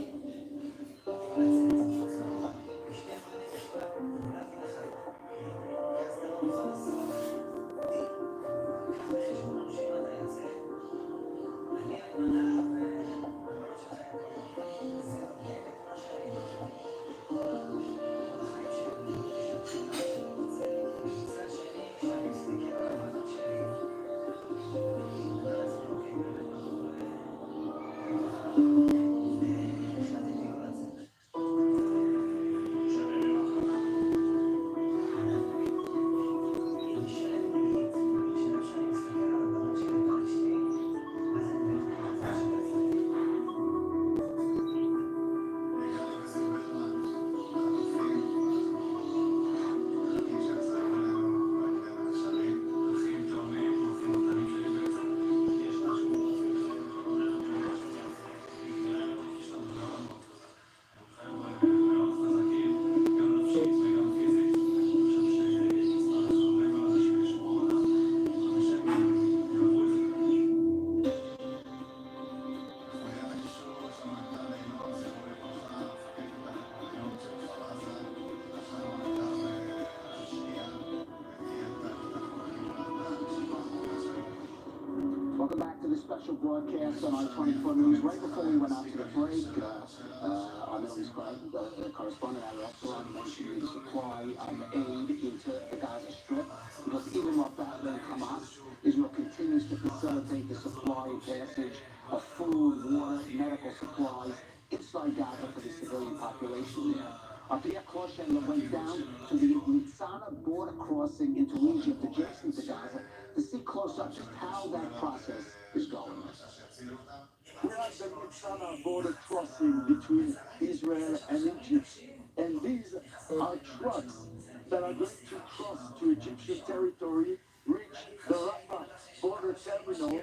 Welcome back to the special broadcast on I-24 News. Right before we went out to the break, our Middle East correspondent at restaurant mentioned the supply of aid into the Gaza Strip. Because even while battling Hamas, Israel continues to facilitate the supply and passage of food, water, medical supplies inside Gaza for the civilian population there. Pia Kloshenda went down to the Nitzana border crossing into Egypt adjacent to Gaza to see close up just how that process is going. We're at the Nitzana border crossing between Israel and Egypt, and these are trucks that are going to cross to Egyptian territory, reach the Rafah border terminal,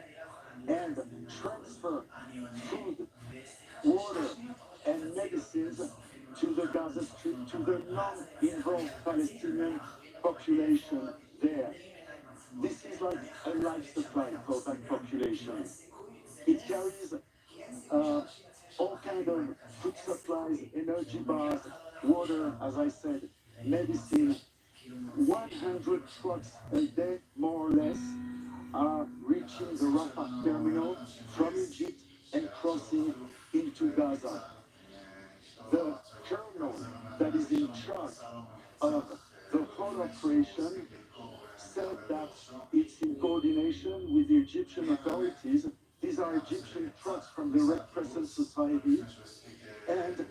and transfer food, water, and medicines to the Gaza Strip, to the non-involved Palestinian population there. This is like a life supply for that population. It carries all kind of food supplies, energy bars, water, as I said, medicine. 100 trucks a day, more or less, are reaching the Rafah terminal from Egypt and crossing into Gaza. The colonel that is in charge of the whole operation said that it's in coordination with the Egyptian authorities. These are Egyptian trucks from the Red Crescent Society and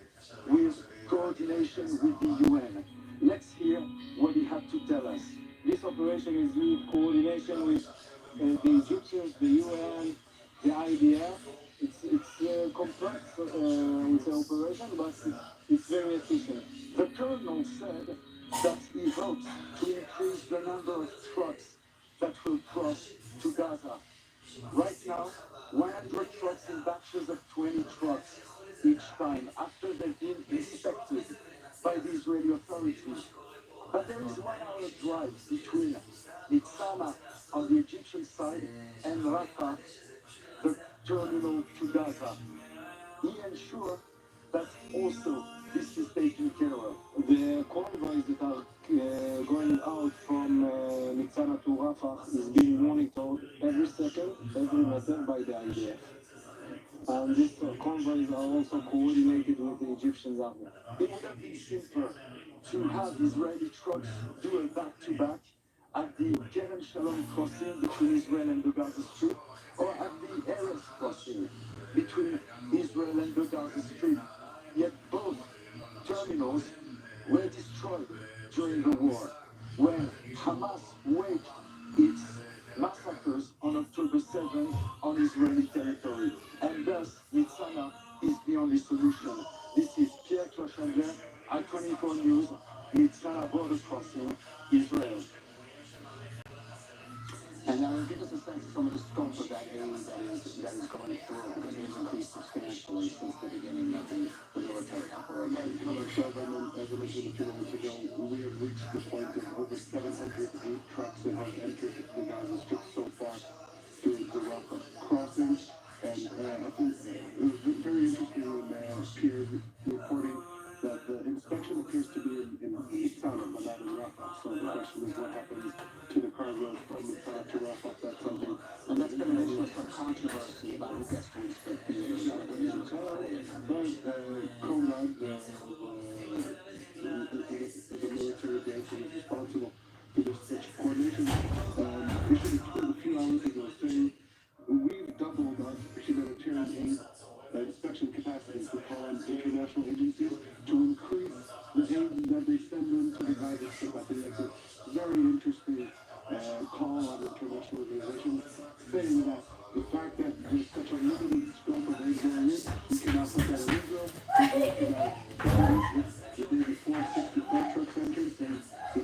with coordination with the UN. Let's hear what he had to tell us. This operation is with coordination with the Egyptians, the UN, the IDF. It's complex with the operation, but it's very efficient. The colonel said that he hopes to increase the number of trucks that will cross to Gaza. Right now, 100 trucks in batches of 20 trucks each time after they've been inspected by the Israeli authorities. But there is 1 hour drive between Nitzana on the Egyptian side and Rafah, the terminal to Gaza. He ensured that also this is taken care of. The convoys that are going out from Nitzana to Rafah is being monitored every second, every minute by the IDF. And these convoys are also coordinated with the Egyptian army. It would have been simpler to have Israeli trucks do a back-to-back at the Kerem Shalom crossing between Israel and the Gaza Strip, or at the Erez crossing between Israel and the Gaza Strip. Yet both terminals were destroyed during the war when Hamas waged its massacres on October 7 on Israeli territory. And thus, Nitzana is the only solution. This is Pierre Clochander, I-24 News, Yitzhak border crossing, Israel. And that will give us a sense of some of the scope of that aid that is going through, because it has increased substantially since the beginning of the military operation. As I mentioned a few minutes ago, we have reached the point of over 700 aid trucks that have entered the Gaza Strip so far through the Rafah crossing. And I think it was very interesting when Pierre reporting that the inspection appears to be in Nitzana, but not in Rafah. So the question is what happens to the cargo from Nitzana to Rafah. That's something. And that's been an issue of some controversy about who gets to inspect the Conrad, the military branch that is responsible for this such coordination, issued a few hours ago saying we've doubled our humanitarian aid inspection capacity to call on international agencies to increase the aid that they send into the Gaza Strip. I think that's a very interesting call on international organizations, saying that the fact that there's such a limited scope of aid going in, we cannot put that in Israel. The day before, 64 trucks entered, saying we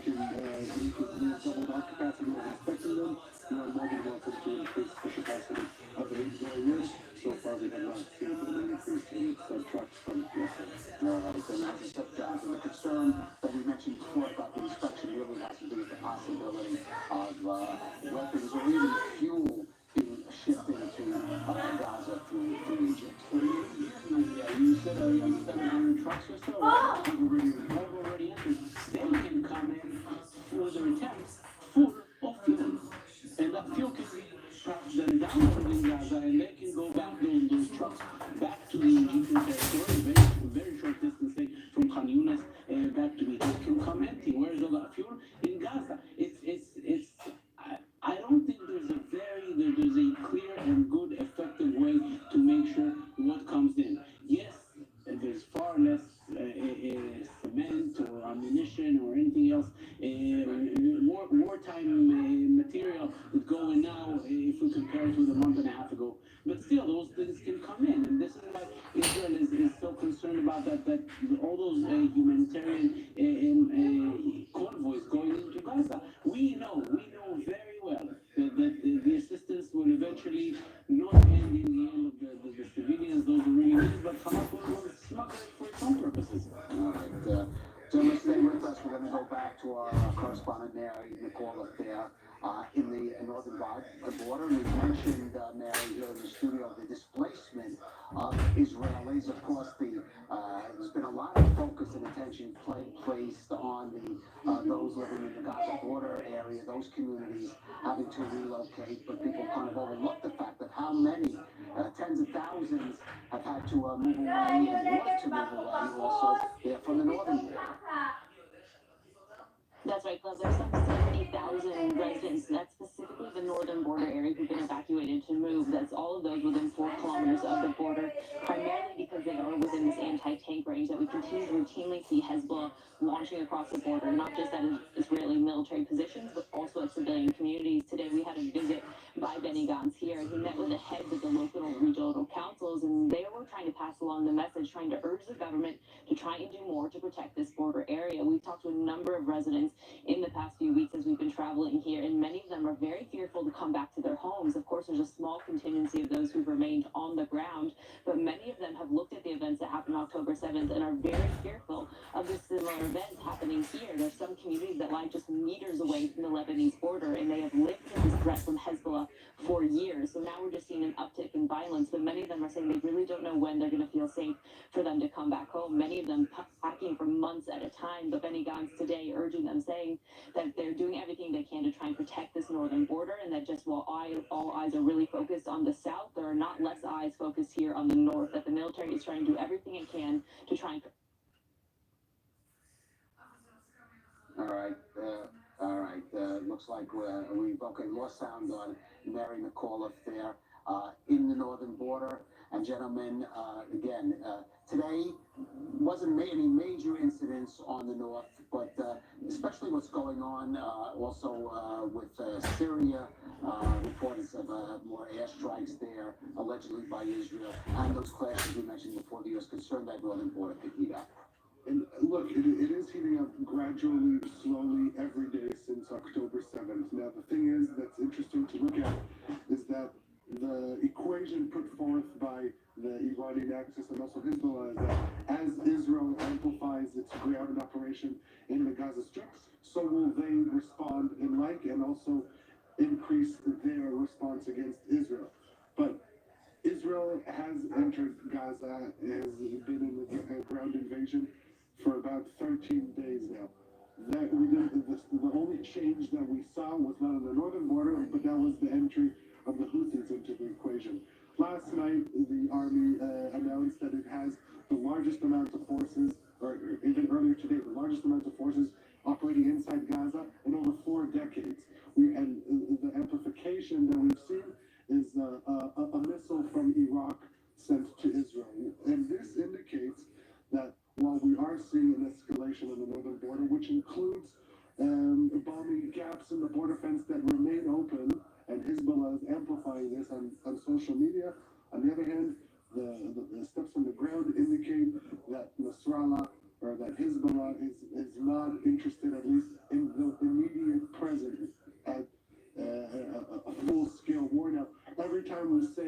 have doubled our capacity of inspecting them. We are more than welcome to increase the capacity of aid going in. So far, we have not seen an increase in trucks from Israel. And as I said, Jonathan, the concern that we mentioned before about the inspection really has to do with the possibility of weapons or even fuel being shipped into Gaza through Egypt. You said 700 trucks or so have already entered. They can come in for their tanks full of fuel. And that fuel can be perhaps then downloaded in Gaza, and they can go back, those trucks, back to the Egyptian territory, very short distance from Khan Yunis back to Egypt. It can come empty. Where's all that fuel? In Gaza. I don't think there's a clear and good, effective way to make sure what comes in. Yes, there's far less cement or ammunition or anything else, wartime material is going now if we compare it with a month and a half ago. But still, those things can come in, and this is why Israel is so concerned about that all those humanitarian convoys going into Gaza. We know very well that the assistance will eventually not end in the end of the civilians, those who really need it, but Hamas will smuggle it for its own purposes. All right. So let's stay with us. We're going to go back to our correspondent, Mary Nicola there in the northern border. We mentioned, Mary, here in the studio, the displacement of Israelis. Of course, there's been a lot of focus and attention placed on those living in the Gaza border area, those communities having to relocate, but people kind of overlook the fact that how many tens of thousands have had to move away and wanted to move away also from the northern border. That's right, Glenn. There's some 70,000 residents, that's specifically the northern border area, who've been evacuated to move. That's all of those within 4 kilometers of the border, primarily because they are within this anti-tank range that we continue to routinely see Hezbollah launching across the border, not just at Israeli military positions, but also at civilian communities. Today we had a visit by Benny Gantz here, and he met with the heads of the local and regional councils, and they were trying to pass along the message, trying to urge the government to try and do more to protect this border area. We've talked to a number of residents in the past few weeks as we've been traveling here, and many of them are very fearful to come back to their homes. Of course, there's a small contingency of those who've remained on the ground, but many of them have looked at the events that happened October 7th and are very fearful of the similar events happening here. There's some communities that lie just meters away from the Lebanese border, and they have lived with this threat from Hezbollah for years. So now we're just seeing an uptick in violence, but many of them are saying they really don't know when they're going to feel safe for them to come back home. Many of them packing for months at a time, but Benny Gantz today urging them, saying that they're doing everything they can to try and protect this northern border, and that just while all eyes are really focused on the south, there are not less eyes focused here on the north, that the military is trying to do everything it can to try and... All right. Looks like we've lost sound on Mary McAuliffe there in the northern border. And gentlemen, again, today, wasn't any major incidents on the north, but especially what's going on also with Syria, reports of more airstrikes there, allegedly by Israel, and those clashes we mentioned before, the U.S. concerned that northern border could heat up. And look, it is heating up gradually, slowly, every day since October 7th. Now, the thing is that's interesting to look at is that the equation put forth by the Iranian axis and also Hezbollah is that as Israel amplifies its ground operation in the Gaza Strip, so will they respond in like and also increase their response against Israel. But Israel has entered Gaza, has been in the ground invasion for about 13 days now. That we did, the only change that we saw was not on the northern border, but that was the entry of the Houthis into the equation. Last night, the army announced that it has the largest amount of forces, or even earlier today, the largest amount of forces operating inside Gaza in over 4 decades. And the amplification that we've seen is a missile from Iraq sent to Israel. And this indicates that while we are seeing an escalation on the northern border, which includes bombing gaps in the border fence that remain open, and Hezbollah is amplifying this on social media. On the other hand, the steps on the ground indicate that Nasrallah or that Hezbollah is not interested, at least in the immediate present, at a full-scale war. Now, every time we say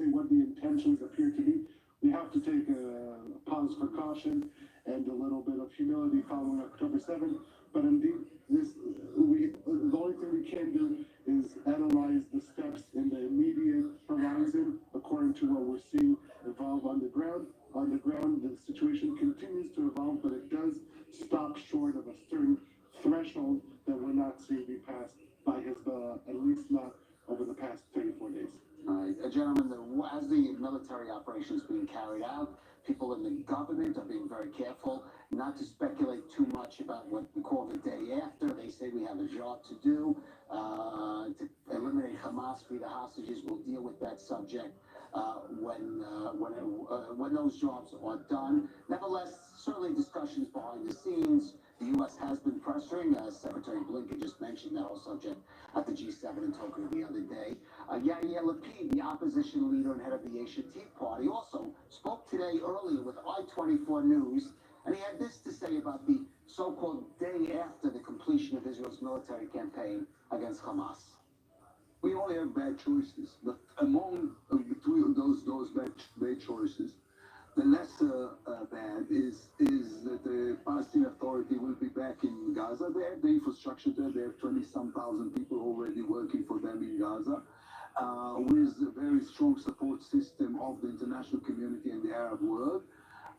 what the intentions appear to be, we have to take a pause for caution and a little bit of humility following October 7th. But indeed, the only thing we can do is analyze the steps in the immediate horizon according to what we're seeing evolve on the ground. On the ground, the situation continues to evolve, but it does stop short of a certain threshold that we're not seeing be passed by Hezbollah, at least not over the past 34 days. Gentlemen, as the military operation is being carried out, people in the government are being very careful not to speculate too much about what we call the day after. They say we have a job to do to eliminate Hamas, free the hostages. We'll deal with that subject when those jobs are done. Nevertheless, certainly discussions behind the scenes. The U.S. has been pressuring, Secretary Blinken just mentioned that whole subject at the G7 in Tokyo the other day. Yair Lapid, the opposition leader and head of the Asia Tea Party, also spoke today earlier with I-24 News, and he had this to say about the so-called day after the completion of Israel's military campaign against Hamas. We only have bad choices, but between those bad choices, the lesser bad is that the Palestinian Authority will be back in Gaza. They have the infrastructure there. They have 20-some thousand people already working for them in Gaza, with a very strong support system of the international community and the Arab world.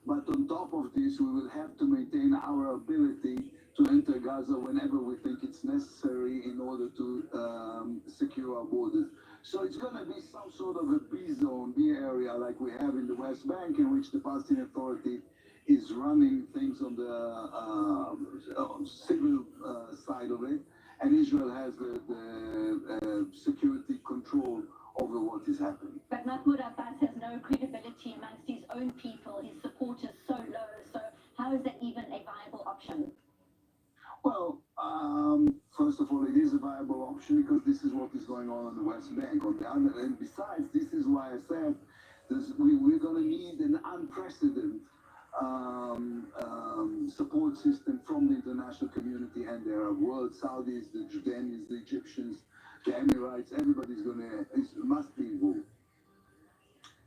But on top of this, we will have to maintain our ability to enter Gaza whenever we think it's necessary in order to secure our borders. So it's going to be some sort of a B-zone, B area like we have in the West Bank, in which the Palestinian Authority is running things on the civil side of it, and Israel has the security control over what is happening. But Mahmoud Abbas has no credibility amongst his own people, his supporters so low, so how is that even a viable option? Well, first of all, it is a viable option because this is what is going on the West Bank. On the other, and besides, this is why I said we're going to need an unprecedented support system from the international community and the Arab world, Saudis, the Jordanians, the Egyptians, the Emirates. Everybody's must be involved.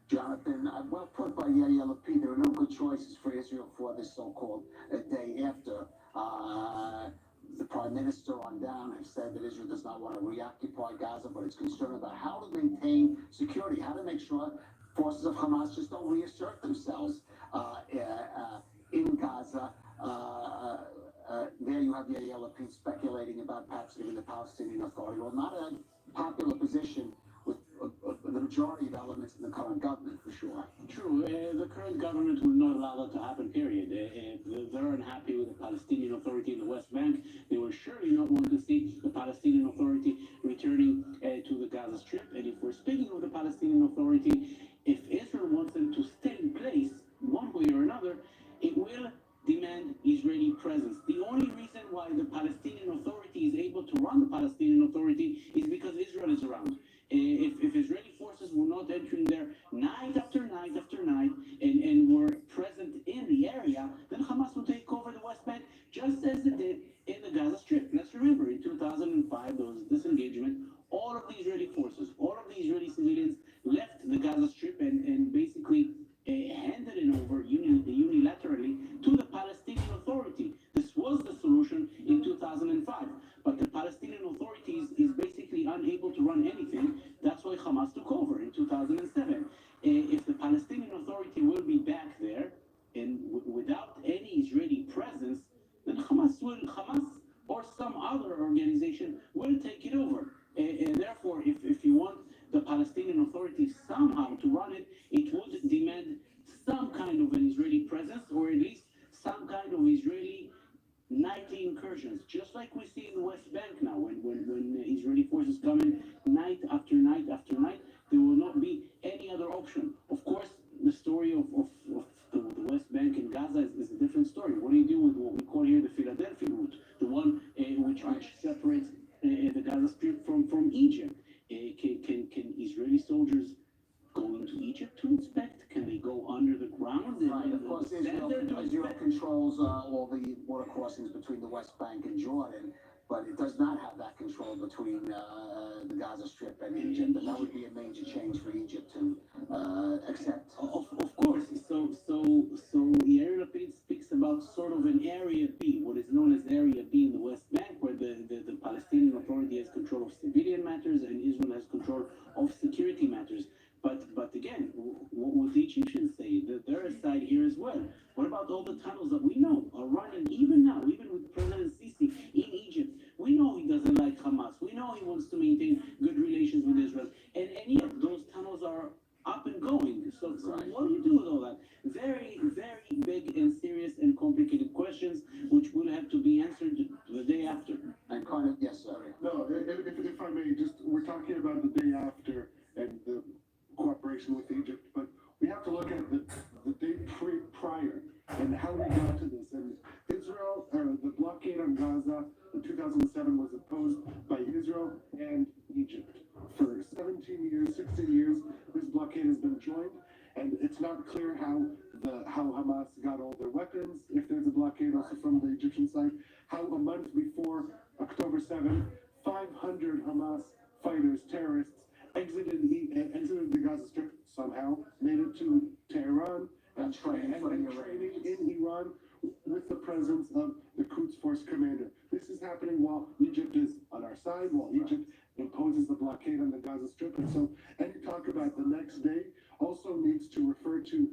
Jonathan, well put by Yair Lapid. There are no good choices for Israel for this so-called day after. The Prime Minister on down have said that Israel does not want to reoccupy Gaza, but it's concerned about how to maintain security, how to make sure forces of Hamas just don't reassert themselves in Gaza. There you have Yair Lapid speculating about perhaps giving the Palestinian Authority. Well, not a popular position with the majority of elements in the current government, for sure. True. The current government will not allow that to happen, period. They're unhappy with the Palestinian Authority in the West Bank. They will surely not want to see the Palestinian Authority returning to the Gaza Strip. And if we're speaking of the Palestinian Authority, if Israel wants them to stay in place, one way or another, it without any Israeli presence, then Hamas or some other organization will take it over. And therefore, if you want the Palestinian Authority somehow to run it, it would demand some kind of an Israeli presence, or at least some kind of Israeli nightly incursions, just like we see in the West Bank now, when Israeli forces come in night after night after night, there will not be any other option. Of course, the story of the West Bank and Gaza is a different story. What do you do with what we call here the Philadelphia route, the one which separates the Gaza Strip from Egypt? Can Israeli soldiers go into Egypt to inspect? Can they go under the ground? Right, of course, Israel controls all the water crossings between the West Bank and Jordan, but it does not have that control between the Gaza Strip and Egypt, and that would be a major change for Egypt to accept. Of course. So Yair Lapid speaks about sort of an Area B, what is known as Area B in the West Bank, where the Palestinian Authority has control of civilian matters and Israel has control of security matters. But again, what would the Egyptians say? They're a side here as well. What about all the tunnels that we know are running even now, even with President Sisi in Egypt? We know he doesn't like Hamas. We know he wants to maintain good relations with Israel. And yet those tunnels are up and going. So what do you do with all that? Very, very big and serious and complicated questions, which will have to be answered the day after. And kind of, yes, sir. No, if I may, just we're talking about the day after and the cooperation with Egypt, but we have to look at the day prior and how we got to this. And Israel, or the blockade on Gaza in 2007 was opposed by Israel and Egypt. For 17 years, 16 years, this blockade has been joined, and it's not clear how Hamas got all their weapons, if there's a blockade also from the Egyptian side, how a month before October 7th, 500 Hamas fighters, terrorists, exited the Gaza Strip somehow, made it to Tehran, and training in Iran with the presence of the Quds Force commander. This is happening while Egypt is on our side, while Egypt imposes the blockade on the Gaza Strip. And so any talk about the next day also needs to refer to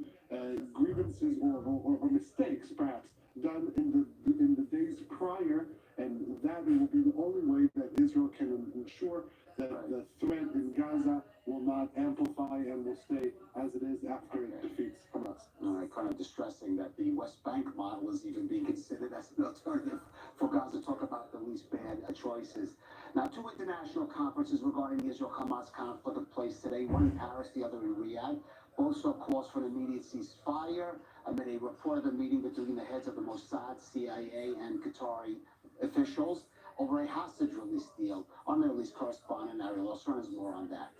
grievances or mistakes, perhaps, done in the days prior, and that will be the only way that Israel can ensure that the threat in Gaza will not amplify and will stay as it is after it defeats Hamas. Kind of distressing that the West Bank model is even being considered as an alternative for Gaza. Talk about the least bad choices. Now, two international conferences regarding the Israel-Hamas conflict took place today, one in Paris, the other in Riyadh. Also calls for an immediate ceasefire amid a report of a meeting between the heads of the Mossad, CIA, and Qatari officials over a hostage release deal. Our Middle East correspondent, Ariel Osran, has more on that.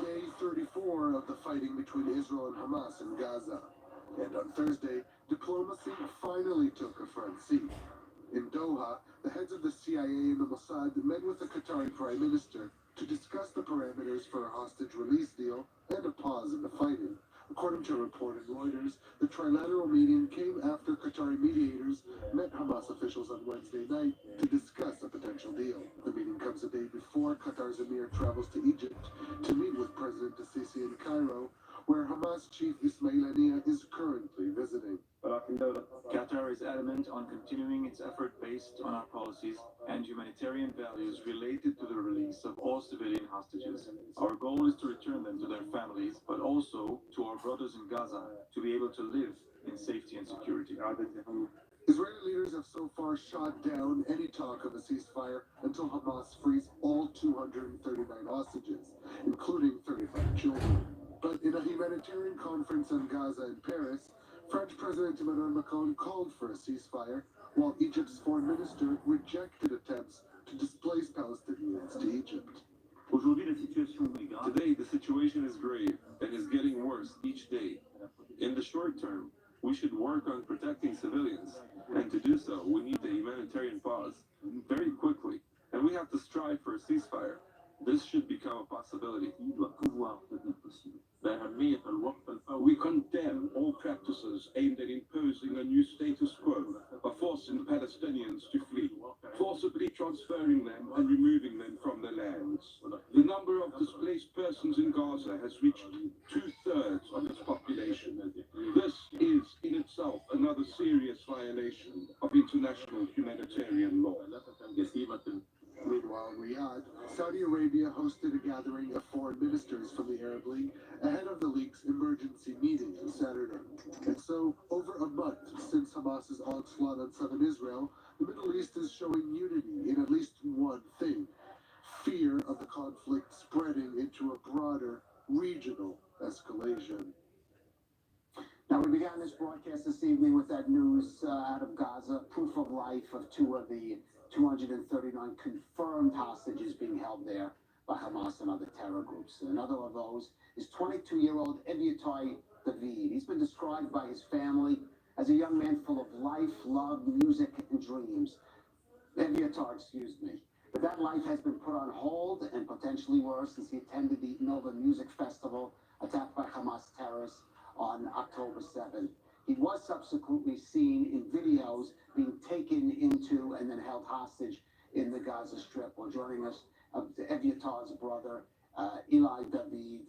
Day 34 of the fighting between Israel and Hamas in Gaza. And on Thursday, diplomacy finally took a front seat. In Doha, the heads of the CIA and the Mossad met with the Qatari Prime Minister to discuss the parameters for a hostage release deal and a pause in the fighting. According to a report in Reuters, the trilateral meeting came after Qatari mediators met Hamas officials on Wednesday night to discuss a potential deal. The meeting comes a day before Qatar's emir travels to Egypt to meet with President Sisi in Cairo, where Hamas chief Ismail Haniyeh is currently visiting. Qatar is adamant on continuing its effort based on our policies and humanitarian values related to the release of all civilian hostages. Our goal is to return them to their families, but also to our brothers in Gaza to be able to live in safety and security. Israeli leaders have so far shot down any talk of a ceasefire until Hamas frees all 239 hostages, including 35 children. But in a humanitarian conference on Gaza in Paris, French President Emmanuel Macron called for a ceasefire, while Egypt's foreign minister rejected attempts to displace Palestinians to Egypt. Today, the situation is grave and is getting worse each day. In the short term, we should work on protecting civilians, and to do so, we need a humanitarian pause very quickly, and we have to strive for a ceasefire. This should become a possibility. We condemn all practices aimed at imposing a new status quo of forcing Palestinians to flee, forcibly transferring them and removing them from their lands. The number of displaced persons in Gaza has reached 2/3 of its population. This violation of international humanitarian law. Meanwhile, Riyadh, Saudi Arabia hosted a gathering of foreign ministers from the Arab League ahead of the league's emergency meeting on Saturday. And so, over a month since Hamas's onslaught on southern Israel, the Middle East is showing unity in at least one thing: fear of the conflict spreading into a broader regional escalation. Now, we began this broadcast this evening with that news out of Gaza, proof of life of two of the 239 confirmed hostages being held there by Hamas and other terror groups. Another of those is 22-year-old Evyatai David. He's been described by his family as a young man full of life, love, music, and dreams. Evyatar, excuse me. But that life has been put on hold and potentially worse since he attended the Nova Music Festival attacked by Hamas terrorists on October 7th. He was subsequently seen in videos being taken into and then held hostage in the Gaza Strip. Well, joining us, Evyatar's brother, Eli David.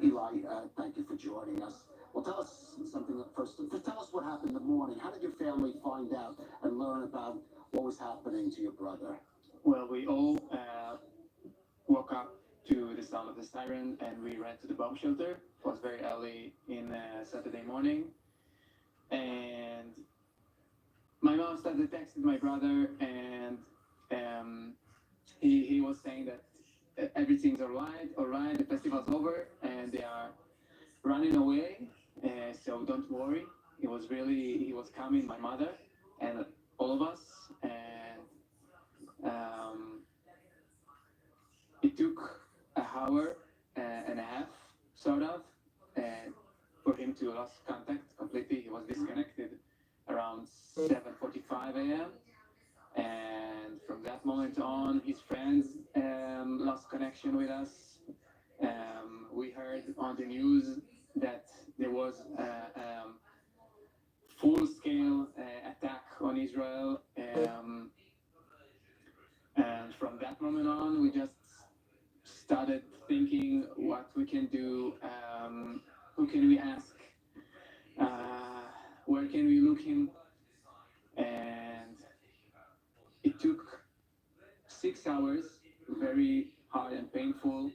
Eli, thank you for joining us. Well, tell us something first. Tell us what happened in the morning. How did your family find out and learn about what was happening to your brother? Well, we all woke up to the sound of the siren and we ran to the bomb shelter. It was very early in Saturday morning. And my mom started texting my brother, and he was saying that everything's all right, the festival's over, and they are running away, so don't worry. He was calming my mother and all of us, and it took an hour and a half, sort of, for him to lose contact completely. He was disconnected around 7:45 a.m. And from that moment on, his friends lost connection with us. We heard on the news that there was a full-scale attack on Israel. And from that moment on, we just started thinking what we can do, who can we ask, where can we look him, and it took 6 hours, very hard and painful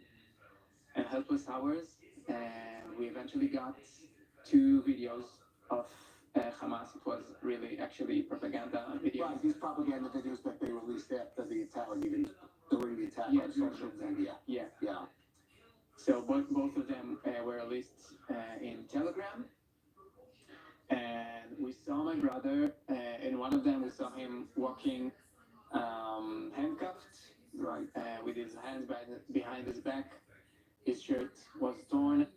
and helpless hours, and we eventually got 2 videos of Hamas. It was really actually propaganda videos. Right, these propaganda videos that they released after the attack, or even during the attack on social media. Yeah. Yeah. So both of them were released in Telegram, and we saw my brother. In one of them, we saw him walking handcuffed, right, with his hands behind his back. His shirt was torn,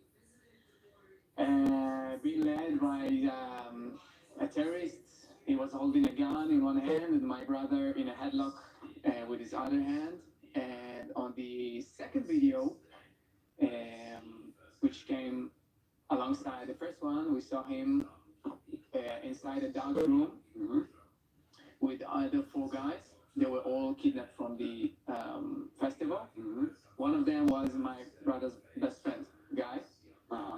being led by a terrorist. He was holding a gun in one hand, and my brother in a headlock with his other hand. And on the second video, which came alongside the first one, we saw him inside a dark room with other 4 guys. They were all kidnapped from the festival. One of them was my brother's best friend, guy.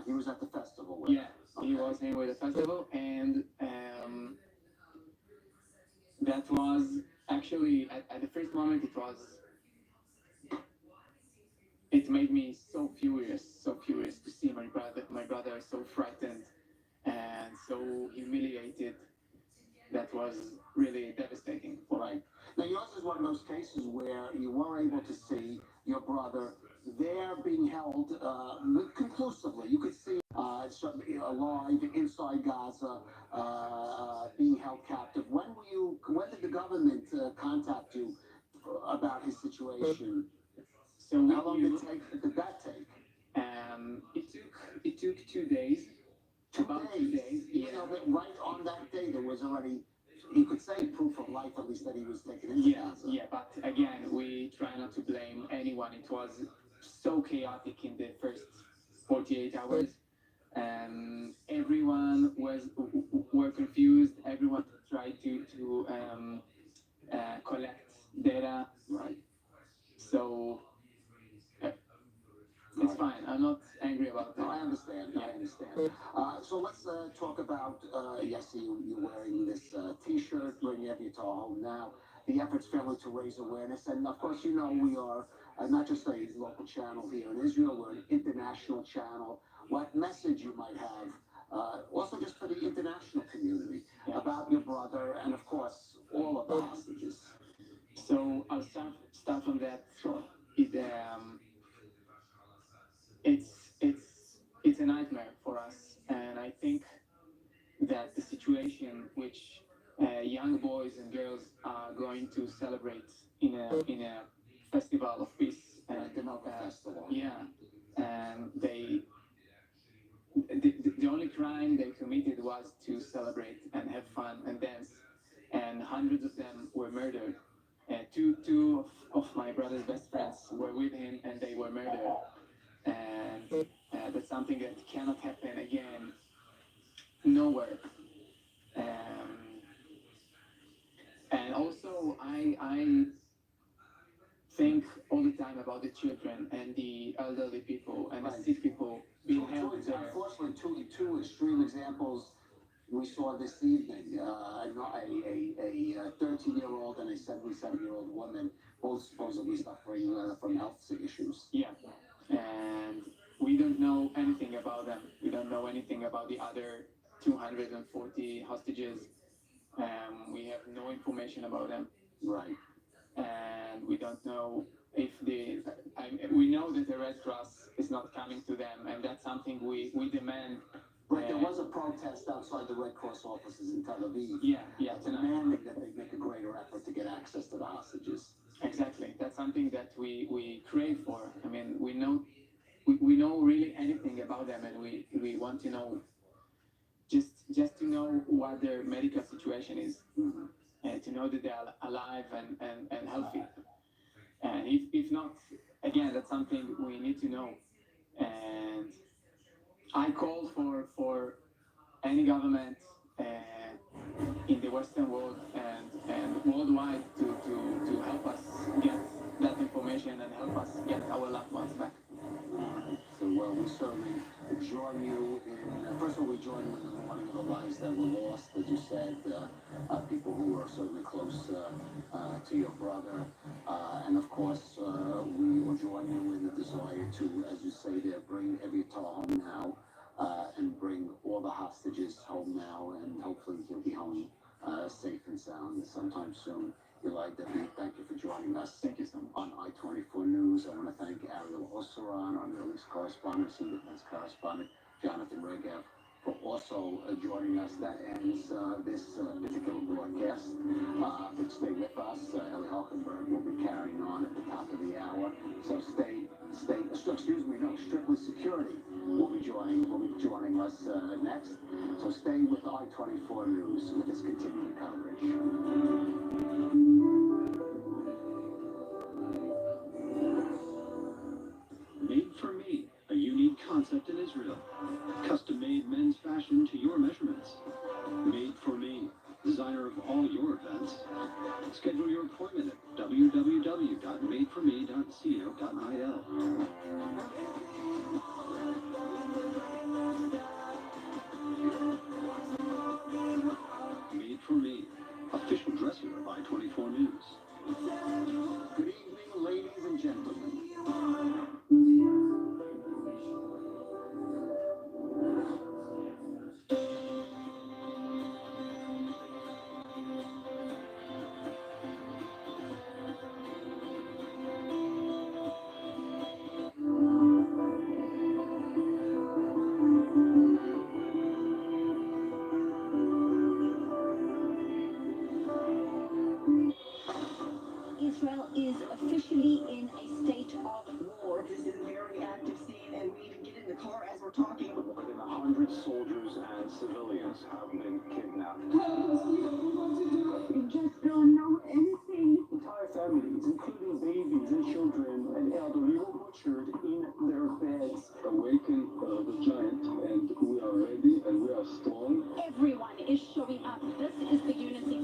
He was at the festival with Yeah, he was here with the festival, and that was actually, at the first moment, it made me so furious to see my brother so frightened and so humiliated. That was really devastating. Right. Now, yours is one of those cases where you were able to see your brother there being held conclusively. You could see alive inside Gaza, being held captive. When did the government contact you about his situation? So how long did that take? It took 2 days. 2 days. Yeah. So that right on that day, there was already, you could say, proof of life, at least, that he was taken into Gaza. Yeah, but again, we try not to blame anyone. It was so chaotic in the first 48 hours. Everyone were confused. Everyone tried to collect data. Right. So It's fine. I'm not angry about that. No, I understand. I understand. So let's talk about, yes, you wearing this T-shirt, Bring Evie to Home Now. The efforts fairly to raise awareness, and of course, you know, we are not just a local channel here in Israel, we're an international channel. What message you might have, also just for the international community, about your brother, and of course, all of the hostages? So I'll start from that. Sure. It's a nightmare for us, and I think that the situation which young boys and girls are going to celebrate in a festival of peace, Festival. yeah, and the only crime they committed was to celebrate and have fun and dance, and hundreds of them were murdered. Two of my brother's best friends were with him, and they were murdered. And that's something that cannot happen again nowhere. And also, I think all the time about the children and the elderly people and the sick people being helped there. Unfortunately, two extreme examples we saw this evening. A 13-year-old and a 77-year-old woman, both supposedly suffering from health issues. Yeah, and we don't know anything about them. We don't know anything about the other 240 hostages. We have no information about them. Right. And we don't know if we know that the Red Cross is not coming to them, and that's something we demand. Right, there was a protest outside the Red Cross offices in Tel Aviv. Yeah, demanding that they make a greater effort to get access to the hostages. Exactly, that's something that we crave for. I mean, we know really anything about them, and we want to know just to know what their medical situation is, and to know that they are alive and healthy. And if not, again, that's something we need to know. And I call for any government in the Western world and worldwide to help us get that information and help us get our loved ones back. So, well, we certainly join you in, first of all, we join you in the mourning of the lives that were lost, as you said, people who are certainly close to your brother. And of course, we will join you in the desire to, as you say there, bring Evie to home now, and bring all the hostages home now, and hopefully he'll be home safe and sound sometime soon. Eli David, thank you for joining us. Thank you so much. On I-24 News, I want to thank Ariel Osseron, our Middle East correspondent, senior defense correspondent, Jonathan Regev, for also joining us. That ends this particular broadcast. But stay with us. Ellie Hulkenberg will be carrying on at the top of the hour. So Strictly Security will be joining us next. So stay with I-24 News with this continuing coverage. Made for me, a unique concept in Israel. Custom-made men's fashion to your measurements. Made for me, designer of all your events. Schedule your appointment at www.madeforme.co.il. Made for me, official dresser of I-24 News. Good evening, ladies and gentlemen. Israel is officially in a state of war. This is a very active scene, and we even get in the car as we're talking. More than 100 soldiers and civilians have been kidnapped. We just don't know anything. Entire families, including babies and children and elderly, were butchered in their beds. Awaken the giant, and we are ready and we are strong. Everyone is showing up. This is the unity.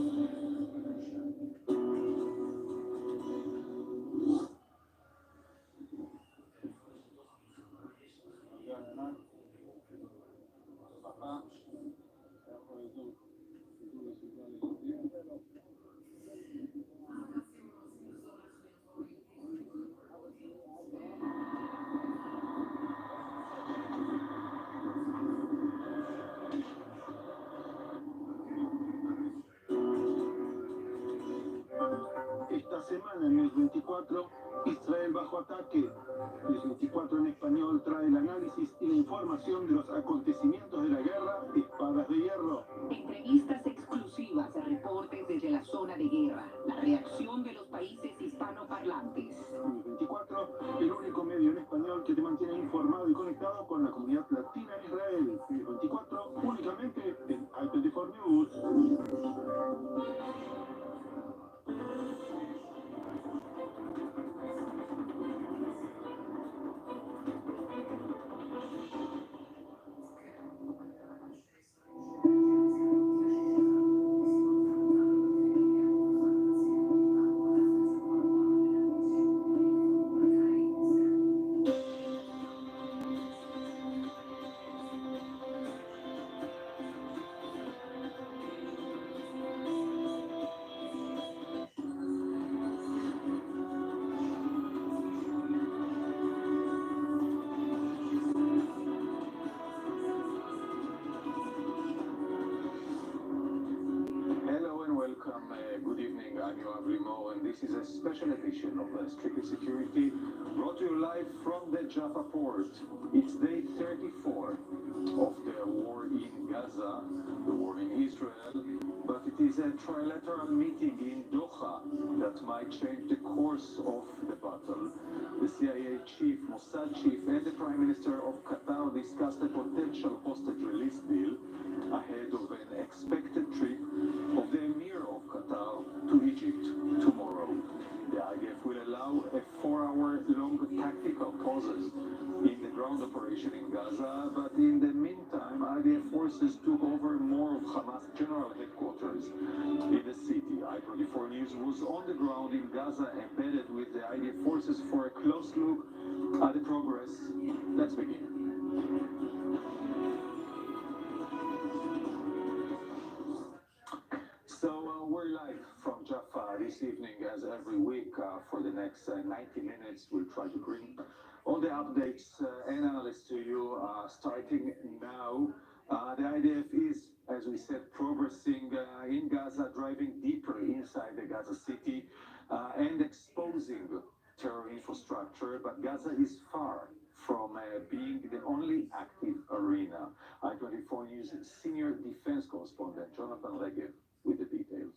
semana en News 24, Israel bajo ataque. News 24 en español trae el análisis y la información de los acontecimientos de la guerra Espadas de Hierro. Entrevistas exclusivas, reportes desde la zona de guerra, la reacción de los países hispanoparlantes. News 24, el único medio en español que te mantiene informado y conectado con la comunidad latina en Israel. News 24, únicamente en I24 News. Hello and welcome. Good evening. I'm Yoav Limo, and this is a special edition of Strictly Security, brought to you live from the Jaffa port. It's day 34 of the war in Gaza, the war in Israel, but it is a trilateral meeting in Doha that might change the course of the battle. The CIA chief, Mossad chief, and the Prime Minister of Qatar discussed a potential hostage release deal ahead of an expected trip of the Emir of Qatar to Egypt tomorrow. The IDF will allow a 4-hour-long tactical pauses in the ground operation in Gaza, but in the meantime, IDF forces took over more of Hamas general headquarters in the city. I24 News was on the ground in Gaza, embedded with the IDF forces for a close look at the progress. Let's begin. So we're live from Jaffa this evening, as every week. For the next 90 minutes, we'll try to bring all the updates and analysis to you, starting now. The IDF is, as we said, progressing in Gaza, driving deeper inside the Gaza city and exposing terror infrastructure. But Gaza is far from being the only active arena. I24 News senior defense correspondent Jonathan Regev with the details.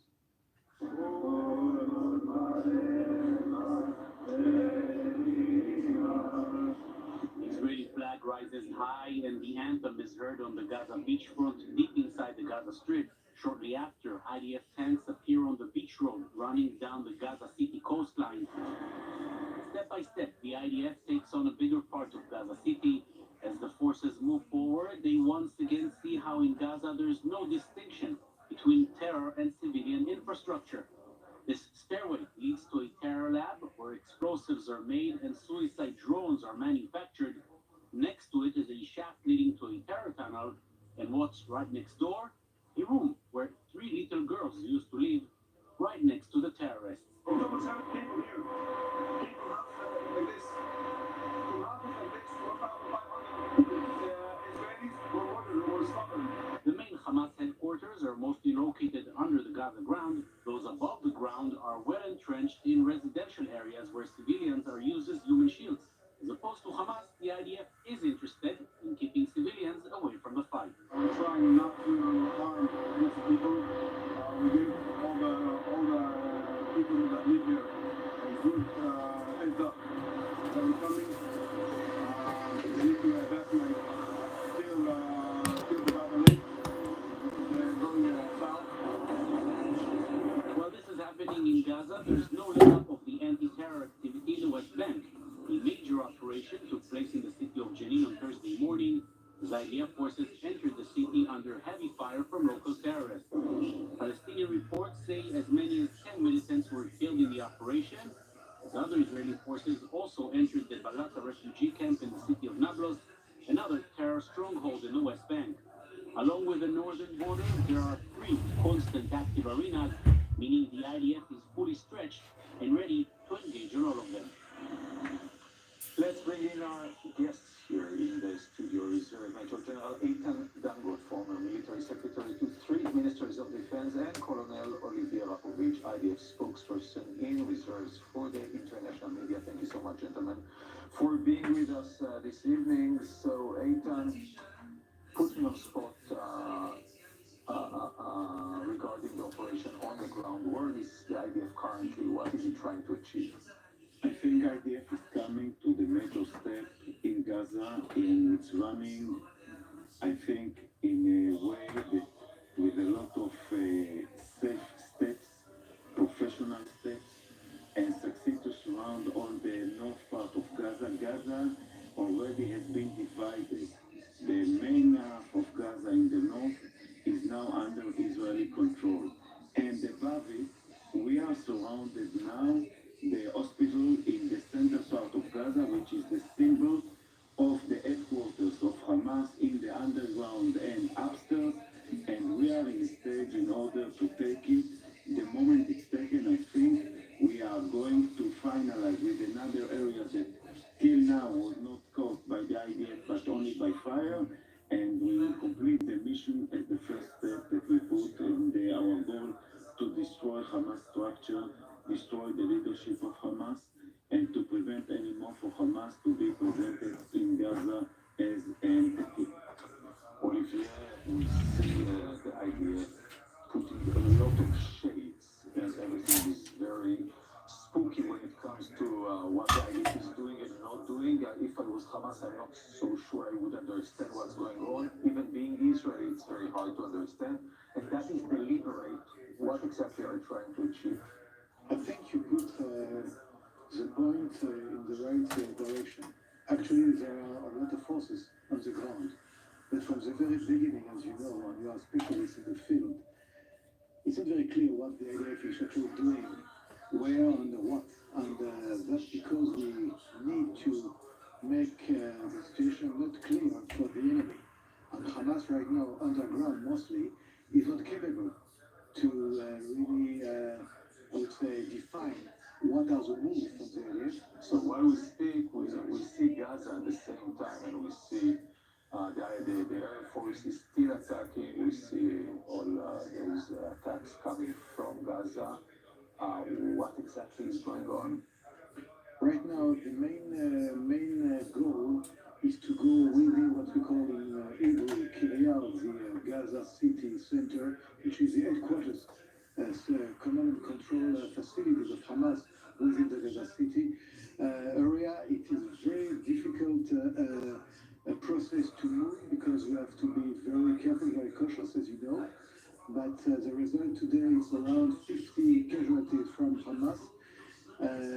Israeli flag rises high and the anthem is heard on the Gaza beachfront deep inside the Gaza Strip. Shortly after, IDF tanks appear on the beach road running down the Gaza City coastline. Step by step, the IDF takes on a bigger part of Gaza City. As the forces move forward, they once again see how in Gaza there's no distinction between terror and civilian infrastructure. This stairway leads to a terror lab where explosives are made and suicide drones are manufactured. Next to it is a shaft leading to a terror tunnel, and what's right next door? A room where 3 little girls used to live, right next to the terrorists. The main Hamas headquarters are mostly located under the Gaza ground. Those above the ground are well entrenched in residential areas where civilians are used as human shields. As opposed to Hamas, the IDF is interested in keeping civilians away from the fight. We're trying not to harm innocent people. We give all the people that live here a good heads up that we're coming. They need to evacuate till the Gaza Lake. They're going south. While this is happening in Gaza, there's no let-up of the anti-terror activity in the West Bank. A major operation took place in the city of Jenin on Thursday morning. IDF forces entered the city under heavy fire from local terrorists. Palestinian reports say as many as 10 militants were killed in the operation, as other Israeli forces also entered the Balata refugee camp in the city of Nablus, another terror stronghold in the West Bank. Along with the northern border, there are 3 constant active arenas, meaning the IDF is fully stretched and ready to engage on all of them. Let's bring in our guests here in the studio. Reserve Major General Eitan Dangot, former military secretary to 3 ministers of defense, and Colonel Olivier Rapovich, IDF spokesperson in reserve. the international media. Thank you so much, gentlemen, for being with us this evening. So, Eitan, put me on spot regarding the operation on the ground. Where is the IDF currently? What is it trying to achieve? I think IDF is coming to the major step in Gaza, and it's running, I think, in a way that with a lot of safe steps, professional steps, and succeed to surround all the north part of Gaza. Gaza already has been divided. The main half of Gaza in the north is now under Israeli control. And above it, we are surrounded now, the hospital in the center part of Gaza, which is the symbol of the headquarters of Hamas in the underground and upstairs. And we are in a stage in order to take it. The moment it's taken, I think we are going to finalize with another area that till now was not caused by the IDF but only by fire, and we will complete the mission as the first step that we put in our goal to destroy Hamas structure, destroy the leadership of Hamas, and to prevent any more for Hamas to be presented in Gaza as an entity. Olivier, we see the IDF putting a lot of shades, and everything is very spooky when it comes to what the IDF is doing and not doing. If I was Hamas, I'm not so sure I would understand what's going on. Even being Israel, it's very hard to understand. And that is deliberate. What exactly are you trying to achieve? I think you put the point in the right direction. Actually, there are a lot of forces on the ground. But from the very beginning, as you know, when you are specialists in the field, it's not very clear what the IDF is actually doing, where and what. And that's because we need to make the situation not clear for the enemy. And Hamas right now, underground mostly, is not capable to really, I would say, define what are the moves from the IDF. So while we speak, we see Gaza at the same time, and we see the Air Force is still attacking. We see all those attacks coming from Gaza. What exactly is going on? Right now, the main goal is to go within what we call in Hebrew Kiryat, the Gaza city center, which is the headquarters, command and control facilities of Hamas within the Gaza city area. It is a very difficult process to move because we have to be very careful, very cautious, as you know. But the result today is around 50 casualties from Hamas.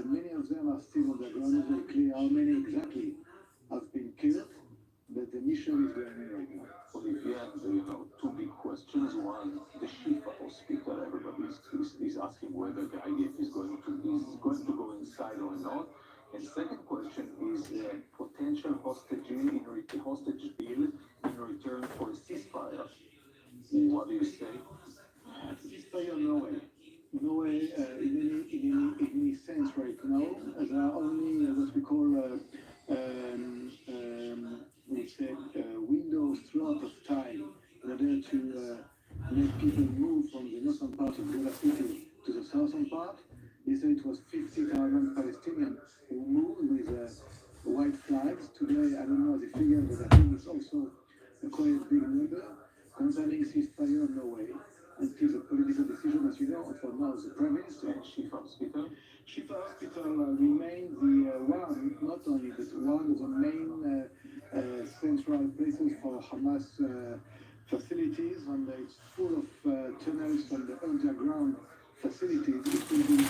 Many of them are still on the ground. It's very clear how many exactly have been killed, but the mission is going on right now. Olivier, two big questions. One, the Shifa hospital. Everybody is asking whether the IDF is going to go inside or not. And second question is potential hostage deal in return for a ceasefire. What do you say? Ceasefire, no way. No way in any sense right now. There are only what we call windows throughout of time in order to make people move from the northern part of Gaza City to the southern part. They said it was 50,000 Palestinians who moved with white flags. Today, I don't know the figure, but I think it's also a quite big number. Concerning ceasefire, no way. It is a political decision, as you know, for now the Prime Minister. And Shifa Hospital? Shifa Hospital remains the one, not only, but one of the main central places for Hamas facilities, and it's full of tunnels and underground facilities. It will be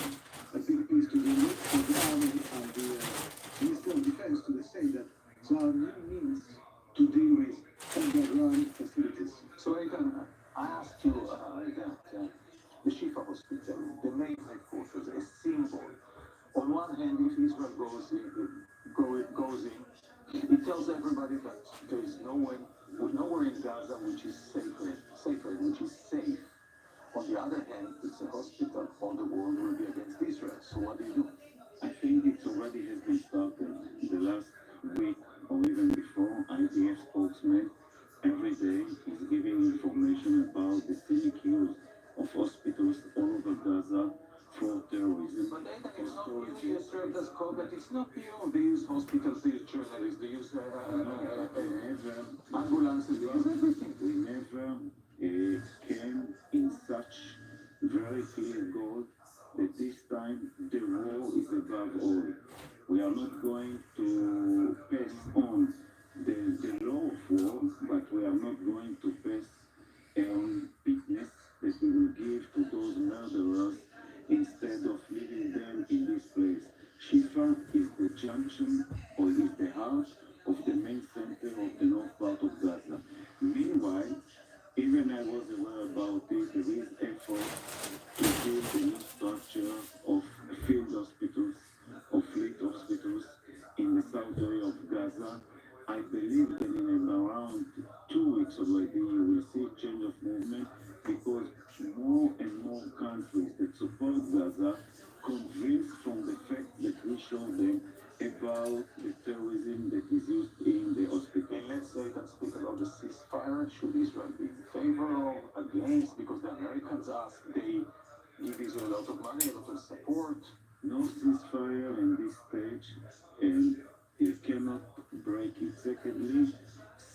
a big piece to the list for the army and the Minister of Defense to say that there are new means to deal with underground facilities. So, Eitan, I asked you that the Shifa Hospital, the main headquarters, a symbol. On one hand, if Israel goes in, it tells everybody that there is nowhere in Gaza which is safer, which is safe. On the other hand, it's a hospital. All the world will be against Israel. So what do you do? I think it already has been started. The last week or even before, IDF spokesman every day is giving information about the cynic use of hospitals all over Gaza for terrorism. But Nathan, it's not new, you served as combat. It's not new. They use hospitals, they use journalists, they use ambulances, they use everything. We never came in such very clear goal that this time the war is above all. We are not going to pass on the law of war, but we are not going to pass on fitness that we will give to those murderers instead of leaving them in this place. Shifa is the junction or is the heart of the main center of the north part of Gaza. Meanwhile, even I was aware about it, there is effort to build a new structure of field hospitals, of fleet hospitals in the south area of Gaza. I believe that in around 2 weeks already you will see change of movement because more and more countries that support Gaza convinced from the fact that we show them about the terrorism that is used in the hospital. And let's say that speaking of the ceasefire, should Israel be in favor or against? Because the Americans ask, they give Israel a lot of money, a lot of support. No ceasefire in this stage, and you cannot break it. Secondly,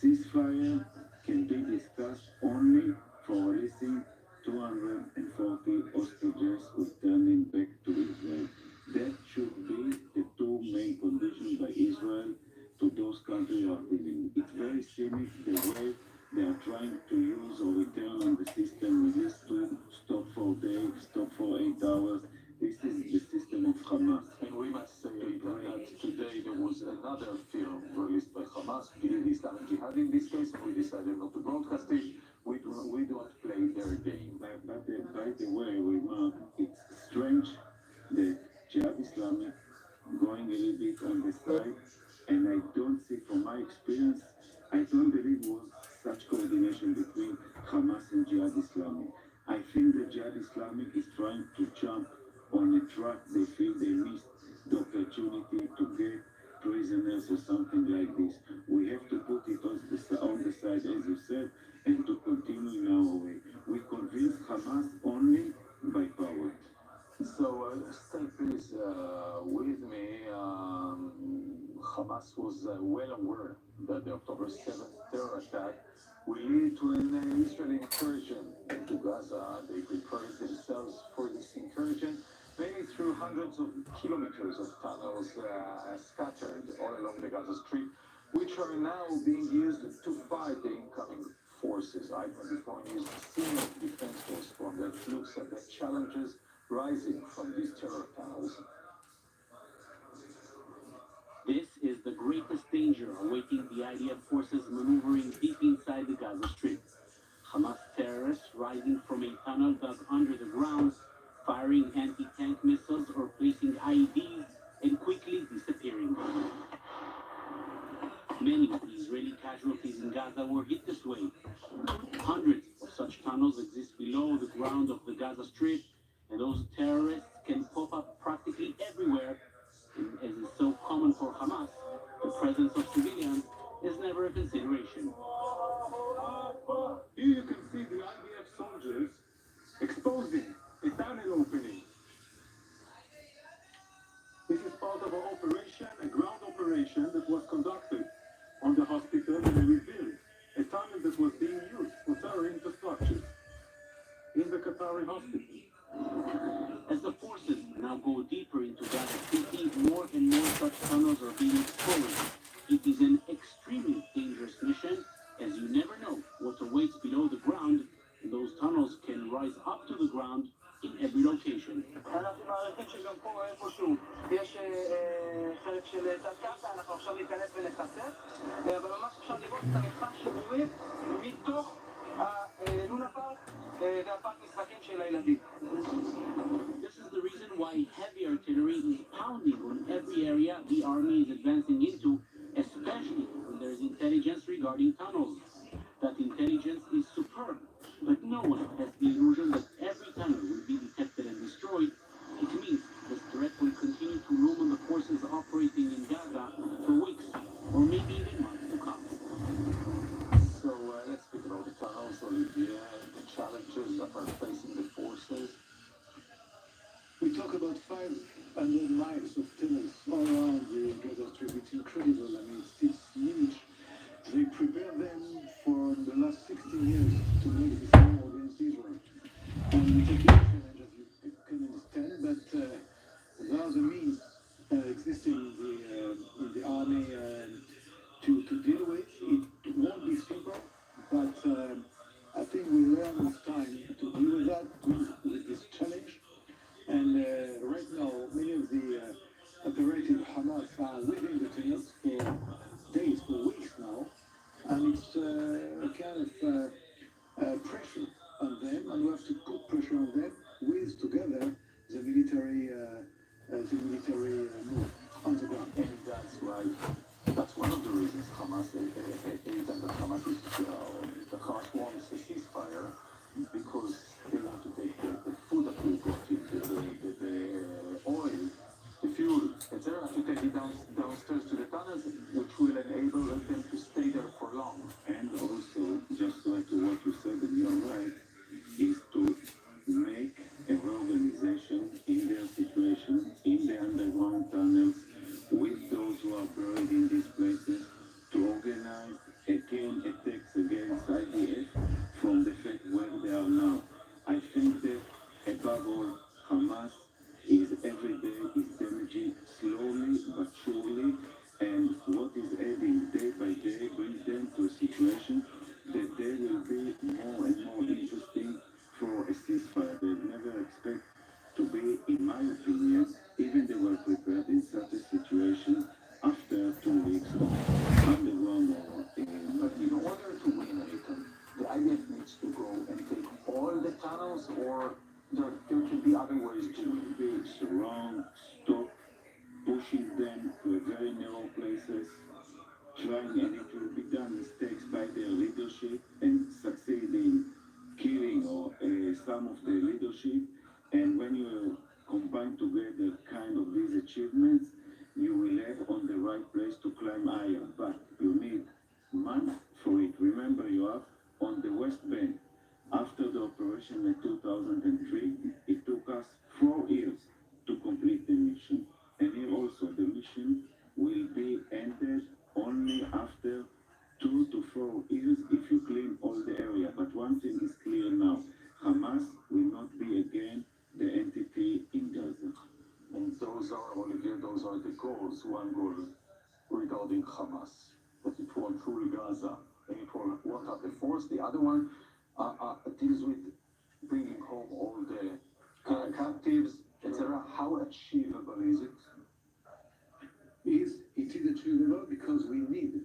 ceasefire can be discussed only for releasing 240 hostages returning back to Israel. That should be the two main conditions by Israel to those countries who are dealing. It's very cynic the way they are trying to use or return on the system. Release to stop for days, stop for 8 hours. This is the system of Hamas. And we must say that today there was another film released by Hamas, the Islamic Jihad in this case, and we decided not to broadcast it. We don't play their game. By the way, remark, it's strange that Jihad Islamic going a little bit on the side, and I don't see, from my experience, I don't believe was such coordination between Hamas and Jihad Islamic. I think that Jihad Islamic is trying to jump on a track they feel they missed the opportunity to get prisoners or something like this. We have to put it on the side, as you said, and to continue in our way. We convince Hamas only by power. So, stay please with me. Hamas was well aware that the October 7th terror attack will lead to an Israeli incursion into Gaza. They prepared themselves for this incursion, maybe through hundreds of kilometers of tunnels scattered all along the Gaza Strip, which are now being used to fight the incoming forces. I-24 News senior defense force from that looks at the challenges rising from these terror tunnels. This is the greatest danger awaiting the IDF forces maneuvering deep inside the Gaza Strip. Hamas terrorists rising from a tunnel dug under the ground, firing anti-tank missiles or placing IEDs and quickly disappearing. Many of the Israeli casualties in Gaza were hit this way. Hundreds of such tunnels exist below the ground of the Gaza Strip, and those terrorists can pop up practically everywhere. And as is so common for Hamas, the presence of civilians is never a consideration. Here you can see the IDF soldiers exposing a tunnel opening. This is part of our operation, a ground operation that was conducted on the hospital, and we revealed a tunnel that was being used for terror infrastructure in the Qatari hospital. As the forces now go deeper into Gaza City, more and more such tunnels are being exposed. It is an extremely dangerous mission, as you never know what awaits below the ground, and those tunnels can rise up to the ground in every location. אנחנו מעריכים שגם פה איפשהו יש חלק של תת-קרקע, אנחנו עכשיו ניכנס ונחשף, אבל ממש אפשר לראות את המרחק שידורים מתוך לונה פארק והפארק משחקים של הילדים. This is the reason why heavy artillery is pounding on every area the army is advancing into, especially when there is intelligence regarding tunnels. That intelligence is superb, but no one has the illusion that every tunnel will be detected and destroyed. It means this threat will continue to loom on the forces operating in Gaza for weeks, or maybe even months to come. So let's speak about the tunnels, Olivier, the challenges that are facing the forces. We talk 100 miles of tunnels all around the Gaza Strip. It's incredible. I mean, it's huge. They prepare them for the last 60 years to make this war against Israel. And it's a big challenge, as you can understand, but there are the means existing in the army to deal with. It won't be simple, but I think we learn with time to deal with that, with this challenge. And right now, many of the operative Hamas are within the tunnels for days, for weeks now, and it's a kind of pressure on them, and we have to put pressure on them with together the military move on the ground. And that's one of the reasons Hamas is and the Hamas is the Hamas wants a ceasefire because they want to take the food that we brought in, the oil, the fuel, etc., to take it downstairs to the tunnels, which will enable them to stay there for long. And also, just like to what you said, and you're right, is to make a reorganization in their situation, in the underground tunnels, with those who are buried in these places, to organize again attacks against IDF from the fact where they are now. I think that above all, Hamas is every day is damaging slowly but surely, and what is adding day by day brings them to a situation that they will be more and more interesting for a ceasefire. They never expect to be, in my opinion, even they were prepared in such a situation after 2 weeks of underground war. But in order to win it, the IDF needs to go and take all the tunnels, or there can be other ways to win. Be surround, stop, pushing them to very narrow places, trying, and it will be done mistakes by their leadership and succeed in killing or some of the leadership. And when you combine together kind of these achievements, you will have on the right place to climb higher. But you need months for it. Remember, you are on the West Bank. After the operation in 2003, it took us 4 years to complete the mission. And here also, the mission will be ended only after 2 to 4 years if you clean all the area. But one thing is clear now, Hamas will not be again the entity in Gaza. And those are, Olivier, those are the goals. One goal regarding Hamas, that it won't rule Gaza and it will won't have the force. The other one deals with bringing home all the captives, etc. How achievable is it? It is achievable because we need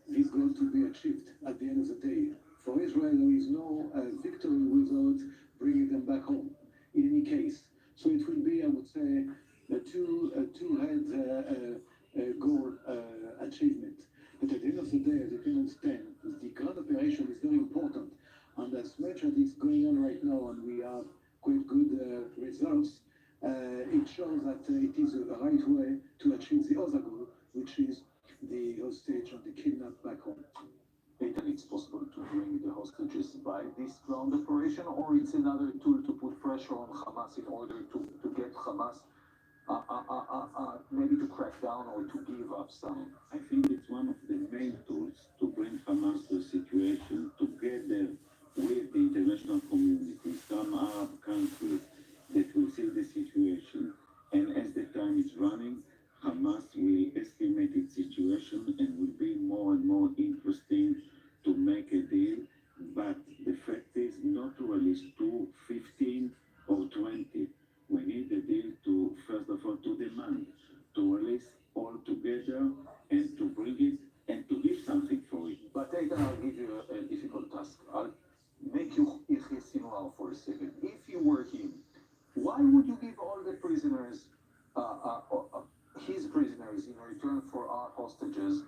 this goal to be achieved at the end of the day. For Israel, there is no victory without bringing them back home, in any case. So it will be, I would say, a two-head goal achievement. But at the end of the day, as you can understand, the ground operation is very important. And as much as it's going on right now, and we have quite good results, it shows that it is the right way to achieve the other goal, which is the hostage and the kidnap back home. Ethan, it's possible to bring the hostages by this ground operation, or it's another tool to put pressure on Hamas in order to get Hamas maybe to crack down or to give up some. I think it's one of the main tools to bring Hamas to a situation together with the international community, some Arab countries that will see the situation. And as the time is running, Hamas will estimate its situation and will be more and more interesting to make a deal. But the fact is not to release 2, 15 or 20. We need a deal to, first of all, to demand, to release all together and to bring it and to give something for it. But Ethan, I'll give you a difficult task. I'll make you Yahya Sinwar for a second. If you were him, why would you give all the prisoners, his prisoners, in return for our hostages?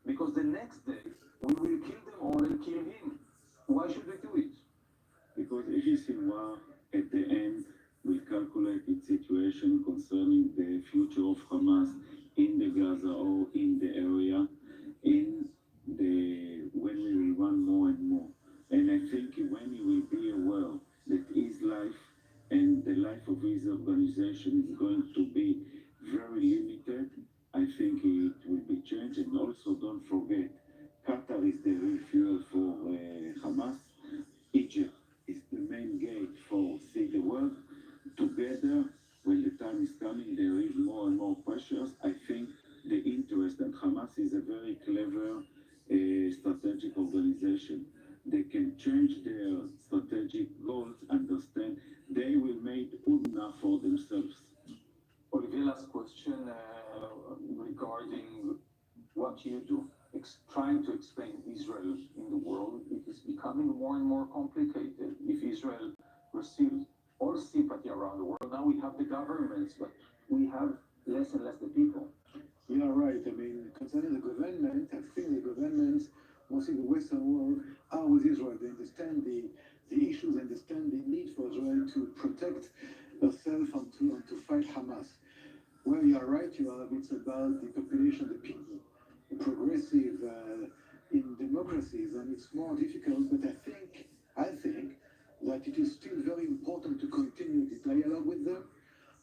Because the next day, we will kill them all and kill him. Why should we do it? Because Yahya Sinwar, at the end, will calculate its situation concerning the future of Hamas in the Gaza or in the area, when we will run more and more. And I think when he will be aware that his life and the life of his organization is going to be now we have the governments, but we have less and less the people. Yeah, right. I mean, concerning the government, I think the governments, mostly the Western world, are with Israel. They understand the issues, understand the need for Israel to protect herself and to fight Hamas. Well, you are right. You are. It's about the population, the people, the progressive in democracies, and it's more difficult. But I think that it is still very important to continue the dialogue with them.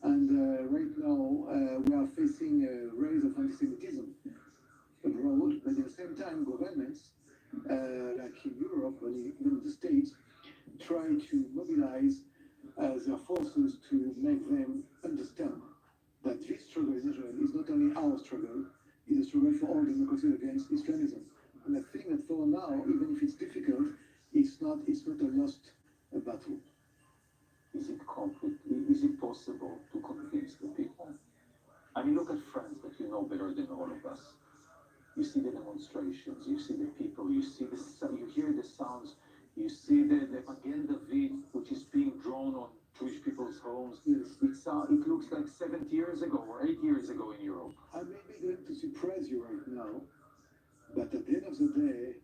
And right now, we are facing a rise of anti-Semitism abroad, but at the same time, governments, like in Europe and even the States, try to mobilize their forces to make them understand that this struggle in Israel is not only our struggle, it's a struggle for all democracies against Islamism. And I think that for now, even if it's difficult, it's not a lost battle. Is it possible to convince the people? I mean, look at France that you know better than all of us. You see the demonstrations, you see the people, you hear the sounds, you see the Magen David, which is being drawn on Jewish people's homes. It looks like 70 years ago or 8 years ago in Europe. I may be going to surprise you right now, but at the end of the day,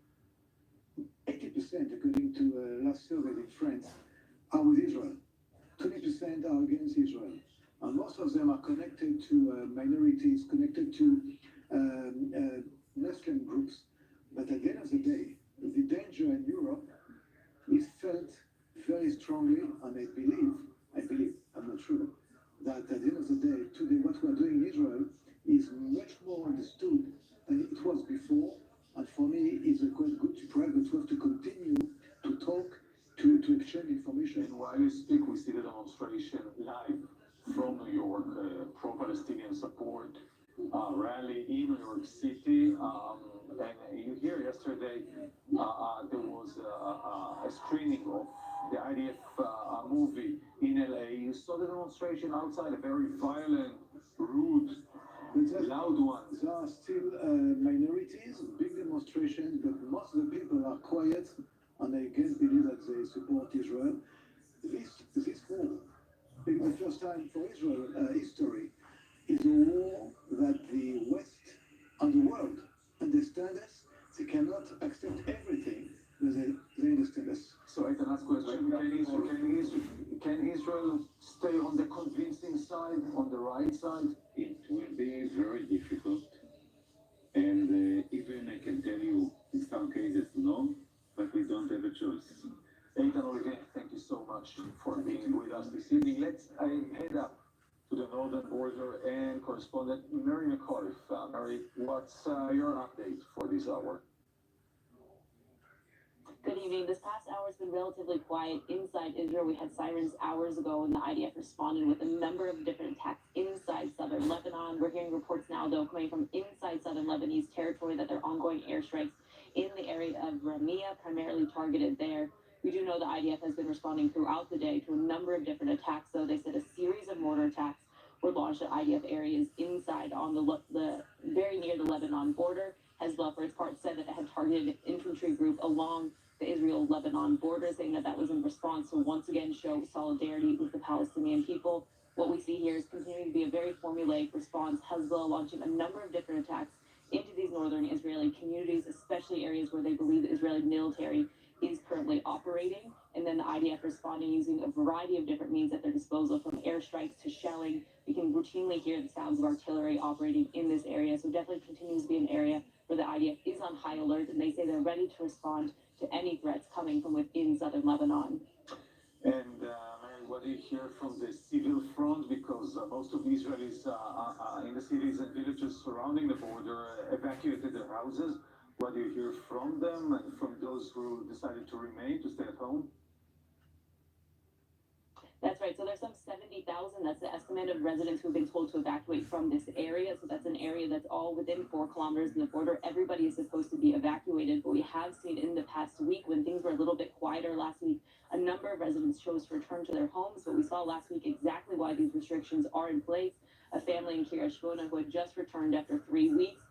80%, according to last survey in France, are with Israel. 20% are against Israel. And most of them are connected to minorities, connected to Muslim groups. But at the end of the day, the danger in Europe is felt very strongly, and I believe, I'm not sure, that at the end of the day, today, what we are doing in Israel is much more understood than it was before. And for me, it's a quite good surprise, but we have to continue to talk, to exchange information. And while you speak, we see the demonstration live from New York, pro-Palestinian support rally in New York City. And you hear yesterday there was a screening of the IDF movie in LA. You saw the demonstration outside, a very violent, rude, loud one. There are still minorities, big demonstrations, but most of the people are quiet, and I again believe that they support Israel. This war, being the first time for Israel history, is a war that the West and the world understand us. They cannot accept everything, but they understand us. So I can ask a question. Can Israel stay on the convincing side, on the right side? It will be very difficult. And even I can tell you, in some cases, no, but we don't have a choice. Eitan Olivier, thank you so much for being with us this evening. Let's head up to the northern border and correspondent Mary McAuliffe. Mary, what's your update for this hour? Good evening. This past hour has been relatively quiet inside Israel. We had sirens hours ago, and the IDF responded with a number of different attacks inside southern Lebanon. We're hearing reports now, though, coming from inside southern Lebanese territory that there are ongoing airstrikes in the area of Ramia, primarily targeted there. We do know the IDF has been responding throughout the day to a number of different attacks, though. They said a series of mortar attacks were launched at IDF areas inside on the very near the Lebanon border. Hezbollah, for its part, said that it had targeted an infantry group along the Israel-Lebanon border, saying that that was in response to once again show solidarity with the Palestinian people. What we see here is continuing to be a very formulaic response. Hezbollah launching a number of different attacks into these northern Israeli communities, especially areas where they believe the Israeli military is currently operating, and then the IDF responding using a variety of different means at their disposal, from airstrikes to shelling. We can routinely hear the sounds of artillery operating in this area, so definitely continues to be an area where the IDF is on high alert, and they say they're ready to respond to any threats coming from within southern Lebanon. And Mary, what do you hear from the civil front? Because most of the Israelis in the cities and villages surrounding the border evacuated their houses. What do you hear from them and from those who decided to remain, to stay at home? That's right. So there's some 70,000. That's the estimate of residents who've been told to evacuate from this area. So that's an area that's all within 4 kilometers of the border. Everybody is supposed to be evacuated. But we have seen in the past week, when things were a little bit quieter last week, a number of residents chose to return to their homes. But we saw last week exactly why these restrictions are in place. A family in Kiryat Shmona who had just returned after 3 weeks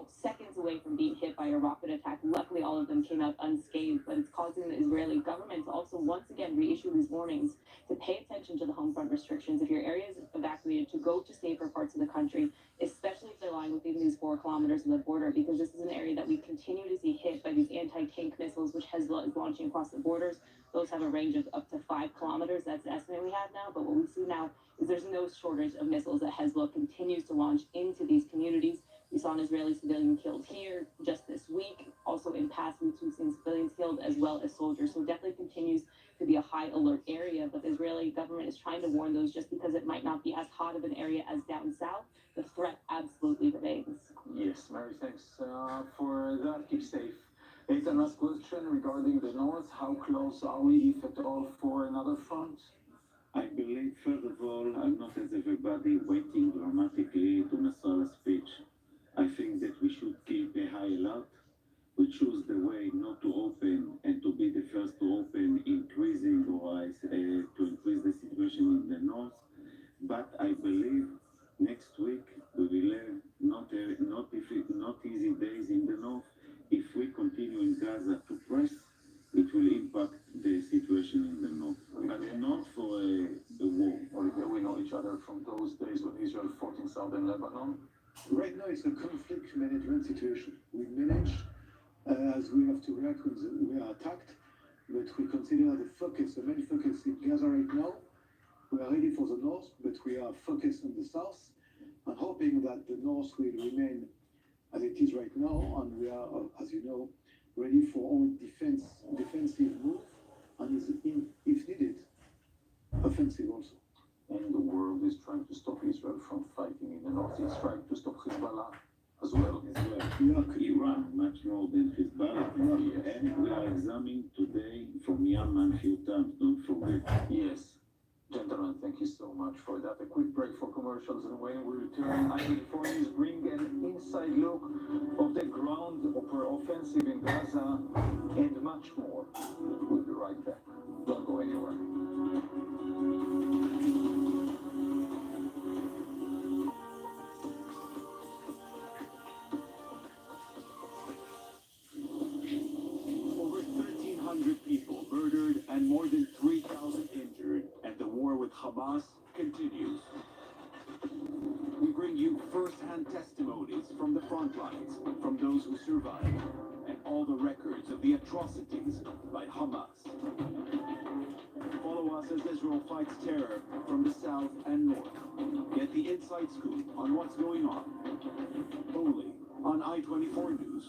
seconds away from being hit by a rocket attack. Luckily, all of them came out unscathed, but it's causing the Israeli government to also once again reissue these warnings to pay attention to the home front restrictions. If your area is evacuated, to go to safer parts of the country, especially if they're lying within these 4 kilometers of the border, because this is an area that we continue to see hit by these anti-tank missiles, which Hezbollah is launching across the borders. Those have a range of up to 5 kilometers. That's the estimate we have now. But what we see now is there's no shortage of missiles that Hezbollah continues to launch into these communities. We saw an Israeli civilian killed here just this week. Also in past weeks, we've seen civilians killed as well as soldiers. So it definitely continues to be a high alert area. But the Israeli government is trying to warn those just because it might not be as hot of an area as down south. The threat absolutely remains. Yes, Mary, thanks for that. Keep safe. Ethan, last question regarding the north. How close are we, if at all, for another front? I believe, first of all, I'm not as everybody waiting dramatically to Nasrallah's speech. I think that we should keep a high alert. We choose the way not to open and to be the first to open, increasing or to increase the situation in the north. But I believe next week we will have not easy days in the north. If we continue in Gaza to press, it will impact the situation in the north. But not for a war. Olivier, we know each other from those days when Israel fought in southern Lebanon. Right now it's a conflict management situation. We manage as we have to react when we are attacked, but we consider the main focus in Gaza right now. We are ready for the north, but we are focused on the south and hoping that the north will remain as it is right now, and we are, as you know, ready for all defensive move, and if needed, offensive also. And the world is trying to stop Israel from fighting in the north. It's trying to stop Hezbollah as well. Iran, much more than Hezbollah. And we are examining today from Yemen a few times, don't forget. Yes. Gentlemen, thank you so much for that. A quick break for commercials, and when we return, I-24 News bring an inside look of the ground offensive in Gaza and much more. We'll be right back. Don't go anywhere. Over 1,300 people murdered and more than 3,000 injured, and the war with Hamas continues. We bring you first-hand testimonies from the front lines, from those who survived, and all the records of the atrocities by Hamas. Follow us as Israel fights terror from the south and north. Get the inside scoop on what's going on. Only on I-24 News.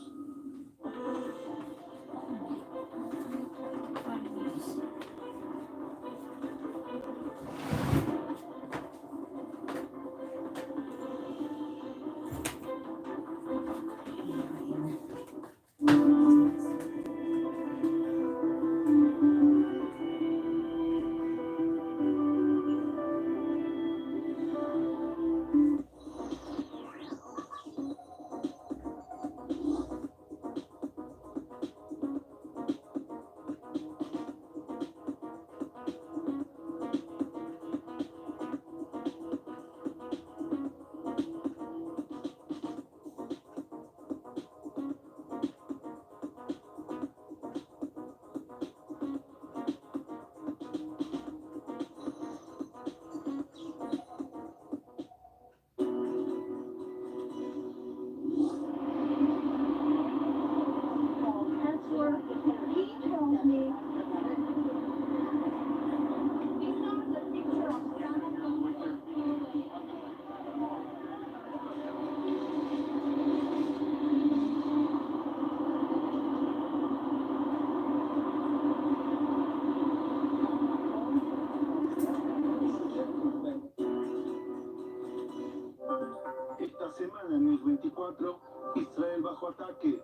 Esta semana en News 24, Israel bajo ataque.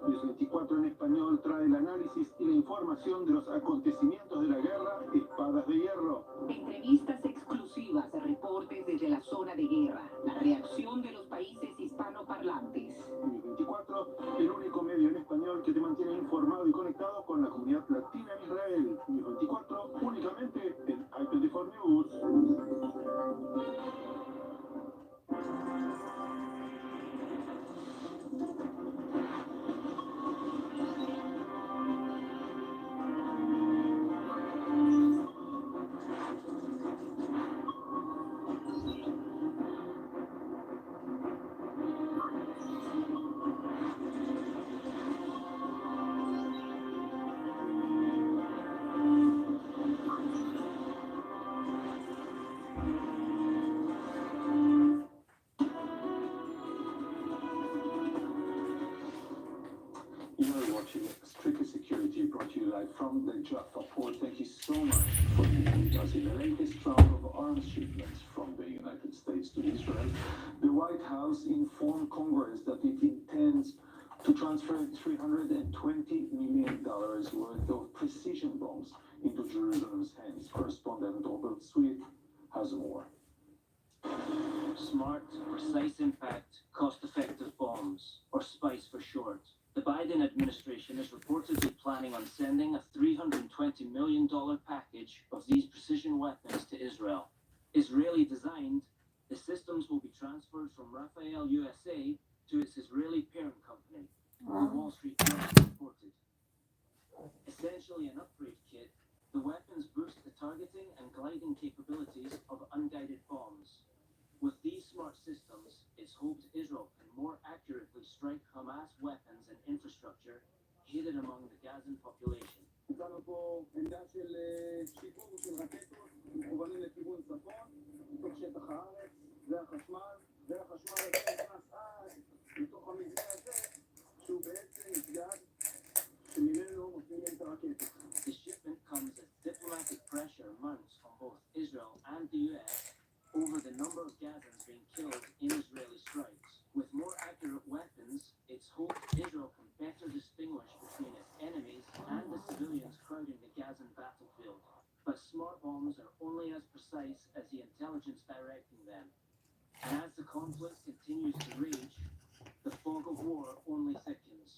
News 24 en español trae el análisis y la información de los acontecimientos de la guerra Espadas de Hierro. Entrevistas exclusivas, reportes desde la zona de guerra, la reacción de los países hispanoparlantes. News 24, el único medio en español que te mantiene informado y conectado con la comunidad latina en Israel. News 24, únicamente en I-24 News. arms shipments from the United States to Israel. The White House informed Congress that it intends to transfer $320 million worth of precision bombs into Jerusalem's hands. Correspondent Robert Swift has more. Smart, precise impact, cost-effective bombs, or SPICE for short. The Biden administration is reportedly planning on sending a $320 million package of these precision weapons to Israel. Israeli designed, the systems will be transferred from Rafael USA to its Israeli parent company, the Wall Street Journal reported. Essentially an upgrade kit, the weapons boost the targeting and gliding capabilities of unguided bombs. With these smart systems, it's hoped Israel can more accurately strike Hamas weapons and infrastructure hidden among the Gazan population. מצאנו פה עמדה של שיפור של רקטות מכוונים לכיוון צפון, בתוך שטח הארץ, זה החשמל, והחשמל הזה נכנס עד לתוך המבנה הזה, שהוא בעצם מסגד שממנו מוציאים את הרקטות. The shipment comes as diplomatic pressure mounts on both Israel and the US over the number of Gazans being killed in Israeli strikes. With more accurate weapons, it's hoped Israel can better distinguish between its enemies and the civilians crowding the Gazan battlefield. But smart bombs are only as precise as the intelligence directing them. And as the conflict continues to rage, the fog of war only thickens.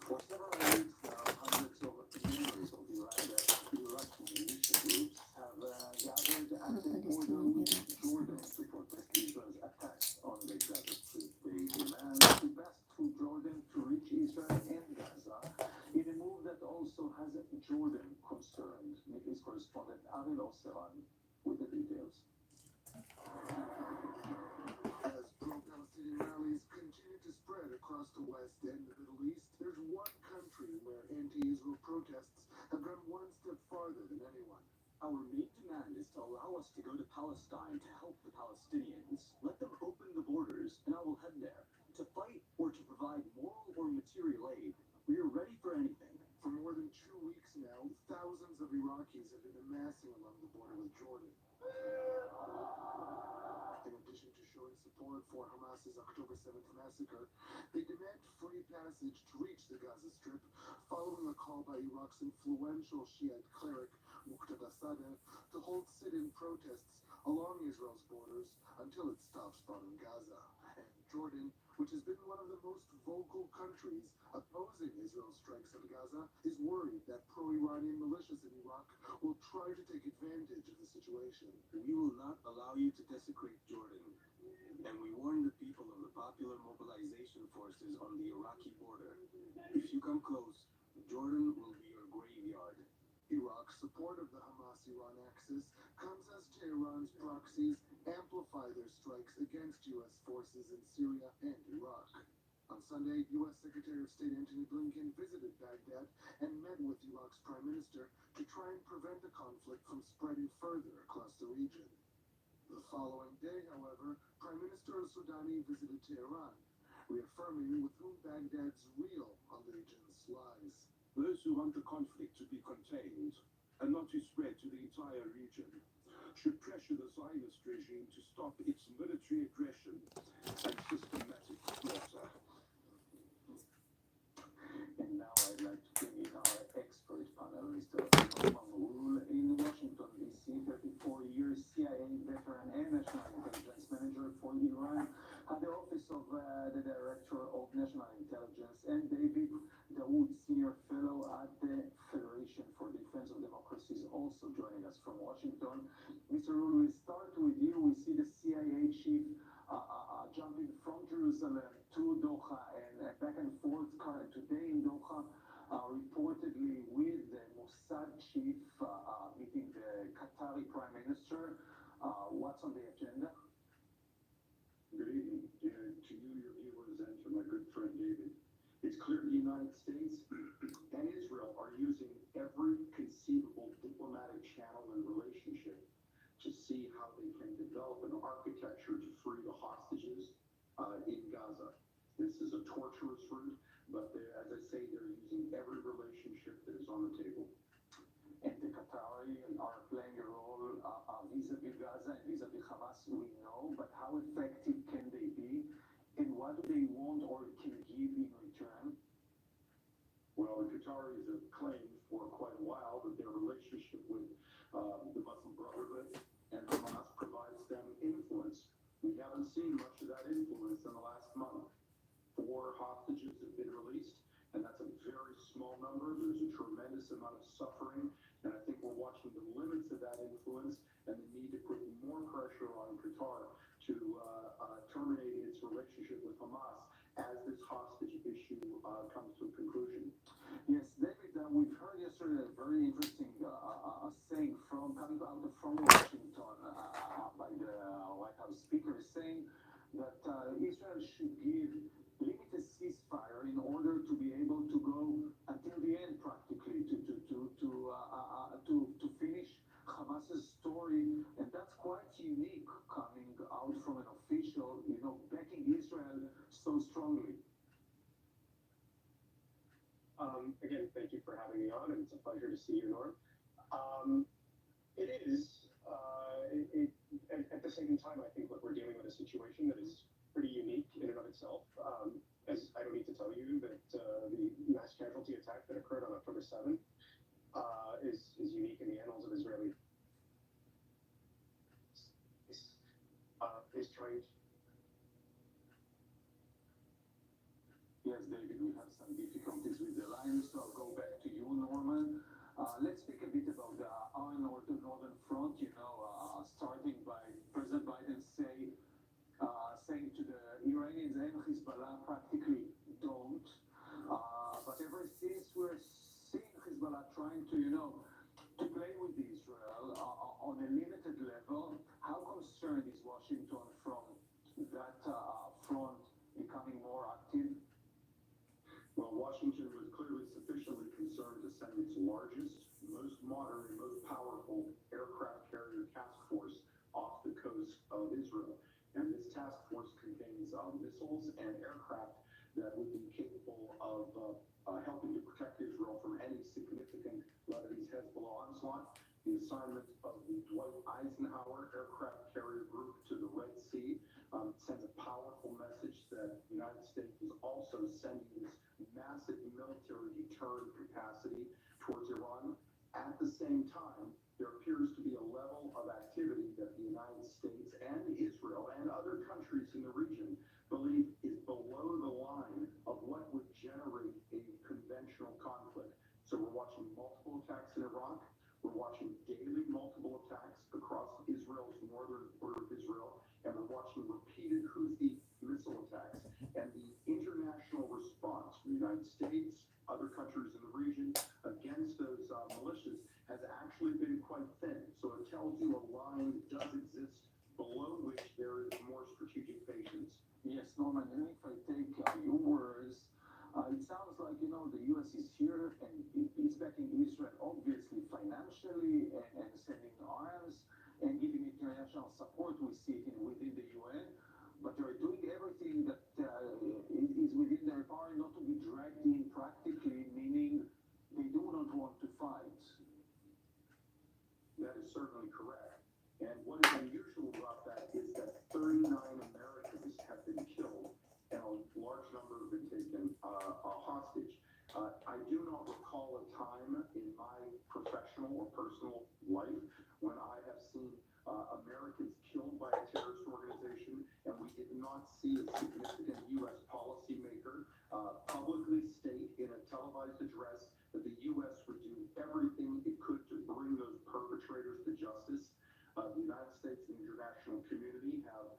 For several weeks now, hundreds of members of the Iraqi militia groups have gathered at the border with Jordan to protest Israel's attacks on the Gaza Strip. They demand to pass through Jordan to reach Israel and Gaza in a move that also has Jordan concerned. Middle East correspondent Ariel Oseran with the details. As pro-Palestinian rallies continue to spread across the West and the Middle East, there's one country where anti-Israel protests have gone one step farther than anyone. Our main demand is to allow us to go to Palestine to help the Palestinians. Let them open the borders, and I will head there to fight or to provide moral or material aid. We are ready for anything. For more than 2 weeks now, thousands of Iraqis have been amassing along the border with Jordan. In addition to showing support for Hamas's October 7th massacre, they demand free passage to reach the Gaza Strip, following a call by Iraq's influential Shiite cleric Muqtada Sadeh to hold sit-in protests along Israel's borders until it stops bombing Gaza. And Jordan, which has been one of the most vocal countries opposing Israel's strikes on Gaza, is worried that pro-Iranian militias in Iraq will try to take advantage of the situation. We will not allow you to desecrate Jordan. And we warn the people of the Popular Mobilization Forces on the Iraqi border. If you come close, Jordan will be your graveyard. Iraq's support of the Hamas-Iran axis comes as Tehran's proxies amplify their strikes against U.S. forces in Syria and Iraq. On Sunday, U.S. Secretary of State Antony Blinken visited Baghdad and met with Iraq's prime minister to try and prevent the conflict from spreading further across the region. The following day, however, Prime Minister al-Sudani visited Tehran, reaffirming with whom Baghdad's real allegiance lies. Those who want the conflict to be contained and not to spread to the entire region should pressure the Zionist regime to stop its military aggression and systematic slaughter. And now I'd like to bring in our expert panel, Mr. Mahmoud in Washington, D.C., 34-year CIA veteran and National Intelligence Manager for Iran, at the Office of the Director of National Intelligence, and David Dawood, Senior Fellow at the Federation for Defense of Democracy, is also joining us from Washington. Mr. Rule, we start with you. We see the CIA chief jumping from Jerusalem to Doha and back and forth today in Doha, reportedly with the Mossad chief meeting the Qatari Prime Minister. What's on the agenda? Good evening, and to you, your viewers, and to my good friend David. It's clear the United States and Israel are using every conceivable diplomatic channel and relationship to see how they can develop an architecture to free the hostages in Gaza. This is a torturous route, but as I say, they're using every relationship that is on the table. And the Qatari are playing a Qatar to terminate its relationship with Hamas as this hostage issue comes to a conclusion. Yes, David, we've heard yesterday a very interesting saying coming out from Washington by the White House speaker saying that Israel should give limited ceasefire in order to be able to go until the end, practically, to finish Hamas's story, and that's quite unique coming out from an official, backing Israel so strongly. Again, thank you for having me on, and it's a pleasure to see you, Norm. It is, at the same time, I think, look, we're dealing with a situation that is pretty unique in and of itself. As I don't need to tell you that the mass casualty attack that occurred on October 7th is unique in the annals of Israeli. Is trying. Yes, David, we have some difficulties with the line, so I'll go back to you, Norman. Let's speak a bit about our northern front, starting by President Biden saying to the Iranians and Hezbollah practically don't. But ever since we're seeing Hezbollah trying to play with Israel on a limited level, how concerned is Washington from that front becoming more active? Well, Washington was clearly sufficiently concerned to send its largest, most modern, and most powerful aircraft carrier task force off the coast of Israel. And this task force contains missiles and aircraft that would be capable of helping to protect Israel from any significant Lebanese Hezbollah onslaught. The assignment of the Dwight Eisenhower aircraft carrier group to the Red Sea sends a powerful message that the United States is also sending this massive military deterrent capacity towards Iran. At the same time, there appears to be a level of activity that the United States and Israel and other countries in the region believe is below the line of what would generate a conventional conflict. So we're watching multiple attacks in Iraq. We're watching daily multiple attacks across Israel's northern border of Israel, and we're watching repeated Houthi missile attacks. And the international response from the United States, other countries in the region, against those militias has actually been quite thin. So it tells you a line does exist below which there is more strategic patience. Yes, Norman, and if I take your words, it sounds like, the U.S. is here and it's backing Israel, obviously, financially and sending arms and giving international support. We see it within the UN, but they're doing everything that is within their power not to be dragged in practically, meaning they do not want to fight. That is certainly correct. And what is unusual about that is that 39 Americans have been killed and a large number have been taken hostage. I do not recall a time in my professional or personal life when I have seen Americans killed by a terrorist organization, and we did not see a significant U.S. policymaker publicly state in a televised address that the U.S. would do everything it could to bring those perpetrators to justice. The United States and the international community have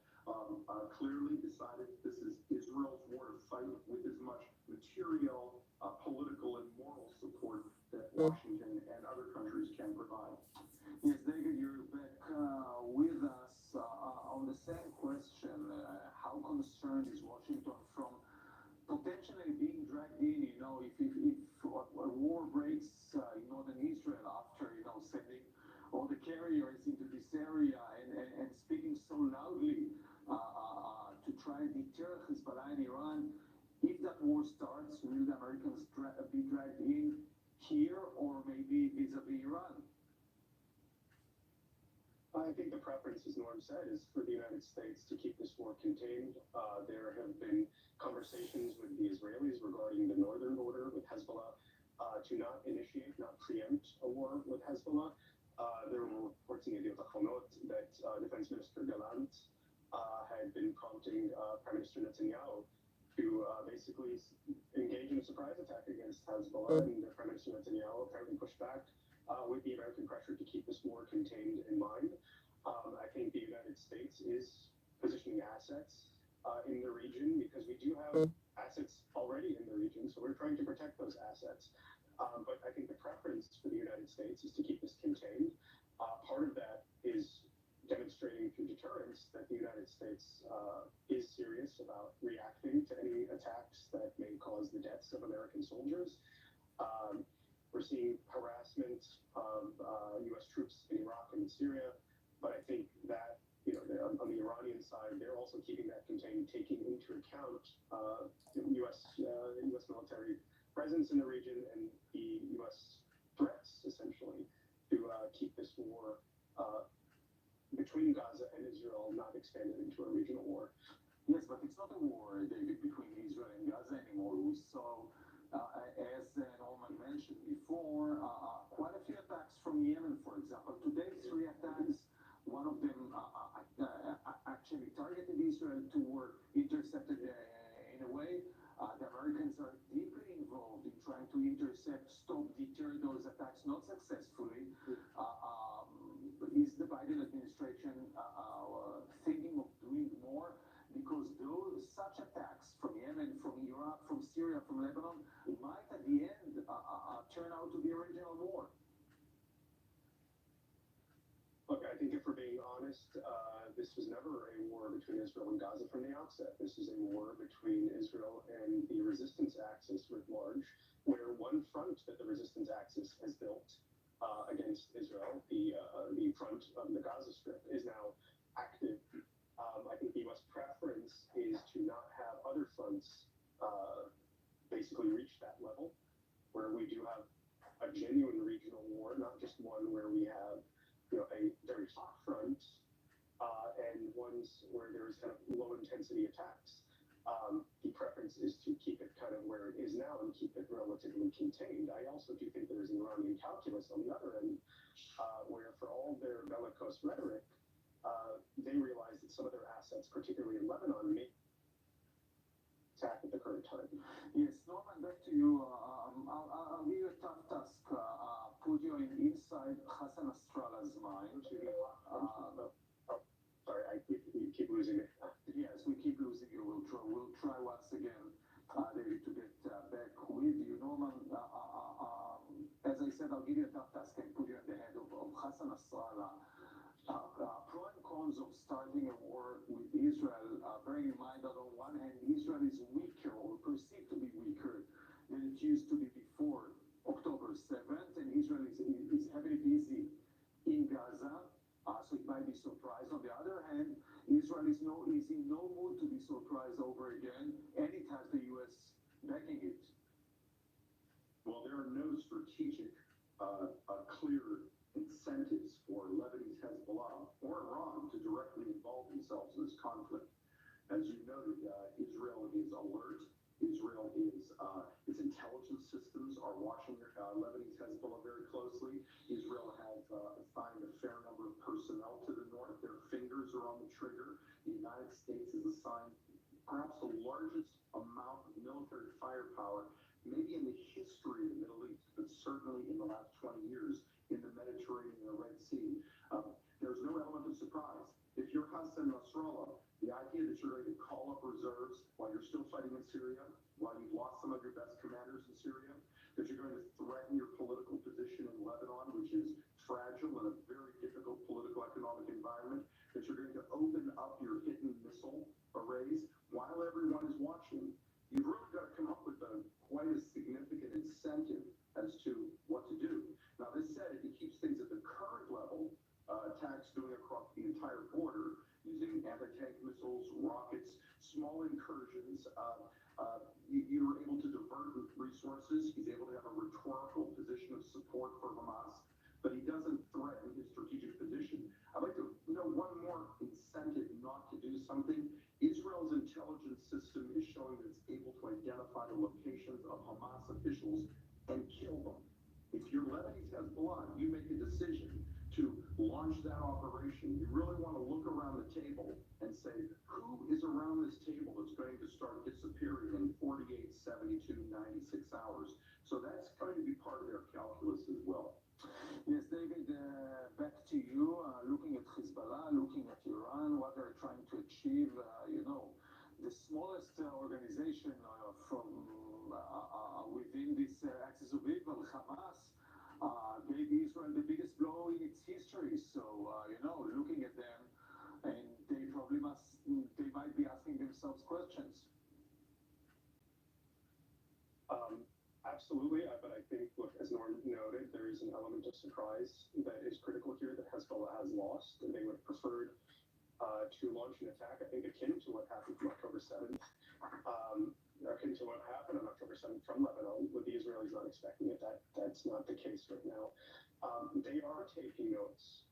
clearly decided this is Israel's war to fight with as much material, political, and moral support that Washington and other countries can provide. Yes, David, you're back with us on the same question. How concerned is Washington from potentially being dragged in, if a war breaks in northern Israel after, sending all the carriers into this area and speaking so loudly to try and deter Hezbollah and Iran? If that war starts, will the Americans be dragged in here or maybe vis-a-vis Iran? I think the preference, as Norm said, is for the United States to keep this war contained. There have been conversations with the Israelis regarding the northern border with Hezbollah to not initiate, not preempt a war with Hezbollah. There were reports in Yediot Achronot that Defense Minister Gallant had been prompting Prime Minister Netanyahu to basically engage in a surprise attack against Hezbollah, and Prime Minister Netanyahu apparently pushed back with the American pressure to keep this war contained in mind. I think the United States is positioning assets in the region because we do have assets already in the region, so we're trying to protect those assets. But I think the preference for the United States is to keep this contained. Part of that is demonstrating through deterrence that the United States is serious about reacting to any attacks that may cause the deaths of American soldiers. We're seeing harassment of U.S. troops in Iraq and in Syria, but I think that, on the Iranian side, they're also keeping that contained, taking into account U.S. military presence in the region and the U.S. threats, essentially, to keep this war between Gaza and Israel not expanded into a regional war. Yes, but it's not a war, David, between Israel and Gaza anymore. We saw, as Norman mentioned before, quite a few attacks from Yemen, for example. Today, 3 attacks. One of them actually targeted Israel, 2 were intercepted in a way. The Americans are deeply involved in trying to intercept, stop, deter those attacks, not successfully. Is the Biden administration thinking of doing more? Because such attacks from Yemen, from Iraq, from Syria, from Lebanon, might at the end turn out to be a regional war. Look, I think if we're being honest, this was never a war between Israel and Gaza from the outset. This is a war between Israel and the resistance axis writ large, where one front that the resistance axis has built against Israel, the front of the Gaza Strip, is now active. I think the U.S. preference is to not have other fronts basically reach that level, where we do have a genuine regional war, not just one where we have a very hot front and ones where there's kind of low intensity attacks. The preference is to keep it kind of where it is now and keep it relatively contained. I also do think there's an Iranian calculus on the other end, where for all their bellicose rhetoric, they realize that some of their assets, particularly in Lebanon, may attack at the current time. Yes, Norman, back to you. I'll give you a tough task. Put you inside Hassan Nasrallah's mind. Sorry, you keep losing me. Yes, we keep losing you. We'll try once again, David, to get back with you. Norman, as I said, I'll give you a tough task and put you at the head of Hassan Nasrallah. Pro and cons of starting a war with Israel, bearing in mind that on one hand, Israel is weaker or perceived to be weaker than it used to be before October 7th, and Israel is heavily busy in Gaza, so it might be surprised. On the other hand, Israel is in no mood to be surprised over again, and it has the U.S. backing it. Well, there are no strategic, clear incentives for Lebanese Hezbollah or Iran to directly involve themselves in this conflict. As you noted, Israel is alert. Israel is, its intelligence systems are watching Lebanese Hezbollah very closely. Israel has assigned a fair number of personnel to the north. Their fingers are on the trigger. The United States has assigned perhaps the largest amount of military firepower, maybe in the history of the Middle East, but certainly in the last 20 years in the Mediterranean and the Red Sea. There's no element of surprise. If you're Hassan Nasrallah, the idea that you're going to call up reserves while you're still fighting in Syria, while you've lost some of your best commanders in Syria, that you're going to threaten your political position in Lebanon, which is fragile and a very difficult political economic environment, that you're going to open up your hidden missile arrays while everyone is watching, you've really got to come up with quite a significant incentive as to what to do. Now, this said, if he keeps things at the current level, attacks going across the entire border using anti-tank missiles, rockets, small incursions, you're able to divert resources. He's able to have a rhetorical position of support for Hamas, but he doesn't threaten his strategic position. I'd like to know one more incentive not to do something. Israel's intelligence system is showing that it's able to identify the locations of Hamas officials and kill them. If you're Lebanese Hezbollah, you make a decision to launch that operation. You really want to look around the table and say, who is around this table that's going to start disappearing in 48, 72, 96 hours? So that's going to be part of their calculus as well. Yes, David, back that to you, looking at Hezbollah, looking at Iran, what they're trying to achieve? The smallest organization from within this axis of evil, Hamas, gave Israel the biggest blow in its history. So, looking at them, and they might be asking themselves questions. Absolutely, but I think, look, as Norm noted, there is an element of surprise that is critical here that Hezbollah has lost, and they would have preferred to launch an attack, I think, akin to what happened from October 7th, akin to what happened on October 7th from Lebanon, with the Israelis not expecting it. That's not the case right now. They are taking notes.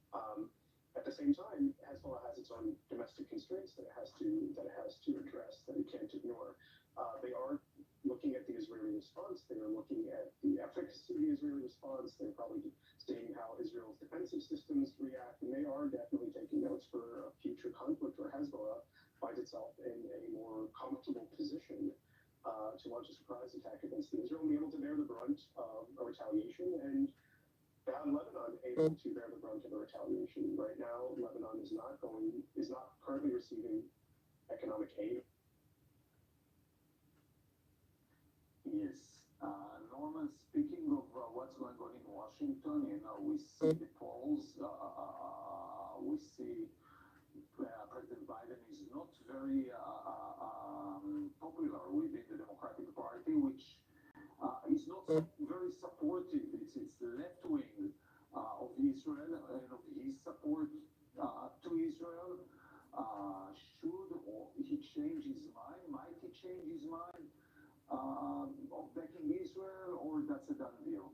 At the same time, Hezbollah has its own domestic constraints that it has to address, that it can't ignore. They are looking at the Israeli response. They are looking at the efficacy of the Israeli response. They're probably seeing how Israel's defensive systems react, and they are definitely taking notes for a future conflict where Hezbollah finds itself in a more comfortable position to launch a surprise attack against Israel and be able to bear the brunt of a retaliation, and have Lebanon able to bear the brunt of the retaliation. Right now, Lebanon is not currently receiving economic aid. Yes. Norman, speaking of what's going on in Washington, we see the polls, we see President Biden is not very popular within the Democratic Party, which is not very supportive. It's left wing of Israel and of his support to Israel. Should he change his mind? Might he change his mind of backing Israel, or that's a done deal?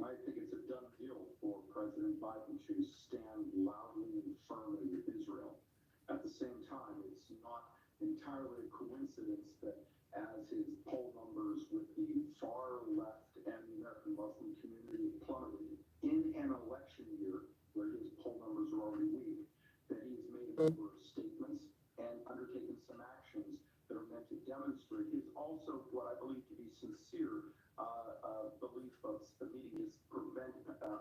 I think it's a done deal for President Biden to stand loudly and firmly with Israel. At the same time, it's not entirely a coincidence that as his poll numbers with the far left and the American Muslim community plummeted in an election year where his poll numbers are already weak, that he's made a number of statements and undertaken some actions that are meant to demonstrate his also what I believe to be sincere belief of meeting his prevent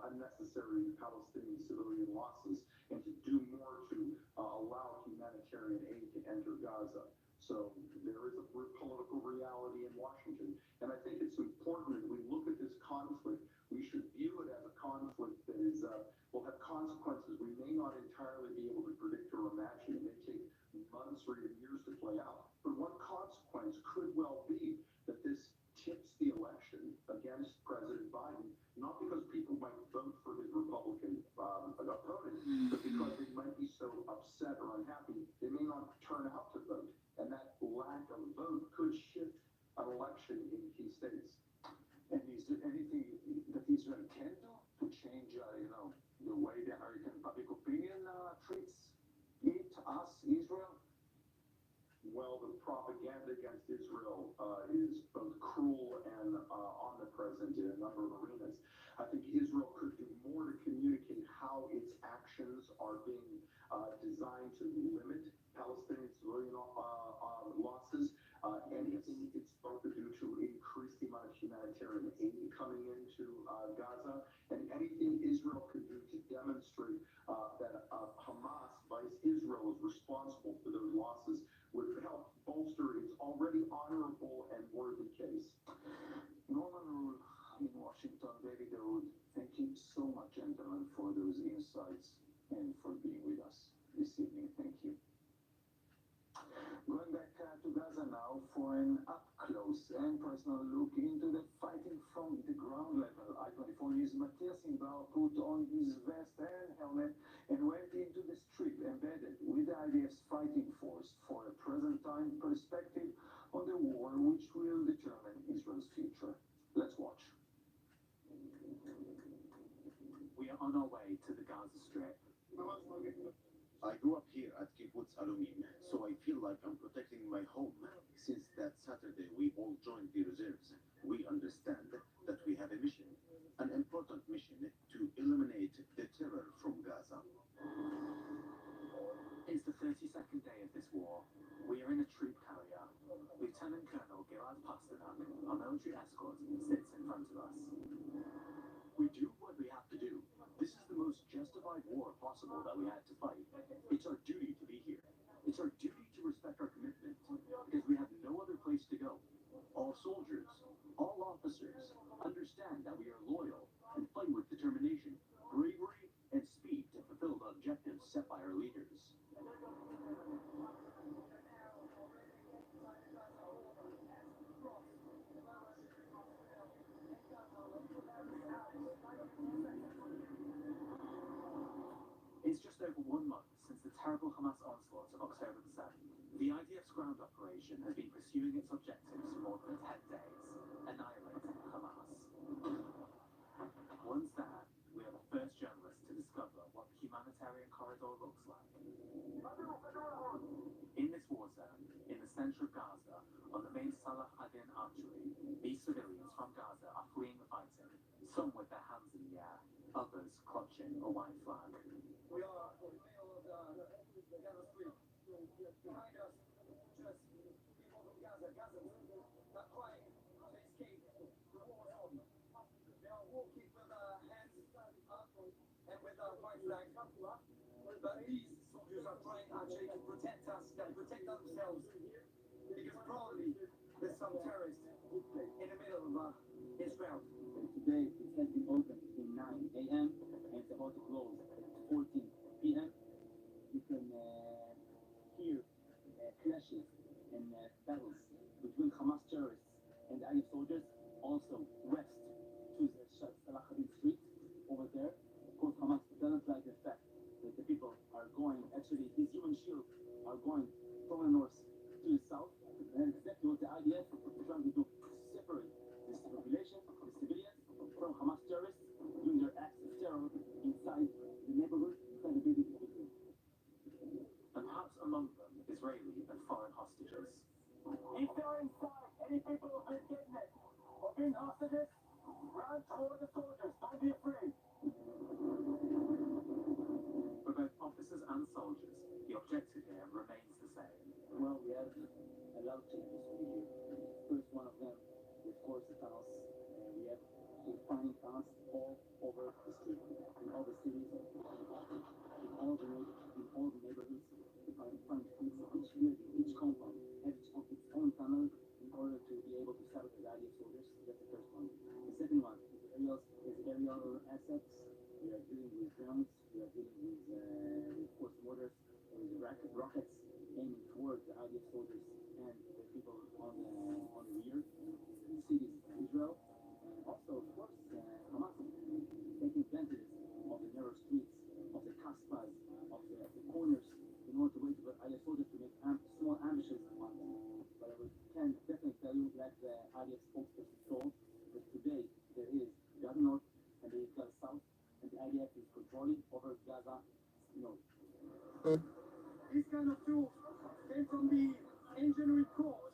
unnecessary Palestinian civilian losses and to do more to allow humanitarian aid to enter Gaza. So there is a political reality in Washington, and I think it's important as we look at this conflict, we should view it as a conflict that is will have consequences we may not entirely be able to predict or imagine. It may take months or even years to play out. But one consequence could well be that this tips the election against President Biden, not because people might vote for his Republican opponent, but because they might be so upset or unhappy, they may not turn out to vote. And that lack of vote could shift an election in key states. And is there anything that Israel can do to change, the way the American public opinion treats us, Israel? Well, the propaganda against Israel is both cruel and omnipresent in a number of arenas. I think Israel could do more to communicate how its actions are being designed to limit Palestinian civilian losses. Anything it's supposed to do to increase the amount of humanitarian aid coming into Gaza, and anything Israel can do to demonstrate that Hamas, vice Israel, is responsible for those losses would help bolster its already honorable and worthy case. Norman Rule in Washington, David Daoud, thank you so much, gentlemen, for those insights and for being with us this evening. Thank you. Going back to Gaza now for an up-close and personal look into the fighting from the ground level. I-24 News' Matthias Simbao put on his vest and helmet and went into the street embedded with the IDF's fighting force for a present-time perspective on the war which will determine Israel's future. Let's watch. We are on our way to the Gaza Strip. I grew up here at Kibbutz Alumim, so I feel like I'm protecting my home. Since that Saturday, we all joined the reserves. We understand that we have a mission, an important mission to eliminate the terror from Gaza. It's the 32nd day of this war. We are in a troop carrier. Lieutenant Colonel Gilad Pasternak, our military escort, sits in front of us. We do what we have to do. This is the most justified fight war possible that we had to fight. It's our duty to be here. It's our duty to respect our commitment, because we have no other place to go. All soldiers, all officers, understand that we are loyal and fight with determination, bravery, and speed to fulfill the objectives set by our leaders. It's just over 1 month since the terrible Hamas onslaught of October the 7th. The IDF's ground operation has been pursuing its objectives for more than 10 days, annihilating Hamas. Once there, we are the first journalists to discover what the humanitarian corridor looks like. In this war zone, in the center of Gaza, on the main Salah ad-Din artery, these civilians from Gaza are fleeing the fighting, some with their hands in the air, others clutching a white flag. We are in the middle of the Gaza Street. Behind us, just people from Gaza, Gazans, are trying to escape the war zone. They are walking with their hands up and with their white flag. But these soldiers are trying actually to protect us, and protect themselves, because probably there's some terrorists in the middle of Israel. Today, it's has been open between 9 a.m. and it's about to close at 14 p.m. You can hear clashes and battles between Hamas terrorists and IDF soldiers. Also, west to the Salah ad-Din Street over there. Of course, Hamas doesn't like the fact that the people are going, actually, these human shields are going from the north to the south. And exactly what the IDF is trying to do, separate this population, the civilians, from Hamas terrorists doing their acts of terror inside the neighborhood, inside the building. And perhaps among them, Israeli and foreign hostages. If they're inside, any people who've been kidnapped or been hostages, run toward the soldiers. Don't be afraid. For both officers and soldiers, the objective here remains the same. Well, we have a lot of changes over here. First one of them, of course, the tunnels. We have finding tunnels all over the street, in all the cities, in all the roads, in all the neighborhoods. Find each building, each compound has its own tunnel in order to be able to sabotage the IDF soldiers. That's the first one. The second one is aerial assets. We are dealing with drones. We are dealing with of course, mortars, with rockets aiming towards the IDF soldiers and the people on the rear, the cities of Israel. And also, of course, Hamas taking advantage of the narrow streets, of the kasbahs, of the corners, in order to wait for IDF soldiers to make small ambushes. But I can definitely tell you, like the IDF spokesperson told, that today there is Gaza North and there is Gaza South, and the IDF is controlling over Gaza North. These kind of tools came from the engineering corps.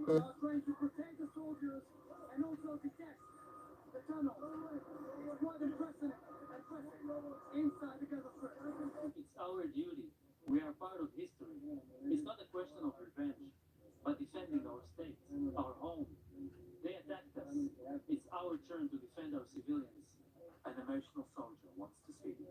They are trying to protect the soldiers and also detect the tunnel. It's quite impressive inside the Gaza Strip. It's our duty. We are part of history. It's not a question of revenge, but defending our state, our home. They attacked us. It's our turn to defend our civilians. An emotional soldier wants to speak.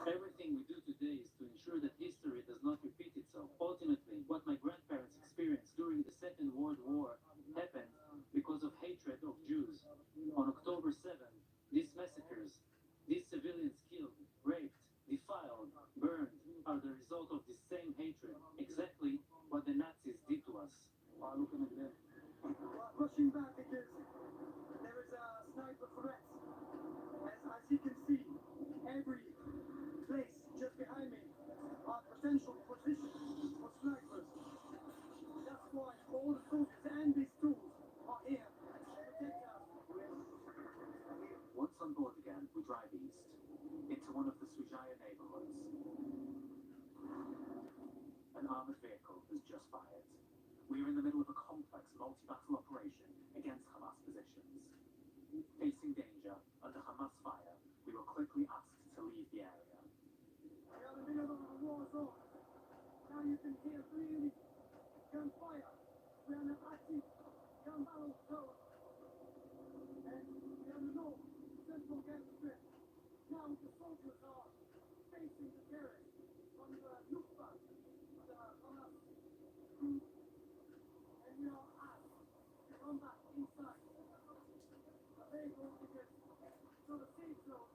Everything we do today is to ensure that history does not repeat itself. Ultimately, what my grandparents experienced during the Second World War happened because of hatred of Jews. On October 7th, these massacres, these civilians killed, raped, defiled, burned, are the result of this same hatred. Exactly what the Nazis did to us. Looking at them. Pushing back because there is a sniper threat. As you can see, every place just behind me are potential positions for snipers. That's why all the soldiers and these tools are here to protect us. Once on board again, we drive east, into one of the Sujaya neighborhoods. An armored vehicle has just fired. We are in the middle of a complex multi-battle operation against Hamas positions. Facing danger under Hamas fire, we were quickly asked to leave the area. We are in the middle of a war zone. Now you can hear clearly gunfire. We are in an active gun battle zone. from Gaza Strip. Now the soldiers are facing the terrorists from the Luftwaffe, the Hamas group, and we are asked to come back inside. The vehicles to get to the safe zone.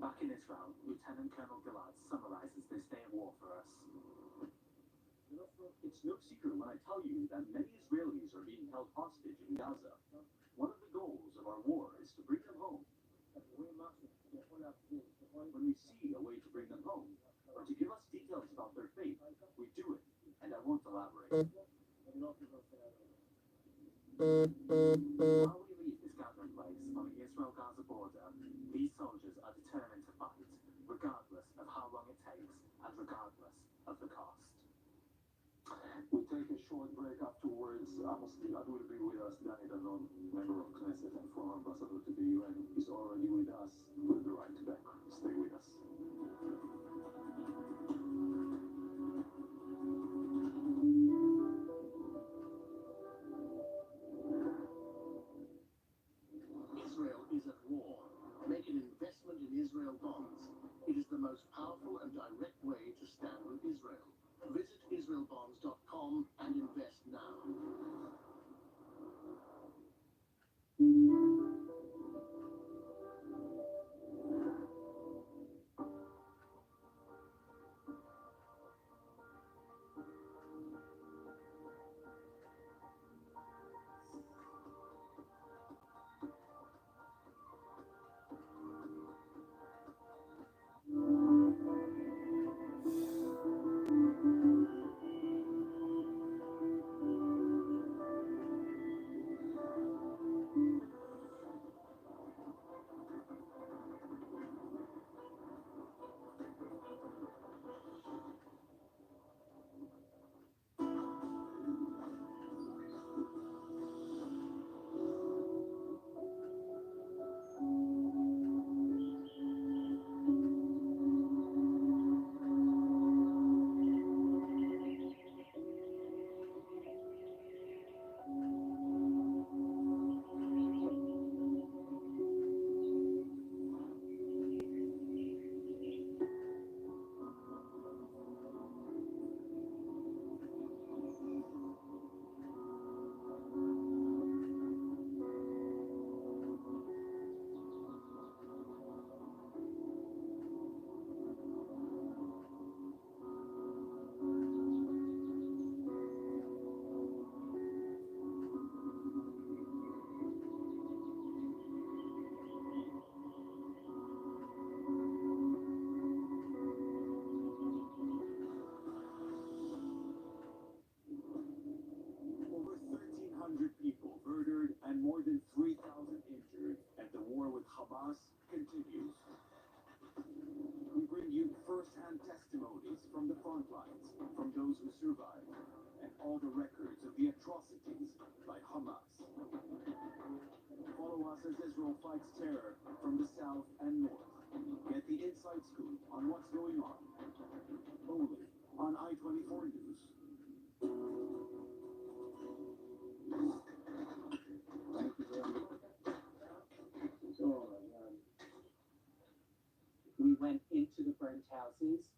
Back in Israel, Lieutenant Colonel Gilad summarizes this day of war for us. It's no secret when I tell you that many Israelis are being held hostage in Gaza. One of the goals of our war is to bring them home. When we see a way to bring them home, or to give us details about their fate, we do it, and I won't elaborate. While we leave this gathering place on the Israel-Gaza border, these soldiers are determined to fight, regardless of how long it takes, and regardless of the cost. We take a short break afterwards. Amos Gilad will be with us. Danny Danon, member of Knesset and former ambassador to the UN, is already with us. We'll be right back. Stay with us. Israel is at war. Make an investment in Israel bonds. It is the most powerful and direct way to stand with Israel. Visit israelbonds.com and invest now. Over 1,300 people murdered and more than 3,000 injured, and the war with Hamas continues. We bring you first-hand testimonies from the front lines, from those who survived, and all the records of the atrocities by Hamas. Follow us as Israel fights terror from the south and north. Get the inside scoop on what's going on. Only on I-24 News. We went into the burnt houses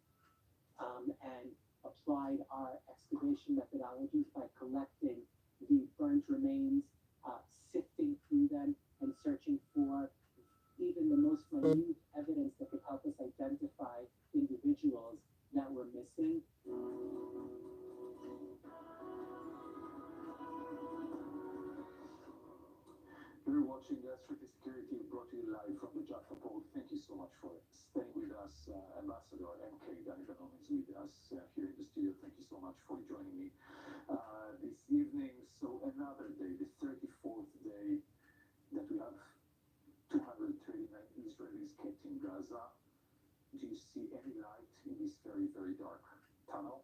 and applied our excavation methodologies by collecting the burnt remains, sifting through them, and searching for even the most minute evidence that could help us identify individuals that were missing. You're watching Strictly Security brought to you live from the Jaffa Port. Thank you so much for staying with us. Ambassador MK Danny Danon is with us here in the studio. Thank you so much for joining me this evening. So another day, the 34th day that we have 239 Israelis kept in Gaza. Do you see any light in this very, very dark tunnel?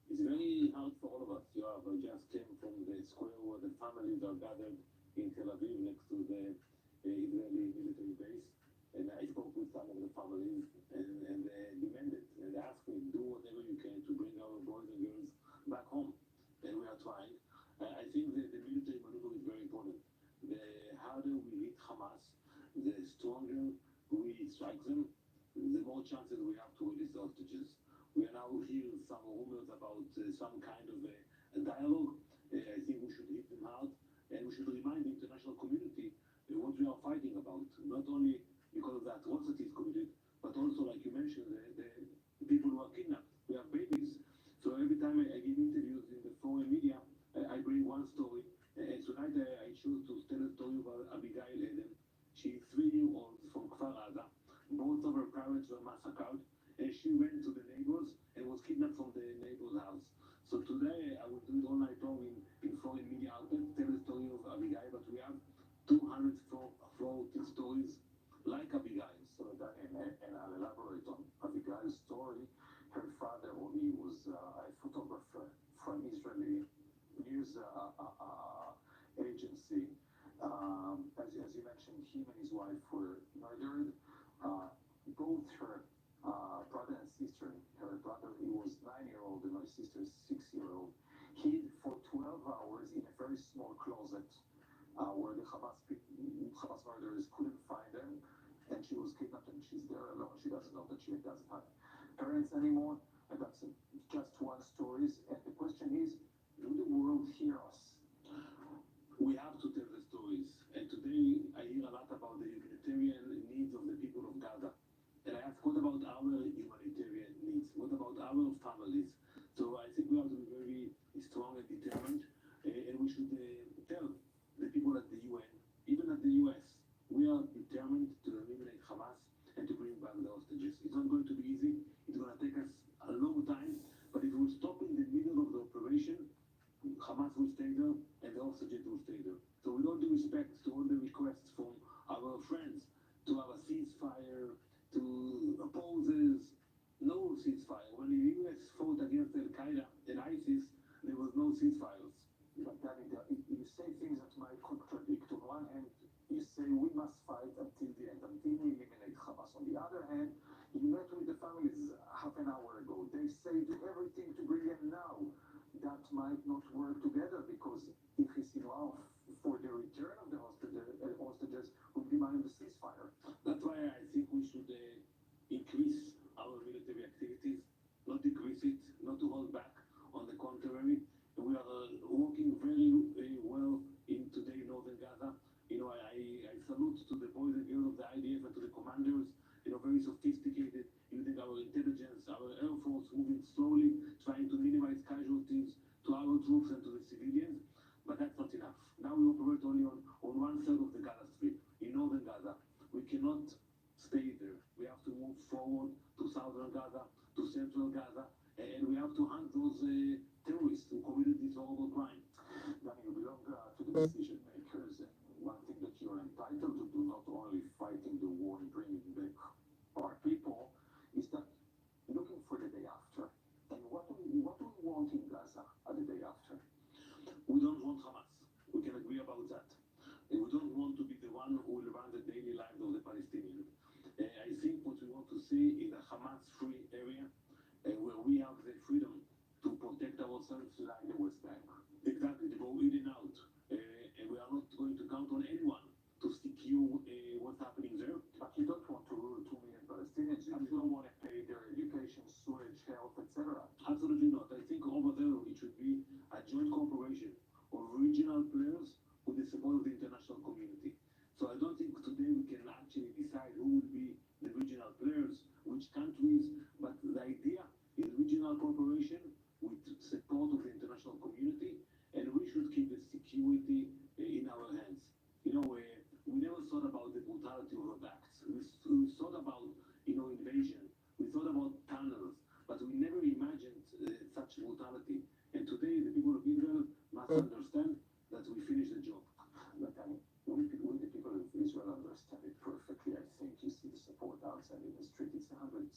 It's very hard for all of us. I just came from the square where the families are gathered in Tel Aviv next to the Israeli military base. And I spoke with some of the families and they demanded and asked me, do whatever you can to bring our boys and girls back more chances we have to release the hostages. We are now hearing some rumors about some kind of a dialogue. I think we should hit them hard, and we should remind the international community what we are fighting about, not only because of the atrocities committed, but also, like you mentioned, the people who are kidnapped. We have babies. So every time I give interviews in the foreign media, I bring one story. And tonight I chose to tell a story about Abigail Eden. She's 3-year-old from Kfar Aza. Both of her parents were massacred, and she went to the neighbors and was kidnapped from the neighbor's house. So today I will do it all night long in foreign media outlets, tell the story of Abigail, but we have 240 stories like Abigail. So that, and I'll elaborate on Abigail's story. Her father, Oli, was a photographer from Israeli news agency. As you mentioned, him and his wife were murdered. Both her brother and sister, her brother, he was 9-year-old, and her sister, 6-year-old, hid for 12 hours in a very small closet where the Hamas murderers couldn't find them, and she was kidnapped, and she's there alone. She doesn't know that she doesn't have parents anymore, and that's just one story. And the question is, do the world hear us? We have to tell the stories. And today I hear a lot about the humanitarian needs of the people of Gaza. And I ask, what about our humanitarian needs? What about our families? So I think we have to be very strong and determined. And we should tell the people at the UN, even at the US, we are determined to eliminate Hamas and to bring back the hostages. It's not going to be easy. It's going to take us a long time. But if we stop in the middle of the operation, Hamas will stay there and the hostages will stay there. So with all due respect to all the requests from our friends to have a ceasefire, to opposes, no ceasefire. When the US fought against Al Qaeda and ISIS, there was no ceasefires. But Danny, you say things that might contradict. On one hand, you say we must fight until the end, until we eliminate Hamas. On the other hand, you met with the families half an hour ago. They say do everything to bring them now. That might not work together, because if it's enough for the return of the hostages, we demand the ceasefire. That's why I think we should increase our military activities, not decrease it, not to hold back. On the contrary, we are working very well in today northern Gaza. You know, I salute to the boys and girls of the IDF and to the commanders, you know, very sophisticated, using our intelligence, our air force, moving slowly, trying to minimize casualties to our troops and to the civilians. But that's not enough. Now we operate only on one side of the Gaza Strip, in northern Gaza. We cannot stay there. We have to move forward to southern Gaza, to central Gaza, and we have to hunt those terrorists who committed this horrible crime. Then you belong to the decision makers, and one thing that you're entitled to do, not only fighting the war and bringing back our people, is that looking for the day after. And what do we want in Gaza at the day after? We don't want Hamas. We can agree about that. And we don't want to be the one who will run the daily lives of the Palestinians. I think what we want to see is a Hamas-free area where we have the freedom to protect ourselves, like the West Bank. Exactly, to go in and out. And we are not going to count on anyone to secure what's happening there. But you don't want to rule 2 million Palestinians. You don't want to pay their education, sewage, health, etc. Absolutely not. I think over there it should be a joint cooperation of regional players with the support of the international community. So I don't think today we can actually decide who would be the regional players, which countries, but the idea is regional cooperation with support of the international community, and we should keep the security in our hands. You know, we never thought about the brutality of our backs. We thought about, you know, invasion. We thought about tunnels, but we never imagined such brutality. And today, the people of Israel must understand that we finished the job. But we the people of Israel understand it perfectly. I think you see the support outside in the street. It's 100%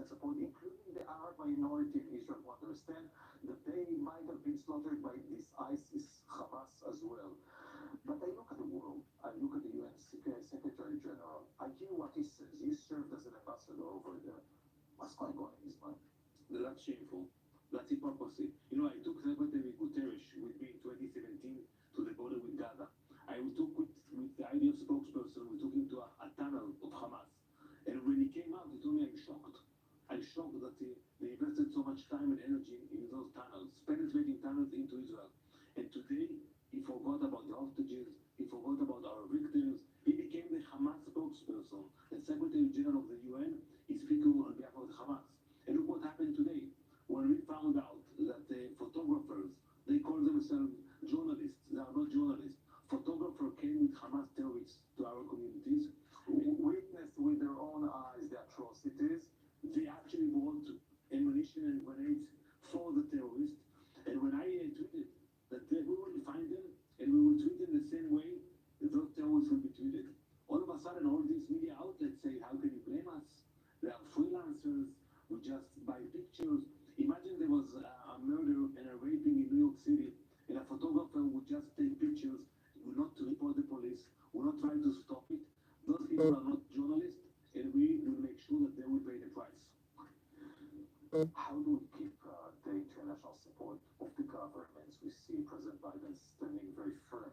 support, including the Arab minority in Israel, who understand that they might have been slaughtered by this ISIS, Hamas as well. But I look at the world. I look at the UN Secretary General. I hear what he says. He served as an ambassador over there. What's going on in his mind? That's shameful. That's hypocrisy. You know, I took Secretary Guterres with me in 2017 to the border with Gaza. I took with the IDF spokesperson, we took him to a tunnel of Hamas. And when he came out, he told me, I'm shocked. time and energy in those tunnels, penetrating tunnels into Israel. And today, he forgot about the hostages, he forgot about our victims. He became the Hamas spokesperson. The Secretary General of the UN is speaking on behalf of the Hamas. And look what happened today. When we found out that the photographers, they call themselves journalists, they are not journalists. Photographer came with Hamas terrorists to our communities, Witnessed with their own eyes the atrocities. they actually bought ammunition and grenades for the terrorists. And when I tweeted that we will find them and we will treat them the same way those terrorists will be treated, all of a sudden all these media outlets say, how can you blame us? They are freelancers, we just buy pictures. Imagine there was a murder and a raping in New York City, and a photographer would just take pictures, would not report the police, would not try to stop it. Those people are not journalists, and we will make sure that they will pay the price. How do we keep the international support of the governments? We see President Biden standing very firm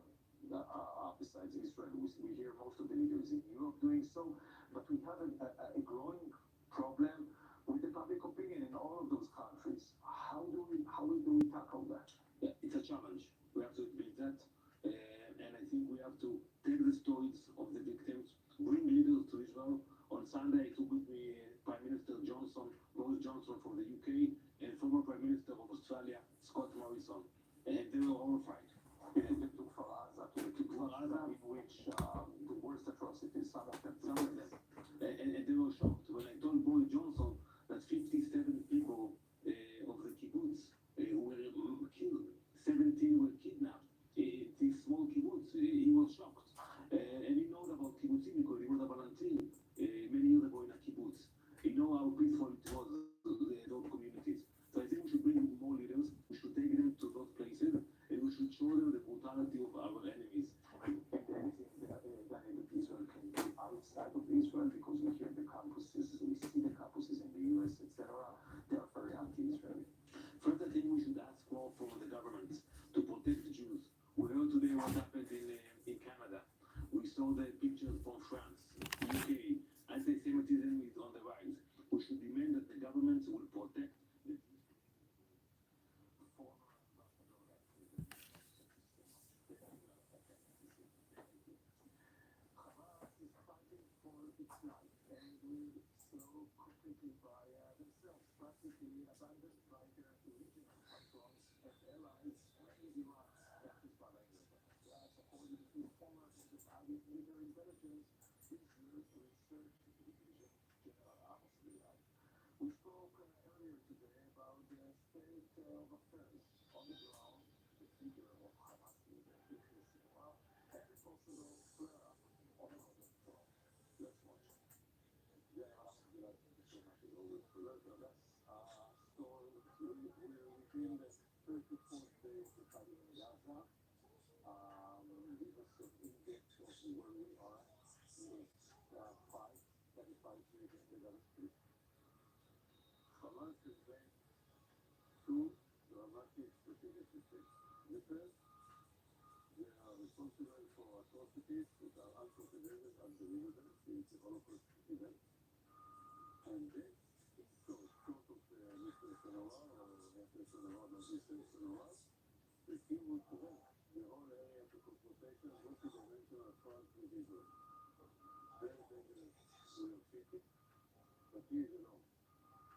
besides Israel. We hear most of the leaders in Europe doing so, but we have a growing problem with the public opinion in all of those countries. How do we tackle that? Yeah, it's a challenge. We have to admit that. And I think we have to tell the stories of the victims, bring leaders to Israel. On Sunday, I took with me Prime Minister Boris Johnson from the UK, and former Prime Minister of Australia, Scott Morrison. And they were horrified. To Gaza, in which the worst atrocities, some of them. And they were shocked when I told Boris Johnson that 57 people of the kibbutz were killed, 17 were kidnapped. This small kibbutz, he was shocked. And he knows about kibbutzim because he was a volunteer many years ago in a kibbutz. He knows how peaceful it was, those communities. So I think we should bring more leaders, we should take them to those places, and we should show them the brutality of our enemies. And anything that Israel can do outside of Israel, because we hear the campuses, we see the campuses in the US, etc. They are very anti-Israeli. First, I think we should ask more from the governments to protect the Jews. We heard today what happened in Canada. We saw the pictures from France, UK. Anti-Semitism is on the rise. We should demand that the governments will protect the Jews. Hamas is fighting for its life, and will so completely by themselves, practically abandoned by their original patrons and allies, mainly Iran's Hezbollah. That's according to former Israeli military intelligence research division General Amos Gilad. We spoke earlier today about the state of affairs on the ground, the figure of Hamas leader Yahya Sinwar, and the possible flare-up on the northern front. Let's watch. General Amos Gilad, thank you so much as always for that. Story we're within the 34th day of the fighting in Gaza. Give us an index of where we are in this fight that is fighting against the Gaza Strip. Hamas has made two dramatic strategic mistakes. The first, they are responsible for atrocities that are unprecedented, unbelievable since the Holocaust event. And this is short of Mr. Sinwar, the team will prevent the whole area of the confrontation, multi-dimensional front with Israel. Very dangerous way of thinking, but here you know.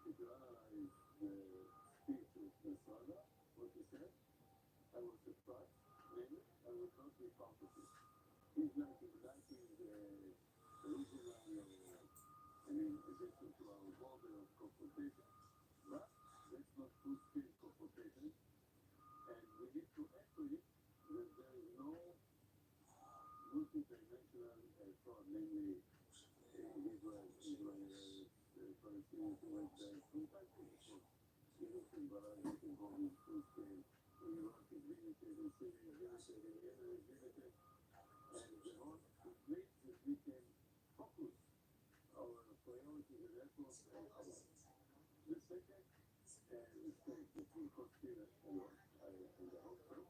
If you analyze the speech of Nasrallah, what he said, I was surprised. Maybe I would not be part of it. He's like inviting the original, addition to our border of confrontation. But let's not put space confrontation. And we need to echo it that there is no multi-dimensional front, namely Palestinians who went there from time to time. Hezbollah is involved in full-scale. Iraq is limited, in Syria limited, in Yemen is limited. And the whole means that we can focus our priorities and efforts on Hamas. The second mistake that we consider a lot, and I hope so,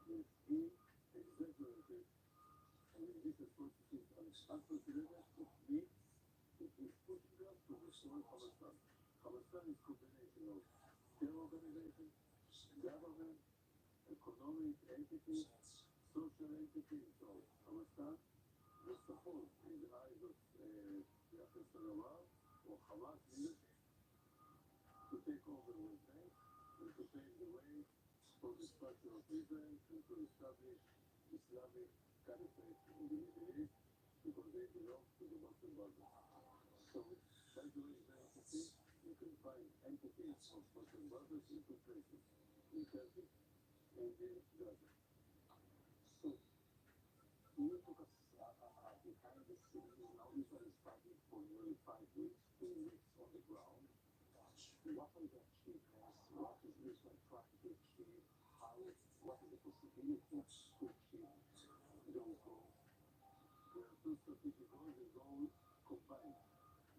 is he exaggerated. I mean, this atrocity is unprecedented. It means it is pushing us to destroy Palestine. Palestine is a combination of care organization, government, economic entity, social entity. So our staff was supposed, in the eyes of Yasser Sarawat or Hamas leadership, to take over the West Bank and to pave the way for the structure of Israel and to establish Islamic caliphate in the Middle East because they belong to the Muslim Brothers. So, by doing the entity, you can find entities of Muslim Brothers in two places, in Turkey and in Gaza. So, you took us behind the scenes. Now Israel is fighting for nearly 5 weeks, 2 weeks on the ground. What are the achievements? What is Israel trying to achieve? What is the possibility to achieve those goals? There are two strategic goals. The goal combined,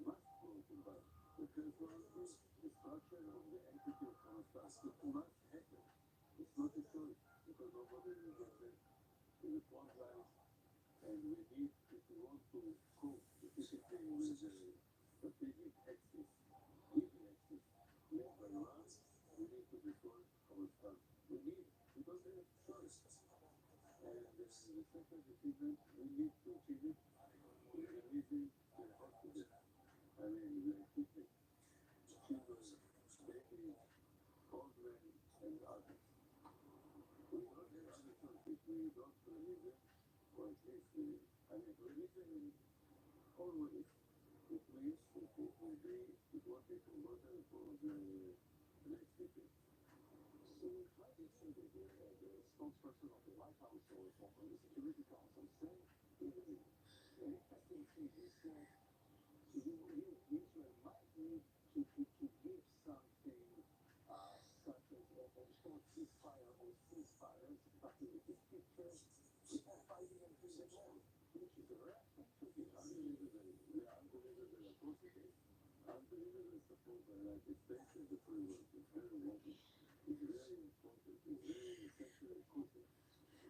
must go combined. The first one is destruction of the entity of Palestine. It must happen. It's not a choice because nobody will get there to the front lines. And we need, if we want to cope efficiently with the strategic axis, easy axis led by Iran, we need to destroy Palestine. We don't have a choice. And the second achievement, we need to achieve it with releasing the hostages. I mean, the people, children, babies, old men, and others. We don't have other choice if we don't release them, or at least, releasing them always. It means that it will be, it won't be forgotten for the next decade. So, like yesterday, the spokesperson of the White House or from the Security Council said, an interesting thing, he said, Israel might need to give something such as a short ceasefire or ceasefires, but in the big picture, we are fighting until the end, which is a rare thing to be unbelievable. The unbelievable atrocities, unbelievable support by the United States and the free world. It's very welcome. It's very important. It's very essential and crucial.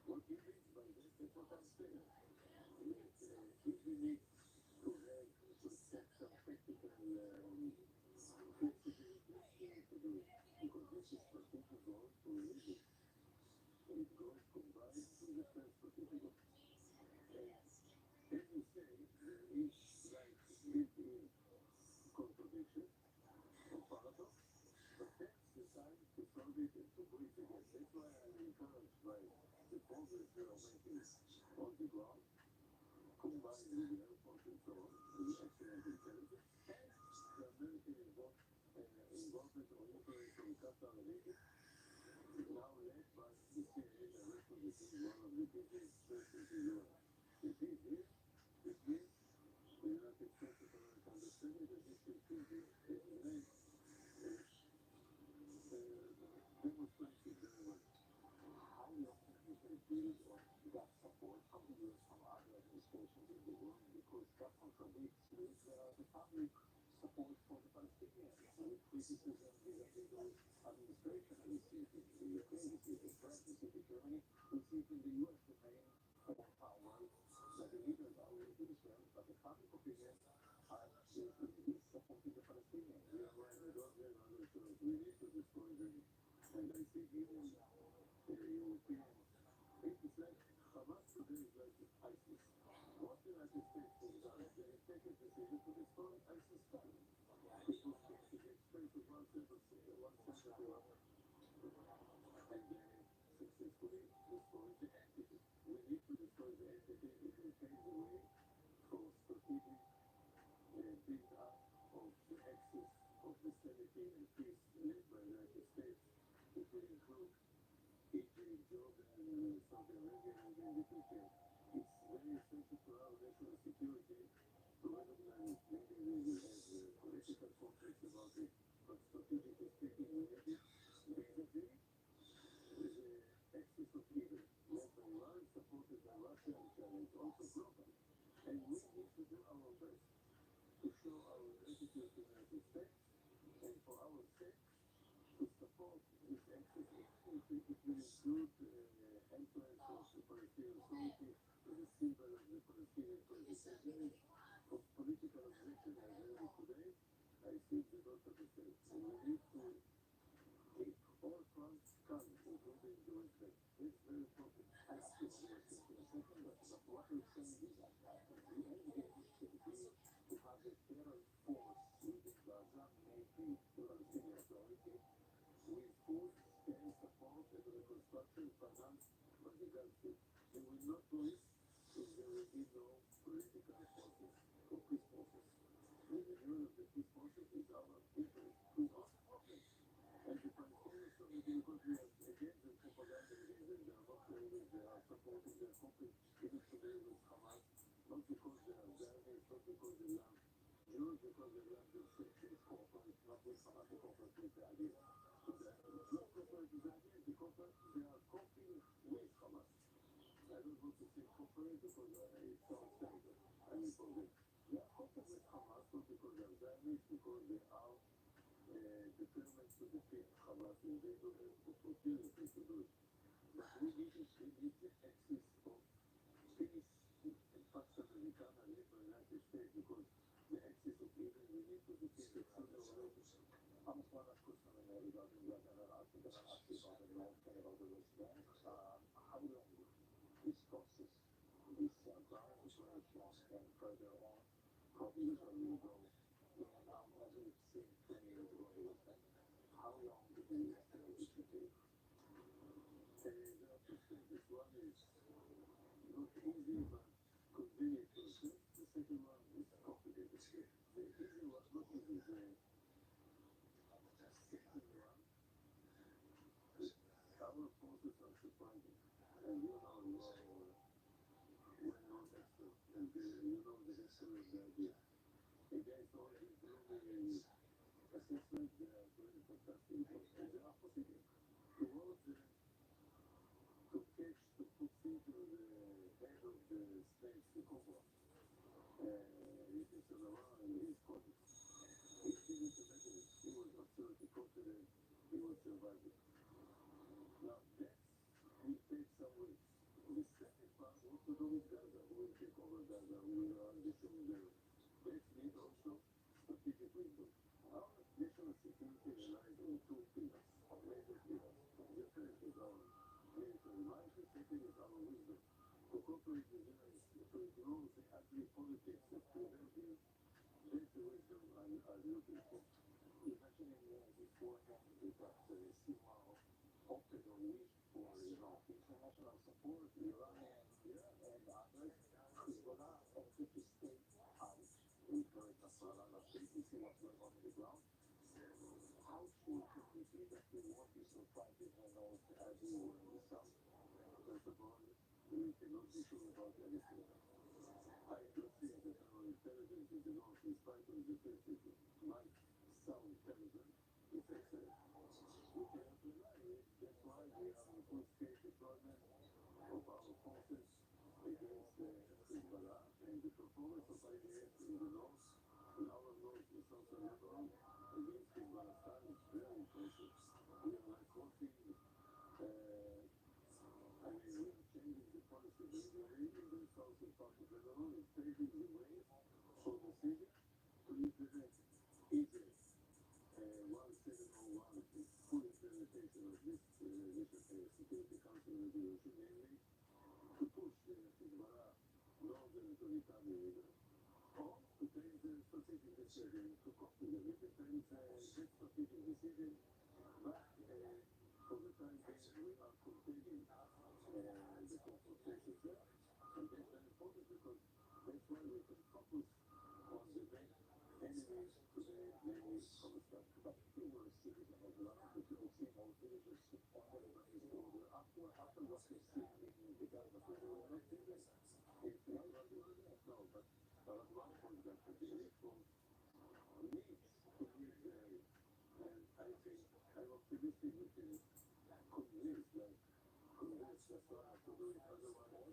What he means by this, that's what I'm saying. If we need to have to set some technical flexibility, we need to do it. Because this is strategic goal to release it. It goes combined with the first strategic goal. And as you say, there is like built-in contradiction or paradox, but that's the time to solve it and to bring it together. That's why I'm encouraged by the progress we are making on the ground, combined with the airport and so on, with excellent intelligence, and the American involvement or influence on Qatar and Egypt, now led by the CIA director, that is one of the biggest persons in the world. If he's here, it means the United States of America understanding that this will still be a nice demonstration very well. How long have you been build on that support from the US, from other administrations in the world? Because that contradicts with the public support for the Palestinians, with criticism vis-a-vis those administration. We see it in the UK, we see it in France, we see it in Germany, we see it in the US, the main power that the leaders are with Israel, but the public opinion is supporting the Palestinians. We are right, we don't have other choice. We need to destroy them. And I think even Europeans, it's like Hamas today is like ISIS. What the United States has done, they have taken the decision to destroy ISIS State. It was just a big space of 170 kilometers. And they successfully destroyed the entity. We need to destroy the entity. It will pave the way for strategic build-up of the axis of the stability and peace led by the United States. It will include Egypt, Jordan, Saudi Arabia, and in the future. It's very essential to our national security to recognize maybe we will have political conflicts about it, but strategically speaking, we need it vis-a-vis the axis of evil led by Iran, supported by Russia and China. It's also global. And we need to do our best to show our gratitude to the United States and for our sake to support this axis. It will include entrance of the Palestinian Authority as a symbol of the Palestinian president. Of political objection I heard it today, I think they don't understand. And we need to the Palestinian Authority with food and support and reconstruction finance by the Gaza. They will not do it if there will be no political process or peace process. The renewal of the peace process is our interest, is our problem. And the Palestinian Authority, because we are against the propaganda against them, they are not always, they are supporting their conflict even today with Hamas, not because they are Zionists, not because they love Jews, because they love the same corporate, not with Hamas, the corporate with the idea. So the Jews corporate with the idea, the corporate, they are coping with Hamas. I don't want to say corporate because it sounds terrible. I mean, for them. They are coping with Hamas, not because they are Zionists, because they are determined to defeat Hamas and they don't have opportunity to do it. But we need the axis of peace and Pax Americana led by United States because the axis of evil we need to defeat it sooner or later. I'm as far as concerned regarding that, and I'll ask about the North and about the West Bank. How long this process, this ground operation, and further on, how Israel will go in and out as we've seen 20 years ago in the West Bank? How long do we estimate it to take? There are two stages. One is not easy but convenient to assess. The second one is complicated. The easy one, not easy, the second one, our forces are surprising. And you know, well-known expert, and you know the history of the idea. Against all these gloomy assessments, they are doing fantastic work, and they are possible. The world to catch, to put feet on the head of the snake, the cobra. It is around and his body. He didn't imagine it. He was absolutely confident he would survive it. Now, that will take some weeks. The second part, what to do with Gaza? We will take over Gaza. We will run the show there. That needs also strategic wisdom. Our national security relies on two pillars, major pillars. The first is our military might, the second is our wisdom. To cooperate with Israel, to ignore the ugly politics that prevent you, that's the wisdom I'm looking for. Imagining this war ended that Sima opted or wished for, international support, Iran and others, Hezbollah opted to stay out. We've heard Nasrallah last week, we see what's going on the ground. How sure can we be that we won't be surprised in the north as we were in the south? First of all, we cannot be sure about anything. I do think that our intelligence in the north, in spite of the fact that it might sound terrible, it's excellent. We cannot rely on it. That's why we have a full-scale deployment of our forces against Hezbollah, and the performance of IDF in the north, in our north, in southern Lebanon, against Hezbollah is very impressive. We are like crossing, I mean, we are changing the policy gradually in the southern part of Lebanon and paving the way for the city to implement easily 1701, the full implementation of this Security Council resolution, namely to push Hezbollah northern to become illegal, or to take the strategic decision to copy them. It depends that strategic decision, but for the time being we are containing the confrontations there, and that's very important because that's why we can focus on the main enemies today, namely Palestine. But we were seeing a lot of people seeing our villages on the Lebanese border after what we see in the Gaza border. We're not doing this. If we are not doing that, no, but Radwan, for example, the response needs to live there. And I think I'm optimistic we can convince Nasrallah to do it, otherwise or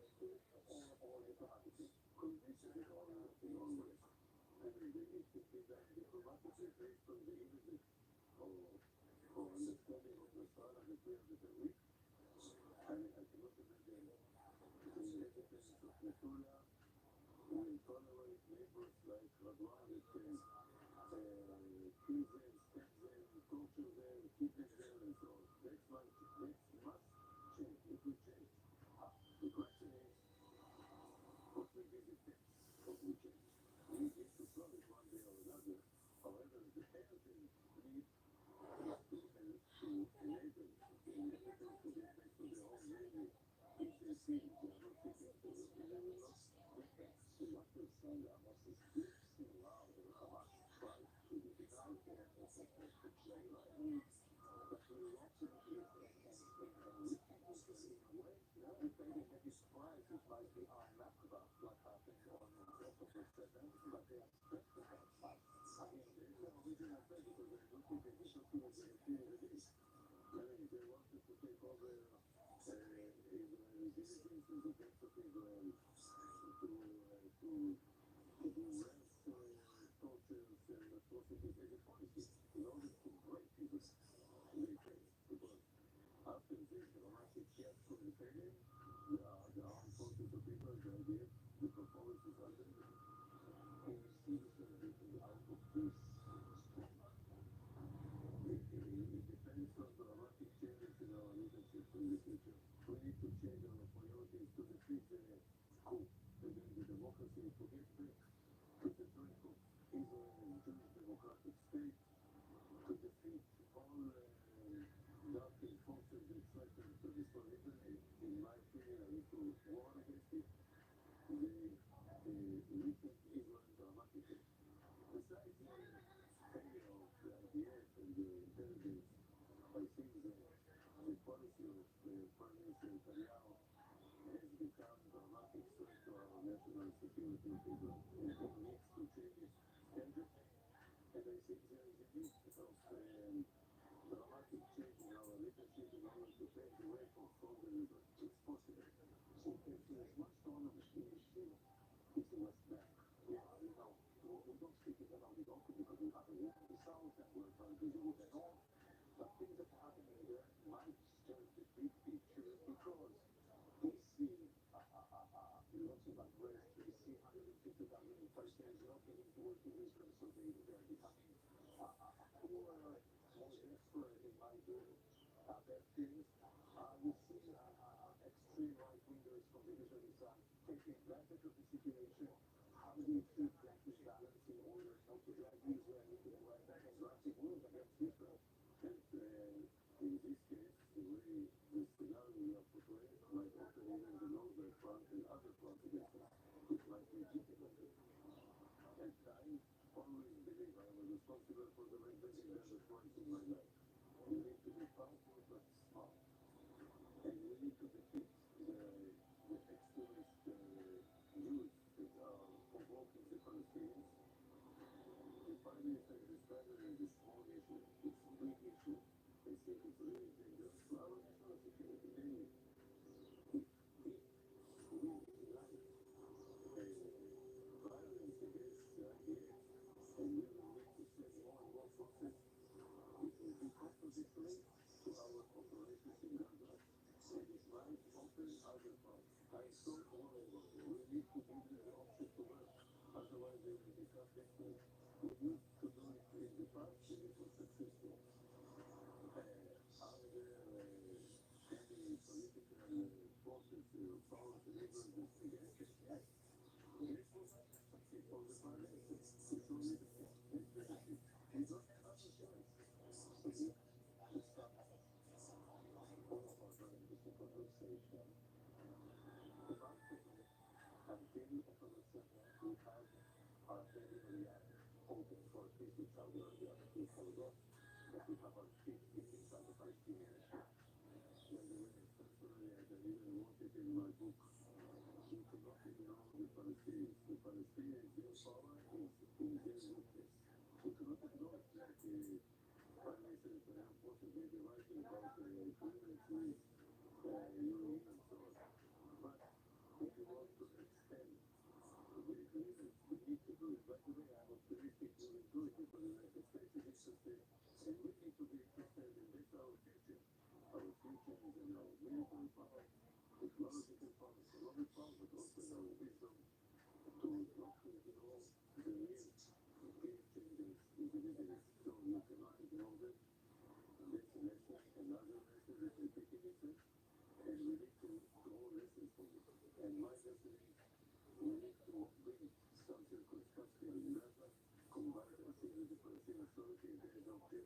diplomatically. Convince everyone in all ways. I mean, they need to be done diplomatically based on the images or understanding of Nasrallah that we have at the week. I mean, I cannot imagine the evidence of Nasrallah will tolerate neighbors like Radwan that can kill them, stab them, torture them, kidnap them, and so on. That must change. It will change. The question is, what will be the depth of the change? We need to solve it one day or another. However, the energy the gates of Israel to do rest, tortures, and atrocities as a policy in order to break Israel. They failed because after this dramatic fiasco in Syria, the armed forces of Israel, the IDF, the performance is unbelievable. And we see Israel getting out of this strength. It depends on dramatic changes in our leadership in the future. We need to change our priorities to defeat the coup and then the democracy, to get back to the dream of Israel and Jewish democratic state, to defeat all dark forces that threaten to destroy Israel. In my opinion, I need to warn against it. They weaken Israel dramatically. Besides the failure of the IDF and the intelligence, I think the policy of Prime Minister Netanyahu has become a dramatic threat to our national security of Israel. And he needs to change it urgently. And I think there is a need of dramatic change in our leadership in order to pave the way for stronger Israel. It's possible. So if there is much autonomy in Yeshiva, it's a West Bank. We don't speak it about it often because we have a war in the south and we're trying to deal with the north. But things that are happening there might disturb the big picture because we see lots of unrest. We see 150,000 Palestinians not getting to work in Israel, so they are becoming poorer, more desperate, in my view, bad things. We see extreme right-wingers from the Israeli side taking advantage of the situation. How do you keep that balance in order not to drag Israel into the right drastic move against Israel? And in this case, the way the scenario we are portraying, like opening the Northern Front and other fronts against us, is likely difficult. And I always believe I was responsible for the right thing and the twice in my life. We need to be powerful but smart. And we need to defeat the extremist Jews that are provoking the Palestinians. The Prime Minister described it as a small issue. It's a big issue. I think it's really dangerous to our national security. Namely, if we ignite violence against the IDF and we will need to send more and more forces, it will be contradictory to our operations in Gaza, and it might open other fronts. I don't worry about it. We need to give them the option to work. Otherwise, they will become desperate. We used to do it in the past, and it was successful. Are there any political forces or powers in Israel that against it? Yes. This was successful for the Prime Minister to show leadership and leadership. We don't have other choice. So we have to stop all of our journalistic conversation about Israel until October 7th. We have our family Riyadh open for peace with Saudi Arabia. We forgot that we have our feet inside the Palestinian issue. By the way, personally, as I even wrote it in my book, you cannot ignore the Palestinians. The Palestinians, their power is in their weakness. You cannot ignore it. Like Prime Minister Netanyahu possibly be writing about agreements with European and so on. But if you want to extend the agreement, we need to do it. By the way, I'm optimistic we will do it because the United States is interested, and we need to be interested in this, our future. Our future is in our military power, technological power, economic power, but also in our wisdom to not ignore the real game changers in the Middle East. So you cannot ignore them. This lesson, another lesson that we take in Israel, and we need to draw lessons from it. And my lesson is we need to build some circumstances in Gaza, combine everything with the Palestinian Authority, and there is no clear